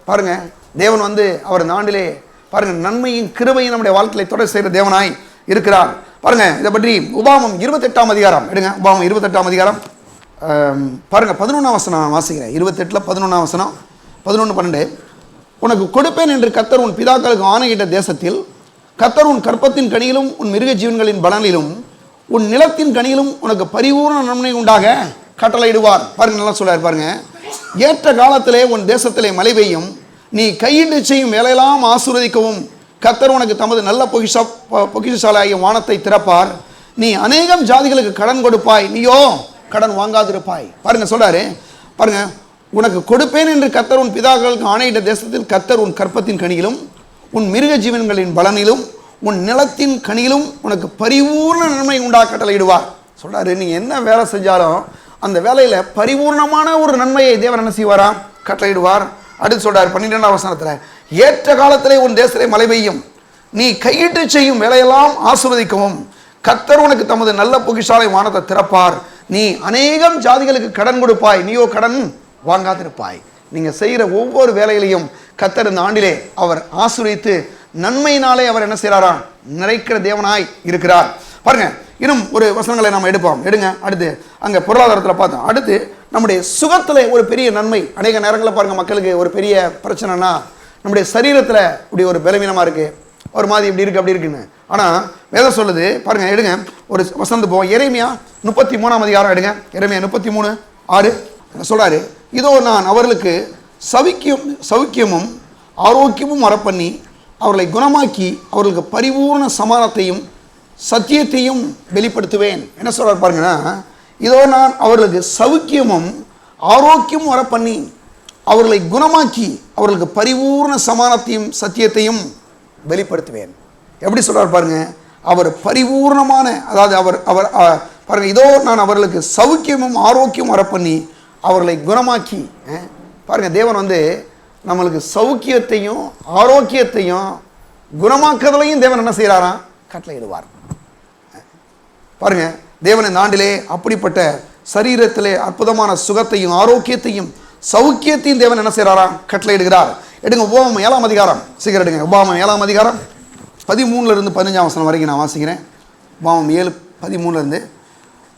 பாருங்க, தேவன் அவர் இந்த ஆண்டிலே பாருங்க நன்மையும் கிருபையும் நம்முடைய வாழ்க்கையை தொடர் செய்கிற தேவனாய் இருக்கிறார். பாருங்க, இதை பற்றி உபாகமம் 28ஆம் அதிகாரம் எடுங்க. உபாகமம் 28ஆம் அதிகாரம் பாருங்க 11ஆம் வசனம் வாசிக்கிறேன். 28 11ஆம் வசனம் 11-12. உனக்கு கொடுப்பேன் என்று கர்த்தர் உன் பிதாக்களுக்கு ஆணையிட்ட தேசத்தில் கர்த்தர் உன் கற்பத்தின் கனியிலும் உன் மிருக ஜீவன்களின் பலனிலும் உன் நிலத்தின் கனியிலும் உனக்கு பரிபூர்ண நன்மை உண்டாக கட்டளையிடுவார். பாருங்க, நல்லா சொல்றாரு. பாருங்க, ஏற்ற காலத்திலே உன் தேசத்திலே மழை பெய்யும், நீ கையிட்டு செய்யும் வேலையெல்லாம் ஆசீர்வதிக்கவும் கர்த்தர் உனக்கு தமது நல்ல பொக்கிஷசாலையாகிய வானத்தை திறப்பார். நீ அநேகம் ஜாதிகளுக்கு கடன் கொடுப்பாய், நீயோ கடன் வாங்காதிருப்பாய். பாருங்க சொல்றாரு. பாருங்க, உனக்கு கொடுப்பேன் என்று கர்த்தர் உன் பிதாக்களுக்கு ஆணையிட்ட தேசத்தில் கர்த்தர் உன் கற்பத்தின் கனியிலும் உன் மிருக ஜீவன்களின் பலனிலும் உன் நிலத்தின் கனியிலும் உனக்கு பரிபூர்ண நன்மை உண்டாக கட்டளையிடுவார். சொல்றாரு, நீ என்ன வேலை செஞ்சாலும் அந்த வேலையில பரிபூர்ணமான ஒரு நன்மையை தேவன் என்ன செய்வாராம், கட்டளையிடுவார். அடுத்து சொல்றாரு 12ஆம் வசனத்துல, ஏற்ற காலத்திலே உன் தேசத்திலே மழை பெய்யும், நீ கையிட்டு செய்யும் வேலையெல்லாம் ஆசீர்வதிக்கவும் கர்த்தர் உனக்கு தமது நல்ல பொக்கிஷசாலை வானத்தை திறப்பார். நீ அநேகம் ஜாதிகளுக்கு கடன் கொடுப்பாய், நீயோ கடன் வாங்காதிருப்பாய். நீங்க செய்கிற ஒவ்வொரு வேலையிலையும் கர்த்தர் இந்த ஆண்டிலே அவர் ஆசீர்வதித்து நன்மையினாலே அவர் என்ன செய்கிறாராம், நிறைக்கிற தேவனாய் இருக்கிறார். பாருங்க, இன்னும் ஒரு வசனங்களை நாம் எடுப்போம். எடுங்க. அடுத்து அங்கே பொருளாதாரத்தில் பார்த்தோம். அடுத்து நம்முடைய சுகத்தில் ஒரு பெரிய நன்மை. அநேக நேரங்களில் பாருங்க, மக்களுக்கு ஒரு பெரிய பிரச்சனைனா நம்முடைய சரீரத்தில் இப்படி ஒரு பலவீனமாக இருக்குது, ஒரு மாதிரி இப்படி இருக்குது அப்படி இருக்குன்னு. ஆனால் வேதம் சொல்லுது பாருங்க, எடுங்க ஒரு வசனத்து போவோம். எரேமியா 33ஆம் அதிகாரம் எடுங்க. எரேமியா 33:6 சொல்றாரு, இதோ நான் அவர்களுக்கு சௌக்கியமும் ஆரோக்கியமும் வரப்பண்ணி அவர்களை குணமாக்கி அவர்களுக்கு பரிபூர்ண சமானத்தையும் சத்தியத்தையும் வெளிப்படுத்துவேன். என்ன சொல்றாரு பாருங்கன்னா, இதோ நான் அவர்களுக்கு சௌக்கியமும் ஆரோக்கியமும் வர பண்ணி அவர்களை குணமாக்கி அவர்களுக்கு பரிபூர்ண சமானத்தையும் சத்தியத்தையும் வெளிப்படுத்துவேன். எப்படி சொல்றாரு பாருங்க, அவர் பரிபூர்ணமான, அதாவது அவர் பாருங்க, இதோ நான் அவர்களுக்கு சௌக்கியமும் ஆரோக்கியமும் வர பண்ணி அவர்களை குணமாக்கி. பாருங்க, தேவன் நம்மளுக்கு சௌக்கியத்தையும் ஆரோக்கியத்தையும் குணமாக்குறதுலையும் தேவன் என்ன செய்யறாராம், கட்டளையிடுவார். பாருங்க, தேவன் இந்த ஆண்டிலே அப்படிப்பட்ட சரீரத்திலே அற்புதமான சுகத்தையும் ஆரோக்கியத்தையும் சௌக்கியத்தையும் தேவன் என்ன செய்யறாராம், கட்டளையிடுகிறார். எடுங்க உபாகமம் 7ஆம் அதிகாரம், சீக்கிரம் எடுங்க. உபாகமம் 7ஆம் அதிகாரம் 13 15ஆம் வசனம் வரைக்கும் நான் வாசிக்கிறேன். உபாகமம் 7:13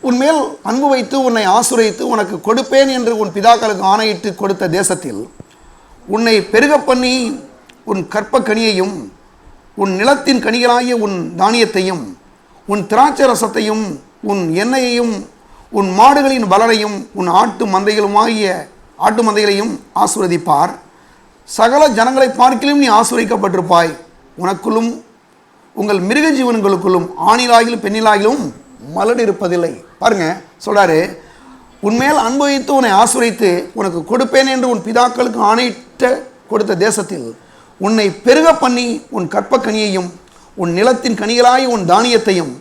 உன்மேல் அன்பு வைத்து உன்னை ஆசீர்வதித்து உனக்கு கொடுப்பேன் என்று உன் பிதாக்களுக்கு ஆணையிட்டு கொடுத்த தேசத்தில் உன்னை பெருக பண்ணி உன் கற்ப கனியையும் உன் நிலத்தின் கனிகளாகிய உன் தானியத்தையும் உன் திராட்சை ரசத்தையும் உன் எண்ணெயையும் உன் மாடுகளின் பலனையும் உன் ஆட்டு மந்தைகளையும் ஆசீர்வதிப்பார். சகல ஜனங்களை பார்க்கிலும் நீ ஆசீர்வதிக்கப்பட்டிருப்பாய். உனக்குள்ளும் உங்கள் மிருக ஜீவன்களுக்குள்ளும் ஆணிலாகிலும் பெண்ணிலாகிலும் மலடு இருப்பதில்லை. பாருங்க சொல்றாரு, உன்மேல் அனுபவித்து உன்னை ஆசீர்வதித்து உனக்கு கொடுப்பேன் என்று உன் பிதாக்களுக்கு ஆணையிட்ட கொடுத்த தேசத்தில் உன்னை பெருக பண்ணி உன் கற்பக்கனியையும் உன் நிலத்தின் கனிகளாய் உன் தானியத்தையும்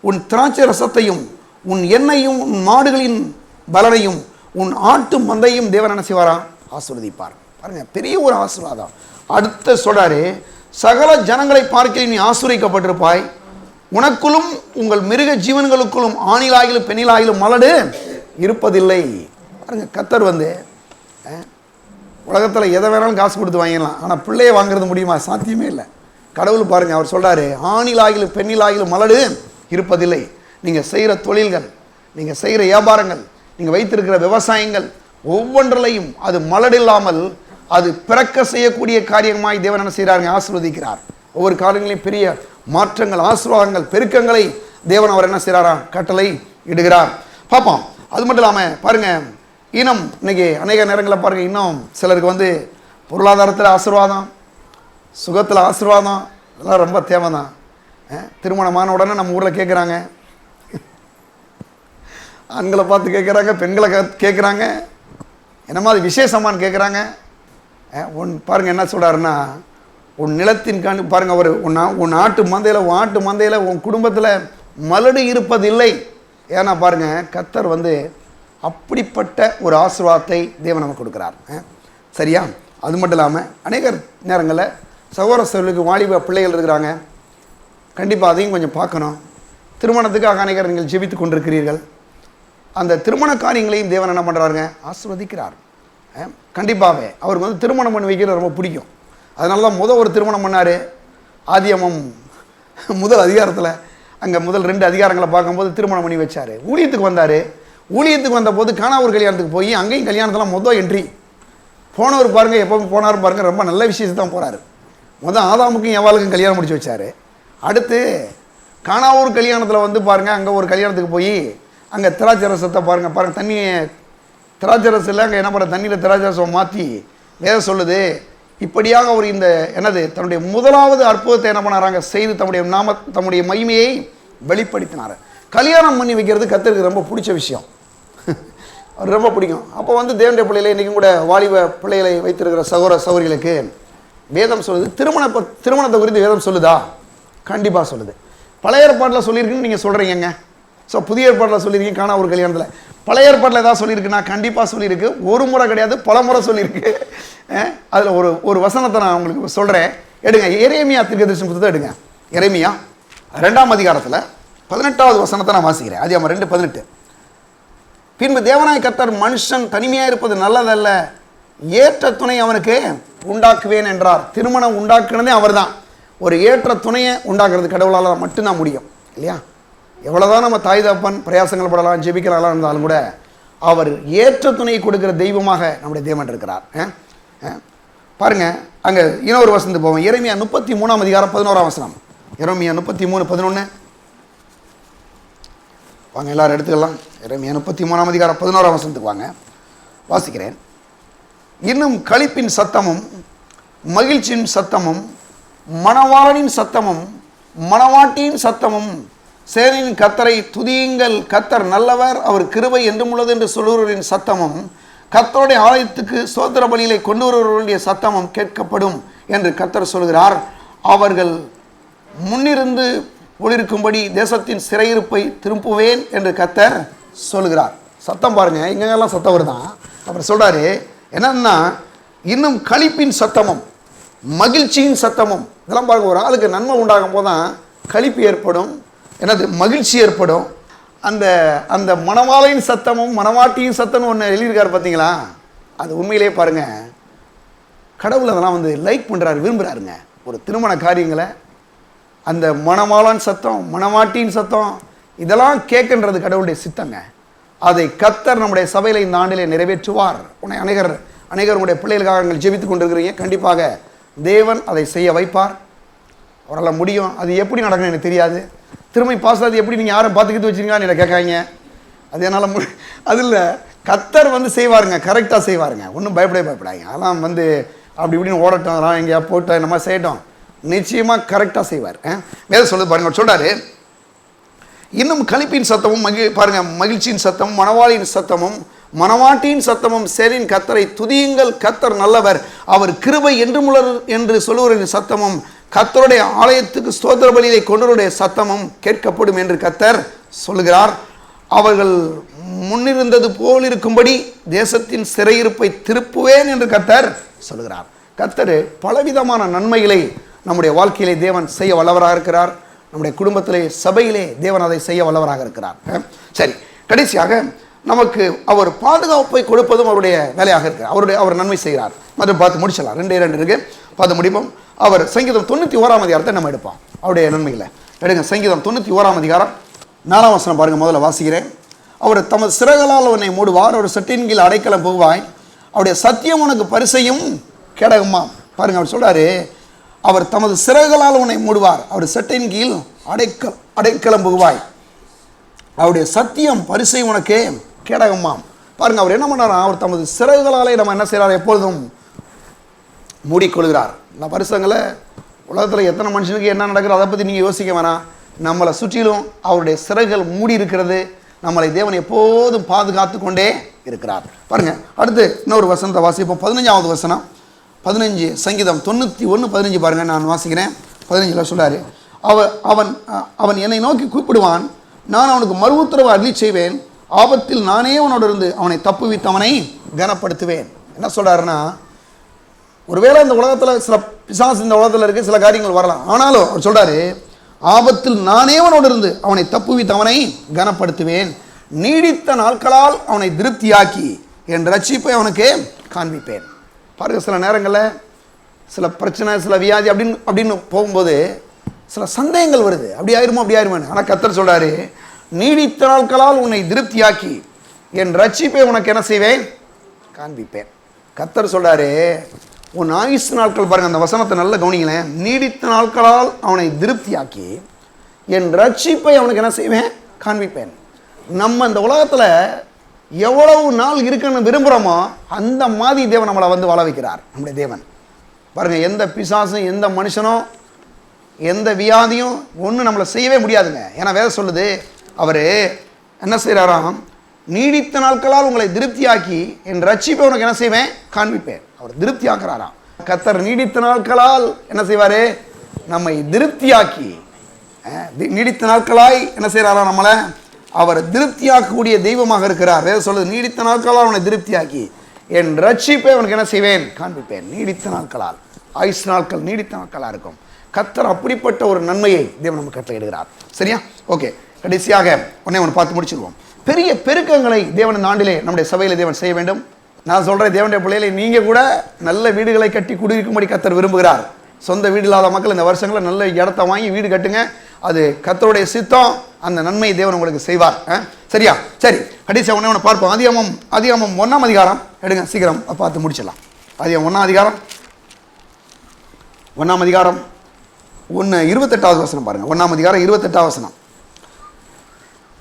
உன் திராட்சை ரசத்தையும் உன் எண்ணெயும் உன் மாடுகளின் பலனையும் உன் ஆட்டு மந்தையும் தேவன் என்ன செய்வாரா, ஆசீர்வதிப்பார். பாருங்க, பெரிய ஒரு ஆசீர்வாதம். அடுத்த சொல்றாரு, சகல ஜனங்களை பார்க்க நீ ஆசீர்வதிக்கப்பட்டிருப்பாய். உனக்குள்ளும் உங்கள் மிருக ஜீவன்களுக்குள்ளும் ஆணிலாகிலும் பெண்ணிலாகிலும் மலடு இருப்பதில்லை. பாருங்க, கர்த்தர் உலகத்தில் எதை வேணாலும் காசு கொடுத்து வாங்கிடலாம், ஆனால் பிள்ளையை வாங்குறது முடியுமா, சாத்தியமே இல்லை. கடவுள் பாருங்க, அவர் சொல்றாரு, ஆணிலாகிலும் பெண்ணிலாகிலும் மலடு இருப்பதில்லை. நீங்கள் செய்கிற தொழில்கள், நீங்கள் செய்கிற வியாபாரங்கள், நீங்கள் வைத்திருக்கிற விவசாயங்கள், ஒவ்வொன்றிலையும் அது மலடில்லாமல் அது பிறக்க செய்யக்கூடிய காரியமாய் தேவன் என்ன செய்கிறாருங்க? ஆசீர்வதிக்கிறார். ஒவ்வொரு காரியங்களையும் பெரிய மாற்றங்கள், ஆசீர்வாதங்கள், பெருக்கங்களை தேவன் அவர் என்ன செய்கிறாரா? கட்டளை இடுகிறார். பார்ப்போம். அது மட்டும் இல்லாமல் பாருங்க, இன்னும் இன்னைக்கு அநேக நேரங்களில் பாருங்க, இன்னும் சிலருக்கு வந்து பொருளாதாரத்தில் ஆசீர்வாதம், சுகத்தில் ஆசீர்வாதம், இதெல்லாம் ரொம்ப தேவைதான். திருமணமான உடனே நம்ம ஊரில் கேட்குறாங்க, ஆண்களை பார்த்து கேட்குறாங்க, பெண்களை கேட்குறாங்க, என்னமா அது விசேஷமானு கேட்குறாங்க. பாருங்கள் என்ன சொல்கிறாருன்னா, உன் நிலத்தின் பாருங்கள், அவர் உன் ஆட்டு மந்தையில் உன் குடும்பத்தில் மலடு இருப்பதில்லை. ஏன்னா பாருங்கள், கர்த்தர் வந்து அப்படிப்பட்ட ஒரு ஆசீர்வாதத்தை தேவன் நமக்கு கொடுக்குறார். சரியா? அது மட்டும் இல்லாமல் அநேக நேரங்களில் சகோதர சகோதரிகளுக்கு வாலிப பிள்ளைகள் இருக்கிறாங்க. கண்டிப்பாக அதையும் கொஞ்சம் பார்க்கணும். திருமணத்துக்காக அநேகர் நீங்கள் ஜெபித்து கொண்டிருக்கிறீர்கள். அந்த திருமண காரியங்களையும் தேவன் என்ன பண்ணுறாருங்க? ஆசீர்வதிக்கிறார். கண்டிப்பாகவே அவருக்கு வந்து திருமணம் பண்ணி வைக்கிறது ரொம்ப பிடிக்கும். அதனால தான் ஒரு திருமணம் பண்ணார். ஆதியாகமம் முதல் அதிகாரத்தில் அங்கே முதல் 2 அதிகாரங்களை பார்க்கும்போது திருமணம் பண்ணி வச்சார். ஊழியத்துக்கு வந்தார். ஊழியத்துக்கு வந்த போது கானாவூர் கல்யாணத்துக்கு போய் அங்கேயும் கல்யாணத்தெல்லாம் என்ட்ரி போனவர் பாருங்கள், எப்போ போனார் பாருங்கள், ரொம்ப நல்ல விஷயத்தை தான் போகிறாரு. ஆதாமுக்கும் எவாளுக்கும் கல்யாணம் முடிச்சு வச்சார். அடுத்து கானாவூர் கல்யாணத்தில் வந்து பாருங்கள், அங்கே ஒரு கல்யாணத்துக்கு போய் அங்கே திராட்சை ரசத்தை பாருங்கள் தண்ணியை திராட்சை ரசம் இல்லை, அங்கே என்ன பண்ணுற தண்ணியில் திராட்சை ரசம் மாற்றி வேற சொல்லுது. இப்படியாக அவர் இந்த என்னது தன்னுடைய முதலாவது அற்புதத்தை என்ன பண்ணாராங்க? செய்து தம்முடைய மகிமையை வெளிப்படுத்தினார். கல்யாணம் பண்ணி வைக்கிறது கர்த்தருக்கு ரொம்ப பிடிச்ச விஷயம். அவர் ரொம்ப பிடிக்கும். அப்போ வந்து தேவனுடைய பிள்ளைகளை இன்றைக்கும் கூட வாலிப பிள்ளைகளை வைத்திருக்கிற சகோதர சகோதரிகளுக்கு வேதம் சொல்லுது. திருமணத்தை குறித்து வேதம் சொல்லுதா? கண்டிப்பாக சொல்லுது. பழைய ஏற்பாட்டில் சொல்லியிருக்குன்னு நீங்கள் சொல்கிறீங்க. ஸோ புதிய ஏற்பாட்டில் சொல்லியிருக்கீங்க. கானாவூர் கல்யாணத்தில் பழைய ஏற்பாட்டில் ஏதாவது சொல்லியிருக்குன்னா கண்டிப்பாக சொல்லியிருக்கு. ஒரு முறை கிடையாது, பல முறை சொல்லியிருக்கு. அதில் ஒரு வசனத்தை நான் உங்களுக்கு சொல்கிறேன். எடுங்க, எரேமியா தீர்க்கதரிசன புத்தகத்தை எடுங்க. எரேமியா 2ஆம் அதிகாரத்தில் 18வது வசனத்தை நான் வாசிக்கிறேன். ஆதியாகமம் 2:18. பின்பு தேவனாய் கர்த்தர், மனுஷன் தனிமையாக இருப்பது நல்லதல்ல, ஏற்ற துணை அவனுக்கு உண்டாக்குவேன் என்றார். திருமணம் உண்டாக்குனதே அவர் தான். ஒரு ஏற்ற துணையை உண்டாக்குறது கடவுளால் மட்டும்தான் முடியும், இல்லையா? எவ்வளோதான் நம்ம தாய் தகப்பன் பிரயாசங்கள் படலாம், ஜெபிக்கலாம் இருந்தாலும் கூட அவர் ஏற்ற துணையை கொடுக்குற தெய்வமாக நம்முடைய தேவன் இருக்கிறார். பாருங்க, அங்கே இன்னொரு வசனத்துக்கு போவோம். எரேமியா 33ஆம் அதிகாரம் 11ஆம் வசனம். எரேமியா 33:11. வாங்க எல்லாரும் எடுத்துக்கலாம். எரேமியா 33ஆம் அதிகாரம் 11ஆம் வசனத்துக்கு வாங்க, வாசிக்கிறேன். இன்னும் களிப்பின் சத்தமும் மகிழ்ச்சியின் சத்தமும் மணவாளனின் சத்தமும் மணவாட்டியின் சத்தமும் சேனையின் கர்த்தரை துதியுங்கள், கர்த்தர் நல்லவர், அவர் கிருபை என்றும் உள்ளது என்று சொல்லுவவர்களின் சத்தமும் கர்த்தருடைய ஆலயத்துக்கு ஸ்தோத்திர பலிகளை கொண்டு வருவர்களுடைய சத்தமும் கேட்கப்படும் என்று கர்த்தர் சொல்கிறார். அவர்கள் முன்னிருந்து ஒளிருக்கும்படி தேசத்தின் சிறையிருப்பை திருப்புவேன் என்று கர்த்தர் சொல்கிறார். சத்தம் பாருங்க, இங்கெல்லாம் சத்தம் வருதான். அப்புறம் சொல்றாரு என்னன்னா, இன்னும் களிப்பின் சத்தமும் மகிழ்ச்சியின் சத்தமும். இதெல்லாம் பாருங்க, ஒரு ஆளுக்கு நன்மை உண்டாகும் போதுதான் களிப்பு ஏற்படும், என்னது மகிழ்ச்சி ஏற்படும். அந்த அந்த மணவாளையின் சத்தமும் மணவாட்டியின் சத்தமும் ஒன்று எழுதியிருக்காரு பார்த்தீங்களா? அது உண்மையிலே பாருங்க, கடவுள் அதெல்லாம் வந்து லைக் பண்ணுறாரு, விரும்புகிறாருங்க. ஒரு திருமண காரியங்களை அந்த மணவாளன் சத்தம் மணவாட்டியின் சத்தம் இதெல்லாம் கேட்கின்றது கடவுளுடைய சித்தங்க. அதை கர்த்தர் நம்முடைய சபையில் இந்த ஆண்டிலே நிறைவேற்றுவார். அநேகருடைய பிள்ளைகளுக்காக நீங்கள் ஜெபித்துக் கொண்டிருக்கிறீங்க. கண்டிப்பாக தேவன் அதை செய்ய வைப்பார். அவரால் முடியும். அது எப்படி நடக்கணும் எனக்கு தெரியாது. திரும்பி பாசாது எப்படி நீங்கள் யாரும் பார்த்துக்கிட்டு வச்சுருங்கன்னு என்ன கேட்காங்க. அது என்னால் அது இல்லை, கர்த்தர் வந்து செய்வாருங்க, கரெக்டாக செய்வாருங்க. ஒன்றும் பயப்படாங்க. அதெல்லாம் வந்து அப்படி இப்படின்னு ஓடட்டும், அதெல்லாம் எங்கேயா போட்டோம் இந்த மாதிரி செய்யட்டும், நிச்சயமாக கரெக்டாக செய்வார். வேறு சொல்லுது பாருங்க, சொல்கிறாரு இன்னும் களிப்பின் சத்தமும் பாருங்க மகிழ்ச்சியின் சத்தமும் மணவாளியின் சத்தமும் மணவாட்டியின் சத்தமும் சேரின் கர்த்தரை துதியுங்கள், கர்த்தர் நல்லவர், அவர் கிருபை என்றும் உள்ளது என்று சொல்லுவரின் சத்தமும் கர்த்தருடைய ஆலயத்துக்கு ஸ்தோத்திர பலியை கொண்டவருடைய சத்தமும் கேட்கப்படும் என்று கர்த்தர் சொல்லுகிறார். அவர்கள் முன்னிருந்தது போல் இருக்கும்படி தேசத்தின் சிறையிருப்பை திருப்புவேன் என்று கர்த்தர் சொல்லுகிறார். கர்த்தர் பலவிதமான நன்மைகளை நம்முடைய வாழ்க்கையிலே தேவன் செய்ய வல்லவராக இருக்கிறார். நம்முடைய குடும்பத்திலே சபையிலே தேவன் அதை செய்ய வல்லவராக இருக்கிறார். சரி, கடைசியாக நமக்கு அவர் பாதுகாப்பை கொடுப்பதும் அவருடைய வேலையாக இருக்கிறார். அவர் நன்மை செய்கிறார். மற்றும் பார்த்து முடிச்சலாம், 2 இருக்கு, பார்த்து முடிப்போம். அவர் சங்கீதம் 91ஆம் அதிகாரத்தை நம்ம எடுப்போம். அவருடைய நன்மைகளை எடுங்க. சங்கீதம் 91ஆம் அதிகாரம் 4ஆம் வசனம் பாருங்க, முதல்ல வாசிக்கிறேன். அவர் தமது சிறகளால் உன்னை மூடுவார், அவர் செட்டின் கீழ் அடைக்கலம் புகுவாய், அவருடைய சத்தியம் உனக்கு பரிசையும் கேடகமா. பாருங்க, அவர் சொல்றாரு, அவர் தமது சிறகுகளால் உன்னை மூடுவார், அவர் செட்டின் கீழ் அடைக்கலம் புகுவாய், அவருடைய சத்தியம் பரிசை உனக்கு கேடகமாம். பாருங்க, அவர் என்ன பண்ணாரா, அவர் தமது சிறகுகளாலே நம்ம என்ன செய்யறாரு, எப்பொழுதும் மூடிக்கொள்கிறார். இந்த பரிசங்களை உலகத்தில் எத்தனை மனுஷனுக்கு என்ன நடக்குது அதை பற்றி நீங்கள் யோசிக்க வேணாம். நம்மளை சுற்றிலும் அவருடைய சிறகுகள் மூடி இருக்கிறது. நம்மளை தேவன் எப்போதும் பாதுகாத்து கொண்டே இருக்கிறார். பாருங்க, அடுத்து இன்னொரு வசனத்தை வாசிப்போம். 15வது வசனம், 15 சங்கீதம் 91:15 பாருங்க, நான் வாசிக்கிறேன். 15 சொல்றாரு, அவன் என்னை நோக்கி கூப்பிடுவான், நான் அவனுக்கு மறு உத்தரவு அருளி செய்வேன், ஆபத்தில் நானே அவனோடு இருந்து அவனை தப்புவித்தவனை கனப்படுத்துவேன். என்ன சொல்றாருன்னா, ஒருவேளை இந்த உலகத்தில் சில பிசாசு இந்த உலகத்தில் இருக்க சில காரியங்கள் வரலாம், ஆனாலும் அவர் சொல்றாரு, ஆபத்தில் நானே அவனோடு இருந்து அவனை தப்புவித்தவனை கனப்படுத்துவேன், நீடித்த நாட்களால் அவனை திருப்தியாக்கி என் ரட்சிப்பை அவனுக்கு காண்பிப்பேன். பாருங்க, சில நேரங்களில் சில பிரச்சனை, சில வியாதி அப்படின்னு போகும்போது சில சந்தேகங்கள் வருது, அப்படி ஆயிருமோ அப்படி ஆயிருமோ. ஆனால் கர்த்தர் சொல்றாரு, நீடித்த நாட்களால் உன்னை திருப்தியாக்கி என் ரட்சிப்பை உனக்கு என்ன செய்வேன், காண்பிப்பேன். கர்த்தர் சொல்றாரு, உன் ஆயுசு நாட்கள், பாருங்க அந்த வசனத்தை நல்ல கவனிங்களேன், நீடித்த நாட்களால் அவனை திருப்தியாக்கி என் ரட்சிப்பை அவனுக்கு என்ன செய்வேன், காண்பிப்பேன். நம்ம இந்த உலகத்தில் எவ்வளவு நாள் இருக்குன்னு விரும்புகிறோமோ அந்த மாதிரி தேவன் நம்மளை வந்து வாழ வைக்கிறார். நம்முடைய தேவன் பாருங்க, எந்த பிசாசும் எந்த மனுஷனும் எந்த வியாதியும் ஒன்றும் நம்மளை செய்யவே முடியாதுங்க. ஏன்னா வேதம் சொல்லுது, அவர் என்ன செய்கிறாராம், நீடித்த நாட்களால் உங்களை திருப்தியாக்கி என் ரட்சிப்பை உனக்கு என்ன செய்வேன், காண்பிப்பேன். அவர் திருப்தி ஆக்குறாராம். கர்த்தர் நீடித்த நாட்களால் என்ன செய்வாரு, நம்மை திருப்தியாக்கி, நீடித்த நாட்களாய் என்ன செய்யறாராம், நம்மளை அவர் திருப்தியாக்கக்கூடிய தெய்வமாக இருக்கிறார். வேதம் சொல்லுது, நீடித்த நாட்களால் அவனை திருப்தியாக்கி என் ரட்சிப்பை அவனுக்கு என்ன செய்வேன், காண்பிப்பேன். நீடித்த நாட்களால், ஆயுசு நாட்கள் நீடித்த நாட்களாக இருக்கும். கர்த்தர் அப்படிப்பட்ட ஒரு நன்மையை தேவன் நமக்கு கட்டளையிடுகிறார். சரியா? ஓகே, கடைசியாக ஒன்று பார்த்து முடிச்சிருவோம். பெரிய பெருக்கங்களை தேவன் இந்த ஆண்டிலே நம்முடைய சபையில் தேவன் செய்ய வேண்டும். நான் சொல்கிறேன், தேவனுடைய பிள்ளைகளை நீங்கள் கூட நல்ல வீடுகளை கட்டி குடியிருக்கும்படி கர்த்தர் விரும்புகிறார். சொந்த வீடு இல்லாத மக்கள் இந்த வருஷங்களில் நல்ல இடத்த வாங்கி வீடு கட்டுங்க. அது கர்த்தருடைய சித்தம். அந்த நன்மை தேவன் உங்களுக்கு செய்வார். சரியா? சரி, கடைசியாக ஒன்று பார்ப்போம். ஆதியாகமம் 1ஆம் அதிகாரம் எடுங்க, சீக்கிரம் பார்த்து முடிச்சிடலாம். ஆதியாகமம் 1ஆம் அதிகாரம் 28வது வசனம் பாருங்க. 1ஆம் அதிகாரம் 28வது வசனம்.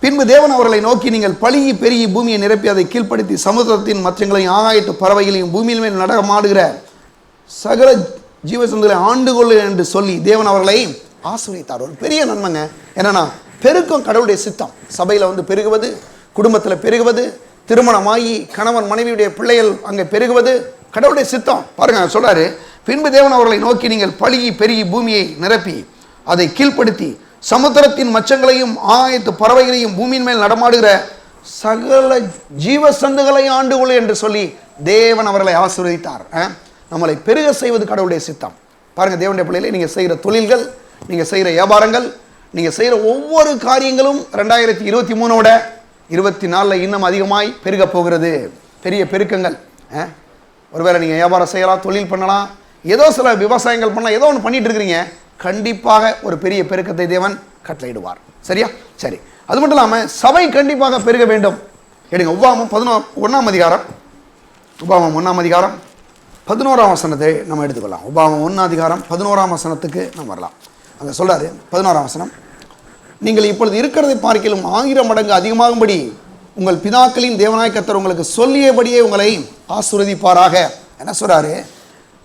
பின்பு தேவன் அவர்களை நோக்கி, நீங்கள் பழுகி பெருகி பூமியை நிரப்பி அதை கீழ்ப்படுத்தி சமுத்திரத்தின் மற்றங்களையும் ஆகாயத்து பறவைகளையும் பூமியில் மேல் நடமாடுகிற சகல ஜீவசந்தங்களை ஆண்டு கொள்ளு என்று சொல்லி தேவன் அவர்களை ஆசீர்வதித்தார். ஒரு பெரிய நன்மைங்க. என்னன்னா, பெருக்கம் கடவுளுடைய சித்தம். சபையில் வந்து பெருகுவது, குடும்பத்தில் பெருகுவது, திருமணமாகி கணவன் மனைவியுடைய பிள்ளைகள் அங்கே பெருகுவது கடவுளுடைய சித்தம். பாருங்க, சொல்றாரு, பின்பு தேவன் அவர்களை நோக்கி, நீங்கள் பழுகி பெருகி பூமியை நிரப்பி அதை கீழ்ப்படுத்தி சமுத்திரத்தின் மச்சங்களையும் ஆயத்து பறவைகளையும் பூமியின் மேல் நடமாடுகிற சகல ஜீவசந்துகளை ஆண்டுகொள்ளு என்று சொல்லி தேவன் அவர்களை ஆசீர்வதித்தார். நம்மளை பெருக செய்வது கடவுளுடைய சித்தம். பாருங்க, தேவனுடைய பிள்ளைகளை நீங்கள் செய்கிற தொழில்கள், நீங்கள் செய்கிற வியாபாரங்கள், நீங்கள் செய்கிற ஒவ்வொரு காரியங்களும் 2023 24 இன்னும் அதிகமாய் பெருக போகிறது. பெரிய பெருக்கங்கள். ஒருவேளை நீங்கள் வியாபாரம் செய்யலாம், தொழில் பண்ணலாம், ஏதோ சில விவசாயங்கள் பண்ணலாம், ஏதோ ஒன்று பண்ணிட்டு இருக்கிறீங்க. கண்டிப்பாக ஒரு பெரிய பெருக்கத்தை தேவன் கட்டளையிடுவார். சரியா? சரி, அது மட்டும் இல்லாமல் சபை கண்டிப்பாக பெருக வேண்டும். எடுங்க, உபாகமம் 1ஆம் அதிகாரம் 11ஆம் வசனத்தை நம்ம எடுத்துக்கலாம். உபாகமம் 1ஆம் அதிகாரம் 11ஆம் வசனத்துக்கு நம்ம வரலாம். அங்கே சொல்றாரு, 11ஆம் வசனம், நீங்கள் இப்பொழுது இருக்கிறதை பார்க்கிலும் 1000 மடங்கு அதிகமாகும்படி உங்கள் பிதாக்களின் தேவனாய் கர்த்தர் உங்களுக்கு சொல்லியபடியே உங்களை ஆசீர்வதிப்பாராக. என்ன சொல்றாரு?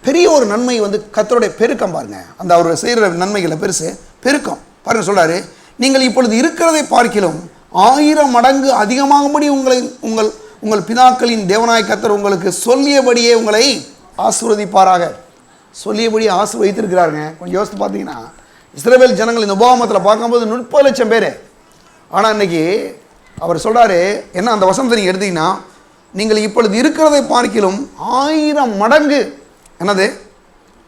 பெரிய ஒரு நன்மை வந்து கர்த்தருடைய பெருக்கம். பாருங்க, அந்த அவர் செய்கிற நன்மைகளை பெருசு பெருக்கம். பாருங்க, சொல்றாரு, நீங்கள் இப்பொழுது இருக்கிறதை பார்க்கிலும் 1000 மடங்கு அதிகமாகும்படி உங்கள் பிதாக்களின் தேவனாய் கர்த்தர் உங்களுக்கு சொல்லியபடியே உங்களை ஆசீர்வதிப்பாராக. சொல்லியபடி ஆசீர்வதித்திருக்கிறாருங்க. கொஞ்சம் யோசித்து பார்த்தீங்கன்னா, இஸ்ரவேல் ஜனங்கள் இந்த உபாகமத்தில் பார்க்கும்போது 30 லட்சம் பேர். ஆனால் இன்னைக்கு அவர் சொல்றாரு என்ன, அந்த வசனத்தை நீங்கள் எடுத்தீங்கன்னா, நீங்கள் இப்பொழுது இருக்கிறதை பார்க்கிலும் 1000 மடங்கு என்னது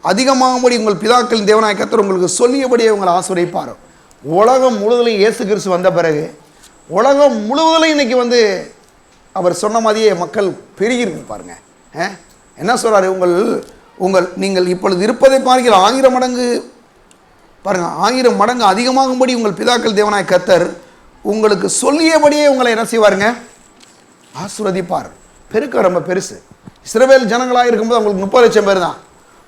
அதிகமாகும்படி உங்கள் பிதாக்களின் தேவனாய் கர்த்தர் உங்களுக்கு சொல்லியபடியே உங்களை ஆசீர்வதிப்பார். உலகம் முழுவதும் இயேசு கிறிஸ்து வந்த பிறகு உலகம் முழுவதும் இன்னைக்கு வந்து அவர் சொன்ன மாதிரியே மக்கள் பெருகிருக்கு. பாருங்க, என்ன சொல்றாரு, நீங்கள் இப்பொழுது இருப்பதை பார்க்கிற 1000 மடங்கு பாருங்க, 1000 மடங்கு அதிகமாகும்படி உங்கள் பிதாக்கள் தேவனாய் கர்த்தர் உங்களுக்கு சொல்லியபடியே உங்களை என்ன செய்வாருங்க? ஆசீர்வதிப்பார். பெருக்கம் ரொம்ப பெருசு. இஸ்ரவேல் ஜனங்களாக இருக்கும்போது அவங்களுக்கு 30 லட்சம் பேர் தான்.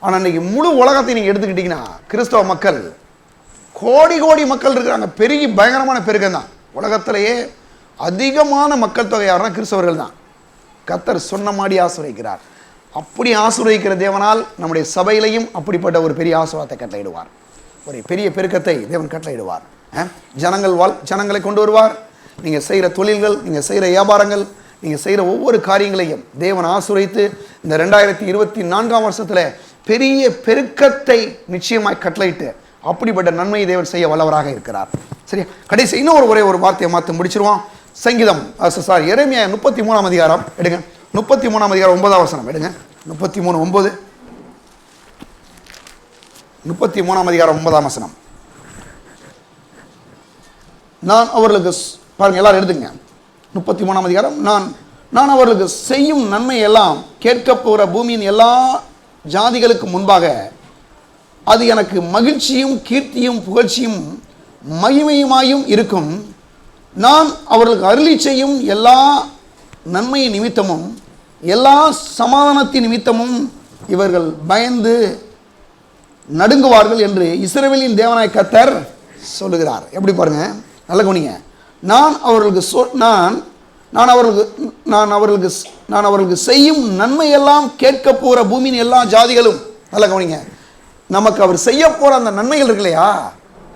ஆனால் இன்னைக்கு முழு உலகத்தை நீங்கள் எடுத்துக்கிட்டிங்கன்னா கிறிஸ்தவ மக்கள் கோடி கோடி மக்கள் இருக்கிறாங்க. பெருகி பயங்கரமான பெருக்கம் தான். உலகத்திலேயே அதிகமான மக்கள் தொகை யாருன்னா கிறிஸ்தவர்கள் தான். கர்த்தர் சொன்ன மாதிரி ஆசீர்வதிக்கிறார். அப்படி ஆசீர்வதிக்கிற தேவனால் நம்முடைய சபையிலையும் அப்படிப்பட்ட ஒரு பெரிய ஆசீர்வாதத்தை கட்டளையிடுவார். ஒரு பெரிய பெருக்கத்தை தேவன் கட்டளையிடுவார். ஜனங்களை கொண்டு வருவார். நீங்கள் செய்கிற தொழில்கள், நீங்கள் செய்கிற வியாபாரங்கள், நீங்கள் செய்கிற ஒவ்வொரு காரியங்களையும் தேவன் ஆசீர்வதித்து இந்த 2024ஆம் வருஷத்தில் பெரிய பெருக்கத்தை நிச்சயமாய் கட்டளையிட்டு அப்படிப்பட்ட நன்மையை தேவன் செய்ய வல்லவராக இருக்கிறார். சரியா? கடைசி இன்னும் ஒரே ஒரு வார்த்தையை மாற்றி முடிச்சிருவோம். சங்கீதம் எரேமியா 33ஆம் அதிகாரம் எடுங்க. 33ஆம் அதிகாரம் 9ஆம் வசனம் எடுங்க. 33:9. 33ஆம் அதிகாரம் 9ஆம் வசனம். நான் அவர்களுக்கு பாருங்க, எல்லாரும் எழுதுங்க. 33ஆம் அதிகாரம். நான் அவர்களுக்கு செய்யும் நன்மை எல்லாம் கேட்க போகிற பூமியின் எல்லா ஜாதிகளுக்கு முன்பாக அது எனக்கு மகிழ்ச்சியும் கீர்த்தியும் புகழ்ச்சியும் மகிமையுமாயும் இருக்கும். நான் அவர்களுக்கு அருளி செய்யும் எல்லா நன்மை நிமித்தமும் எல்லா சமாதானத்தின் நிமித்தமும் இவர்கள் பயந்து நடுங்குவார்கள் என்று இஸ்ரவேலின் தேவனாய் கர்த்தர் சொல்லுகிறார். எப்படி பாருங்க, நல்ல கவனிங்க. நான் அவர்களுக்கு செய்யும் நன்மையெல்லாம் கேட்க போகிற பூமியின் எல்லா ஜாதிகளும், நல்ல கவனிங்க, நமக்கு அவர் செய்ய போகிற அந்த நன்மைகள் இருக்கு இல்லையா,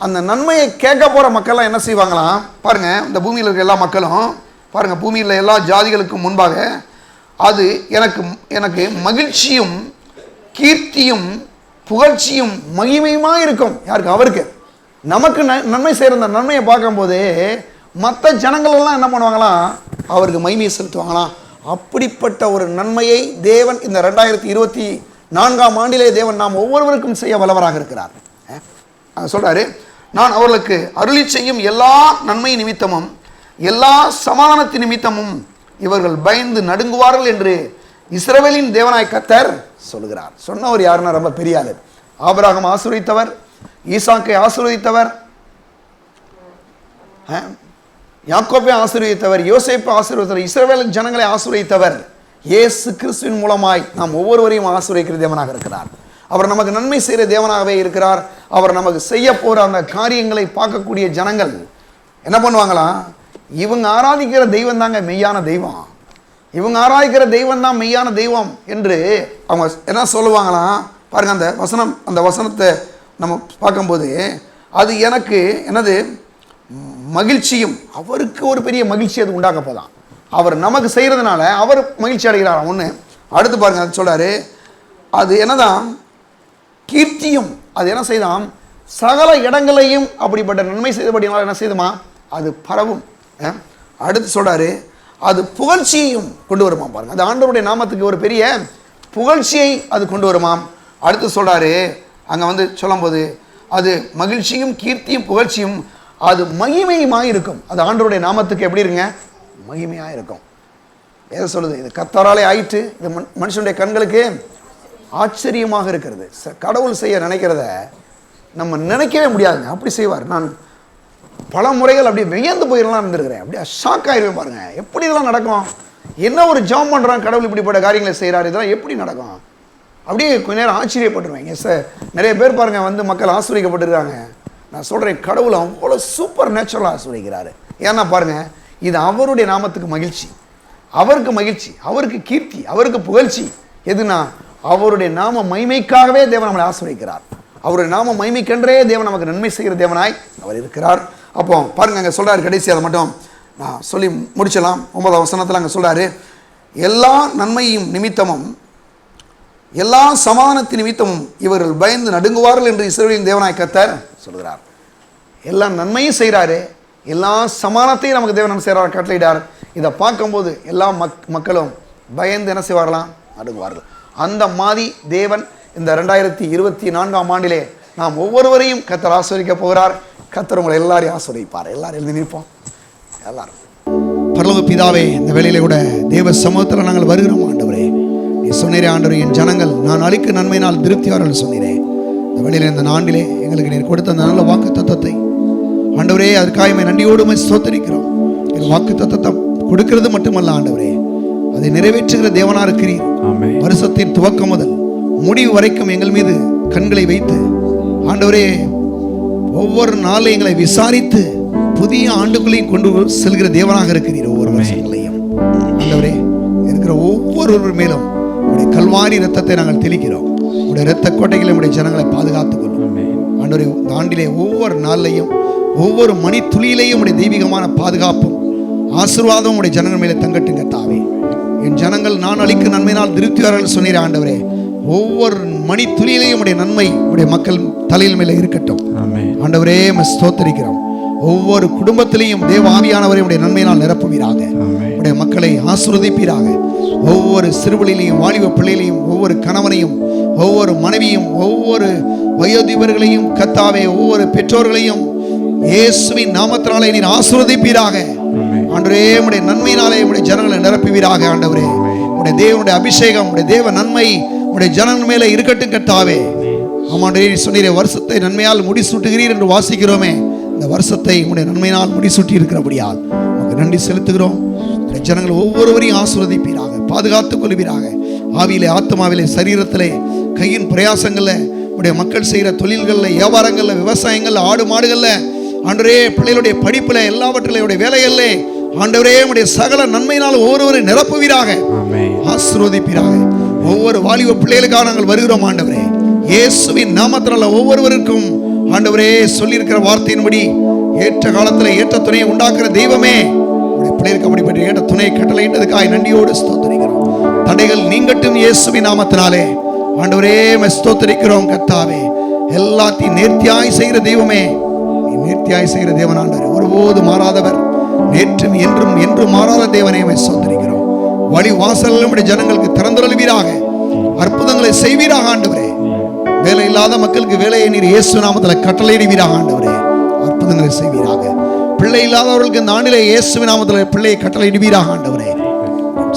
அந்த நன்மையை கேட்க போகிற மக்கள்லாம் என்ன செய்வாங்களாம் பாருங்க. இந்த பூமியில் இருக்கிற எல்லா மக்களும் பாருங்க, பூமியில் எல்லா ஜாதிகளுக்கும் முன்பாக அது எனக்கு மகிழ்ச்சியும் கீர்த்தியும் புகழ்ச்சியும் மகிமையுமா இருக்கும். யாருக்கு? அவருக்கு. நமக்கு நன்மை செய்கிற அந்த நன்மையை பார்க்கும்போது மற்ற ஜனங்கள் எல்லாம் என்ன பண்ணுவாங்களாம்? அவருக்கு மகிமையை செலுத்துவாங்களாம். அப்படிப்பட்ட ஒரு நன்மையை தேவன் இந்த 2024ஆம் ஆண்டிலே தேவன் நாம் ஒவ்வொருவருக்கும் செய்ய வல்லவராக இருக்கிறார். சொல்றாரு, நான் அவர்களுக்கு அருளி செய்யும் எல்லா நன்மை நிமித்தமும் எல்லா சமாதானத்தின் நிமித்தமும் இவர்கள் பயந்து நடுங்குவார்கள் என்று இஸ்ரவேலின் தேவனாய் கர்த்தர் சொல்லுகிறார். சொன்னவர் யாருன்னா ரொம்ப பெரிய ஆளு. ஆபிரகாம் ஆசீர்வதித்தவர், ஈசாக்கை ஆசீர்வதித்தவர், யாக்கோபை ஆசீர்வதித்தவர், யோசேப்பை ஆசீர்வதித்தவர், இஸ்ரவேல் ஜனங்களை ஆசீர்வதித்தவர் இயேசு கிறிஸ்துவின் மூலமாய் நாம் ஒவ்வொருவரையும் ஆசீர்வதிக்கிற தேவனாக இருக்கிறார். அவர் நமக்கு நன்மை செய்கிற தேவனாகவே இருக்கிறார். அவர் நமக்கு செய்ய போகிற அந்த காரியங்களை பார்க்கக்கூடிய ஜனங்கள் என்ன பண்ணுவாங்களாம்? இவங்க ஆராதிக்கிற தெய்வம் தாங்க மெய்யான தெய்வம், இவங்க ஆராதிக்கிற தெய்வம் தான் மெய்யான தெய்வம் என்று அவங்க என்ன சொல்லுவாங்களாம் பாருங்க. அந்த வசனத்தை நம்ம பார்க்கும்போது அது எனக்கு என்னது மகிழ்ச்சியும், அவருக்கு ஒரு பெரிய மகிழ்ச்சி அது உண்டாக்க போதான். அவர் நமக்கு செய்கிறதுனால அவர் மகிழ்ச்சி அடைகிறார். ஒன்று. அடுத்து பாருங்க, அது சொல்றாரு, அது என்னதான் கீர்த்தியும், அது என்ன செய்தாம்? சகல இடங்களையும் அப்படிப்பட்ட நன்மை செய்தபடினால என்ன செய்துமா? அது பரவும். அடுத்து சொல்றாரு, அது புகழ்ச்சியையும் கொண்டு வருமாம். பாருங்க, அது ஆண்டவருடைய நாமத்துக்கு ஒரு பெரிய புகழ்ச்சியை அது கொண்டு வருமாம். அடுத்து சொல்றாரு, அங்கே சொல்லும்போது அது மகிழ்ச்சியும் கீர்த்தியும் புகழ்ச்சியும் அது மகிமையுமாய் இருக்கும். அது ஆண்டவருடைய நாமத்துக்கு எப்படி இருங்க? மகிமையாக இருக்கும். எதை சொல்லுது? இது கர்த்தராலே ஆயிற்று, இது மனுஷனுடைய கண்களுக்கு ஆச்சரியமாக இருக்கிறது. கடவுள் செய்ய நினைக்கிறத நம்ம நினைக்கவே முடியாதுங்க. அப்படி செய்வார். நான் பல முறைகள் அப்படியே வியந்து போயிடலாம் இருந்திருக்கிறேன். அப்படியே ஷாக் ஆகிடுவேன். பாருங்க, எப்படி இதெல்லாம் நடக்கும்? என்ன ஒரு ஜாம் பண்ணுறான் கடவுள், இப்படிப்பட்ட காரியங்களை செய்கிறார், இதெல்லாம் எப்படி நடக்கும்? அப்படியே கொஞ்ச நேரம் ஆச்சரியப்பட்டுருவேன். நிறைய பேர் பாருங்க மக்கள் ஆசீர்வதிக்கப்பட்டிருக்காங்க. நான் சொல்கிறேன், கடவுள் அவ்வளோ சூப்பர் நேச்சுரலாக ஆசீர்வதிக்கிறாரு. ஏன்னா பாருங்க, இது அவருடைய நாமத்துக்கு மகிழ்ச்சி, அவருக்கு மகிழ்ச்சி, அவருக்கு கீர்த்தி, அவருக்கு புகழ்ச்சி. எதுனா அவருடைய நாம மகிமைக்காகவே தேவன் நம்மளை ஆசீர்வதிக்கிறார். அவருடைய நாம மகிமைக்கென்றே தேவன் நமக்கு நன்மை செய்கிற தேவனாய் அவர் இருக்கிறார். அப்போ பாருங்க, அங்கே சொல்றாரு கடைசி, அதை மட்டும் நான் சொல்லி முடிச்சலாம். 9ஆம் வசனத்தில் அங்கே சொல்றாரு, எல்லா நன்மையும் நிமித்தமும் எல்லா சமாதானத்தின் நிமித்தமும் இவர்கள் பயந்து நடுங்குவார்கள் என்று இஸ்ரவேலின் தேவனாய் கர்த்தர் சொல்கிறார். எல்லா நன்மையும் செய்கிறாரு, எல்லா சமாதானத்தையும் நமக்கு தேவன் நம்ம செய்கிறார், கட்டளையிடார். இதை பார்க்கும்போது எல்லா மக்களும் பயந்து என்ன செய்வார்களாம்? நடுங்குவார்கள். அந்த மாதிரி தேவன் இந்த 2024ஆம் ஆண்டிலே நாம் ஒவ்வொருவரையும் கர்த்தர் ஆசீர்வதிக்க போகிறார். கர்த்தர் உங்களை எல்லாரையும் ஆசீர்வதிப்பார். எல்லாரும் எழுதி நிற்போம். எல்லாரும். பரலோக பிதாவே, இந்த வேளையில கூட தேவ சமூகத்தில் நாங்கள் வருகிறோம். ஆண்டவரே, நீ சொன்னீரே ஆண்டவரே, என் ஜனங்கள் நான் அளிக்க நன்மையினால் திருப்தியார்கள் சொன்னீரே. இந்த வேளையில இந்த ஆண்டிலே எங்களுக்கு நீர் கொடுத்த அந்த நல்ல வாக்கு தத்தத்தை ஆண்டவரே ஆண்டவரே அதற்காக நன்றியோடு ஸ்தோத்திரிக்கிறோம். வாக்குத்தத்தத்தை கொடுக்கிறது மட்டுமல்ல ஆண்டவரே, அதை நிறைவேற்றுகிற தேவனா இருக்கிறீர். வருஷத்தின் துவக்கம் முதல் முடிவு வரைக்கும் எங்கள் மீது கண்களை வைத்து ஆண்டவரே ஒவ்வொரு நாளும் எங்களை விசாரித்து புதிய ஆண்டுகளையும் கொண்டு செல்கிற தேவனாக இருக்கிறீர். ஒவ்வொரு வருஷங்களையும் ஆண்டவரே இருக்கிற ஒவ்வொருவர் மேலும் உடைய கல்வாரி இரத்தத்தை நாங்கள் தெளிக்கிறோம். உடைய இரத்த கோட்டைகளை உடைய ஜனங்களை பாதுகாத்துக் கொள்ளும் ஆண்டவரே. இந்த ஆண்டிலே ஒவ்வொரு நாளிலையும் ஒவ்வொரு மணி துளியிலையும் உடைய தெய்வீகமான பாதுகாப்பும் ஆசீர்வாதம் உடைய ஜனங்கள் மேலே தங்கட்டும் கர்த்தாவே. என் ஜனங்கள் நான் அளிக்கும் நன்மையினால் திருப்தியார்கள் சொன்னீர் ஆண்டவரே. ஒவ்வொரு மணி துளியிலையும் உடைய நன்மை உடைய மக்கள் தலையில் மேலே இருக்கட்டும் ஆண்டவரே. ஸ்தோத்திரிக்கிறோம். ஒவ்வொரு குடும்பத்திலையும் தேவ ஆவியானவரை உடைய நன்மையினால் நிரப்புவீராக. உடைய மக்களை ஆசீர்வதிப்பீராக. ஒவ்வொரு சிறுவழிலையும் வாலிப பிள்ளைகளையும் ஒவ்வொரு கணவனையும் ஒவ்வொரு மனைவியும் ஒவ்வொரு வயோதிபர்களையும் கர்த்தாவே ஒவ்வொரு பெற்றோர்களையும் இயேசுவின் நாமத்தினாலே நீர் ஆசீர்வதிப்பீராக. ஆண்டவரே உடைய நன்மையினாலே உடைய ஜனங்களை நிரப்புவீராக. ஆண்டவரே உடைய தேவனுடைய அபிஷேகம் உடைய தேவ நன்மை உடைய ஜனங்கள் மேலே இருக்கட்டும் கர்த்தாவே. ஆமாண்டே சொன்னீரே வருஷத்தை நன்மையால் முடிசூட்டுகிறீர் என்று வாசிக்கிறோமே. இந்த வருஷத்தை உடைய நன்மையினால் முடிசூட்டி இருக்கிறபடியால் உங்களுக்கு நன்றி செலுத்துகிறோம். ஜனங்கள் ஒவ்வொருவரையும் ஆசீர்வதிப்பீராக, பாதுகாத்துக் கொள்வீராக. ஆவியிலே ஆத்மாவிலே சரீரத்திலே கையின் பிரயாசங்களில் உடைய மக்கள் செய்கிற தொழில்களில் வியாபாரங்களில் விவசாயங்களில் ஆடு மாடுகளில் ஆண்டவரே பிள்ளைகளுடைய படிப்பில் எல்லாவற்றிலே வேலைகளிலே ஆண்டவரே உடைய சகல நன்மையினால் ஒவ்வொருவரை நிரப்புவீராக, ஆசீர்வதிப்பீராக. ஒவ்வொரு வாலிப பிள்ளைகளுக்காக நாங்கள் வருகிறோம் ஆண்டவரே. இயேசுவின் நாமத்தினால் ஒவ்வொருவருக்கும் ஆண்டவரே சொல்லியிருக்கிற வார்த்தையின்படி ஏற்ற காலத்தில் ஏற்ற துணையை உண்டாக்குற தெய்வமே உடைய பிள்ளைகளுக்கு அப்படிப்பட்ட ஏற்ற துணையை கட்டளையிட்டதுக்காக நன்றியோடு ஸ்தோத்திரிக்கிறோம். தடைகள் நீங்கட்டும் இயேசுவின் நாமத்தினாலே ஆண்டவரே ஸ்தோத்திரிக்கிறோம் கர்த்தாவே. எல்லாத்தையும் நேர்த்தியாய் செய்கிற தெய்வமே, நேர்த்தியாய் செய்கிற தேவன் ஆண்டவரே, ஒருபோது மாறாதவர், நேற்றும் என்றும் என்றும் மாறாத தேவனே ஸ்தோத்திரிக்கிறோம். வழி வாசல்களும் உடைய ஜனங்களுக்கு திறந்தருள்வீராக, அற்புதங்களை செய்வீராக ஆண்டவரே. வேலை இல்லாத மக்களுக்கு வேலையை நீர் இயேசு நாமத்தில் கட்டளையிடுவீராக ஆண்டவரே, அற்புதங்களை செய்வீராக. பிள்ளை இல்லாதவர்களுக்கு இந்த ஆண்டிலே இயேசு நாமத்தில் பிள்ளையை கட்டளையிடுவீராக ஆண்டவரே.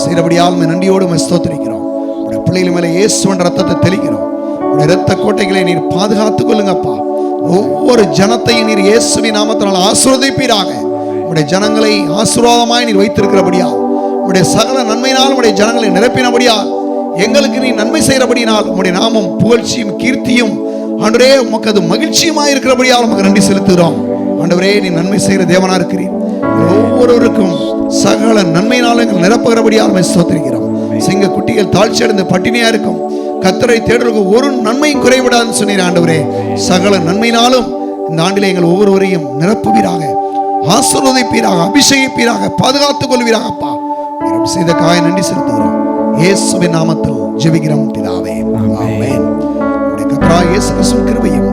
செய்கிறபடியால் நன்றியோடு ஸ்தோத்திரிக்கிறோம். உடைய பிள்ளைகள் மேலே இயேசுவின் ரத்தத்தை தெளிக்கிறோம். உடைய இரத்த கோட்டைகளை நீர் பாதுகாத்துக் கொள்ளுங்கப்பா. ஒவ்வொரு ஜனத்தையும் நீர் இயேசுவின் நாமத்தினால் ஆசீர்வதிப்பீராக. உடைய ஜனங்களை ஆசீர்வாதமாய் நீர் வைத்திருக்கிறபடியால் உடைய சகல நன்மையினால் உடைய ஜனங்களை நிரப்பினபடியால் எங்களுக்கு நீ நன்மை செய்கிறபடியால் உடைய நாமம் புகழ்ச்சியும் கீர்த்தியும் ஆண்டவரே உமக்கு அது மகிழ்ச்சியுமாய் இருக்கிறபடியால் உமக்கு நன்றி செலுத்துகிறோம். ஆண்டவரே நீ நன்மை செய்கிற தேவனா இருக்கிறீர். ஒவ்வொருவருக்கும் சகல நன்மையினால் எங்கள் நிரப்புகிறபடியால் ஸ்தோத்திரிக்கிறோம். சிங்க குட்டிகள் தாழ்ச்சி அடைந்து பட்டினியா இருக்கும், கர்த்தரை தேடுறதுக்கு ஒரு நன்மையும் குறைவிடாதுன்னு சொன்னீர் ஆண்டவரே. சகல நன்மையினாலும் இந்த ஆண்டிலே எங்கள் ஒவ்வொருவரையும் நிரப்புவீராக, ஆசீர்வதிப்பீராக, அபிஷேகிப்பீராக, பாதுகாத்துக் கொள்வீராகப்பா. செய்த காய நன்றி செலுத்துகிறோம். இயேசுவின் நாமத்தில் ஜெபிக்கிறோம் பிதாவே, ஆமென். உடைய கர்த்தராகிய இயேசு கிறிஸ்துவின் கிருபையும்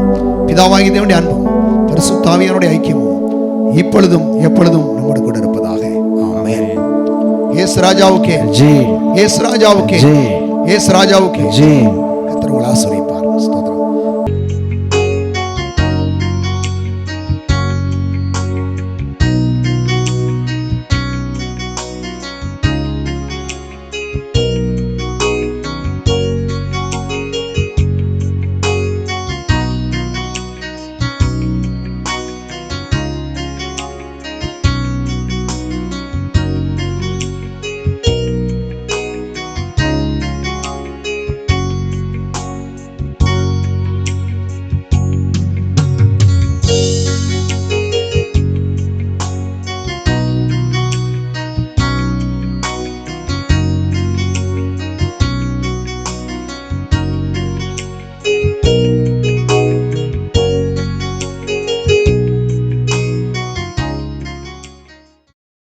பிதாவாகிய தேவனுடைய அன்பும் பரிசுத்த ஆவியானவருடைய ஐக்கியமும் இப்பொழுதும் எப்பொழுதும் நம்மோடு கூட இருப்பதாக. ஆமென். இயேசு ராஜாவுக்கே ஜெய், இயேசு ராஜாவுக்கே ஜெய், இயேசு ராஜாவுக்கே ஜெய். கர்த்தர் உங்களை ஆசீர்வதிப்பார்.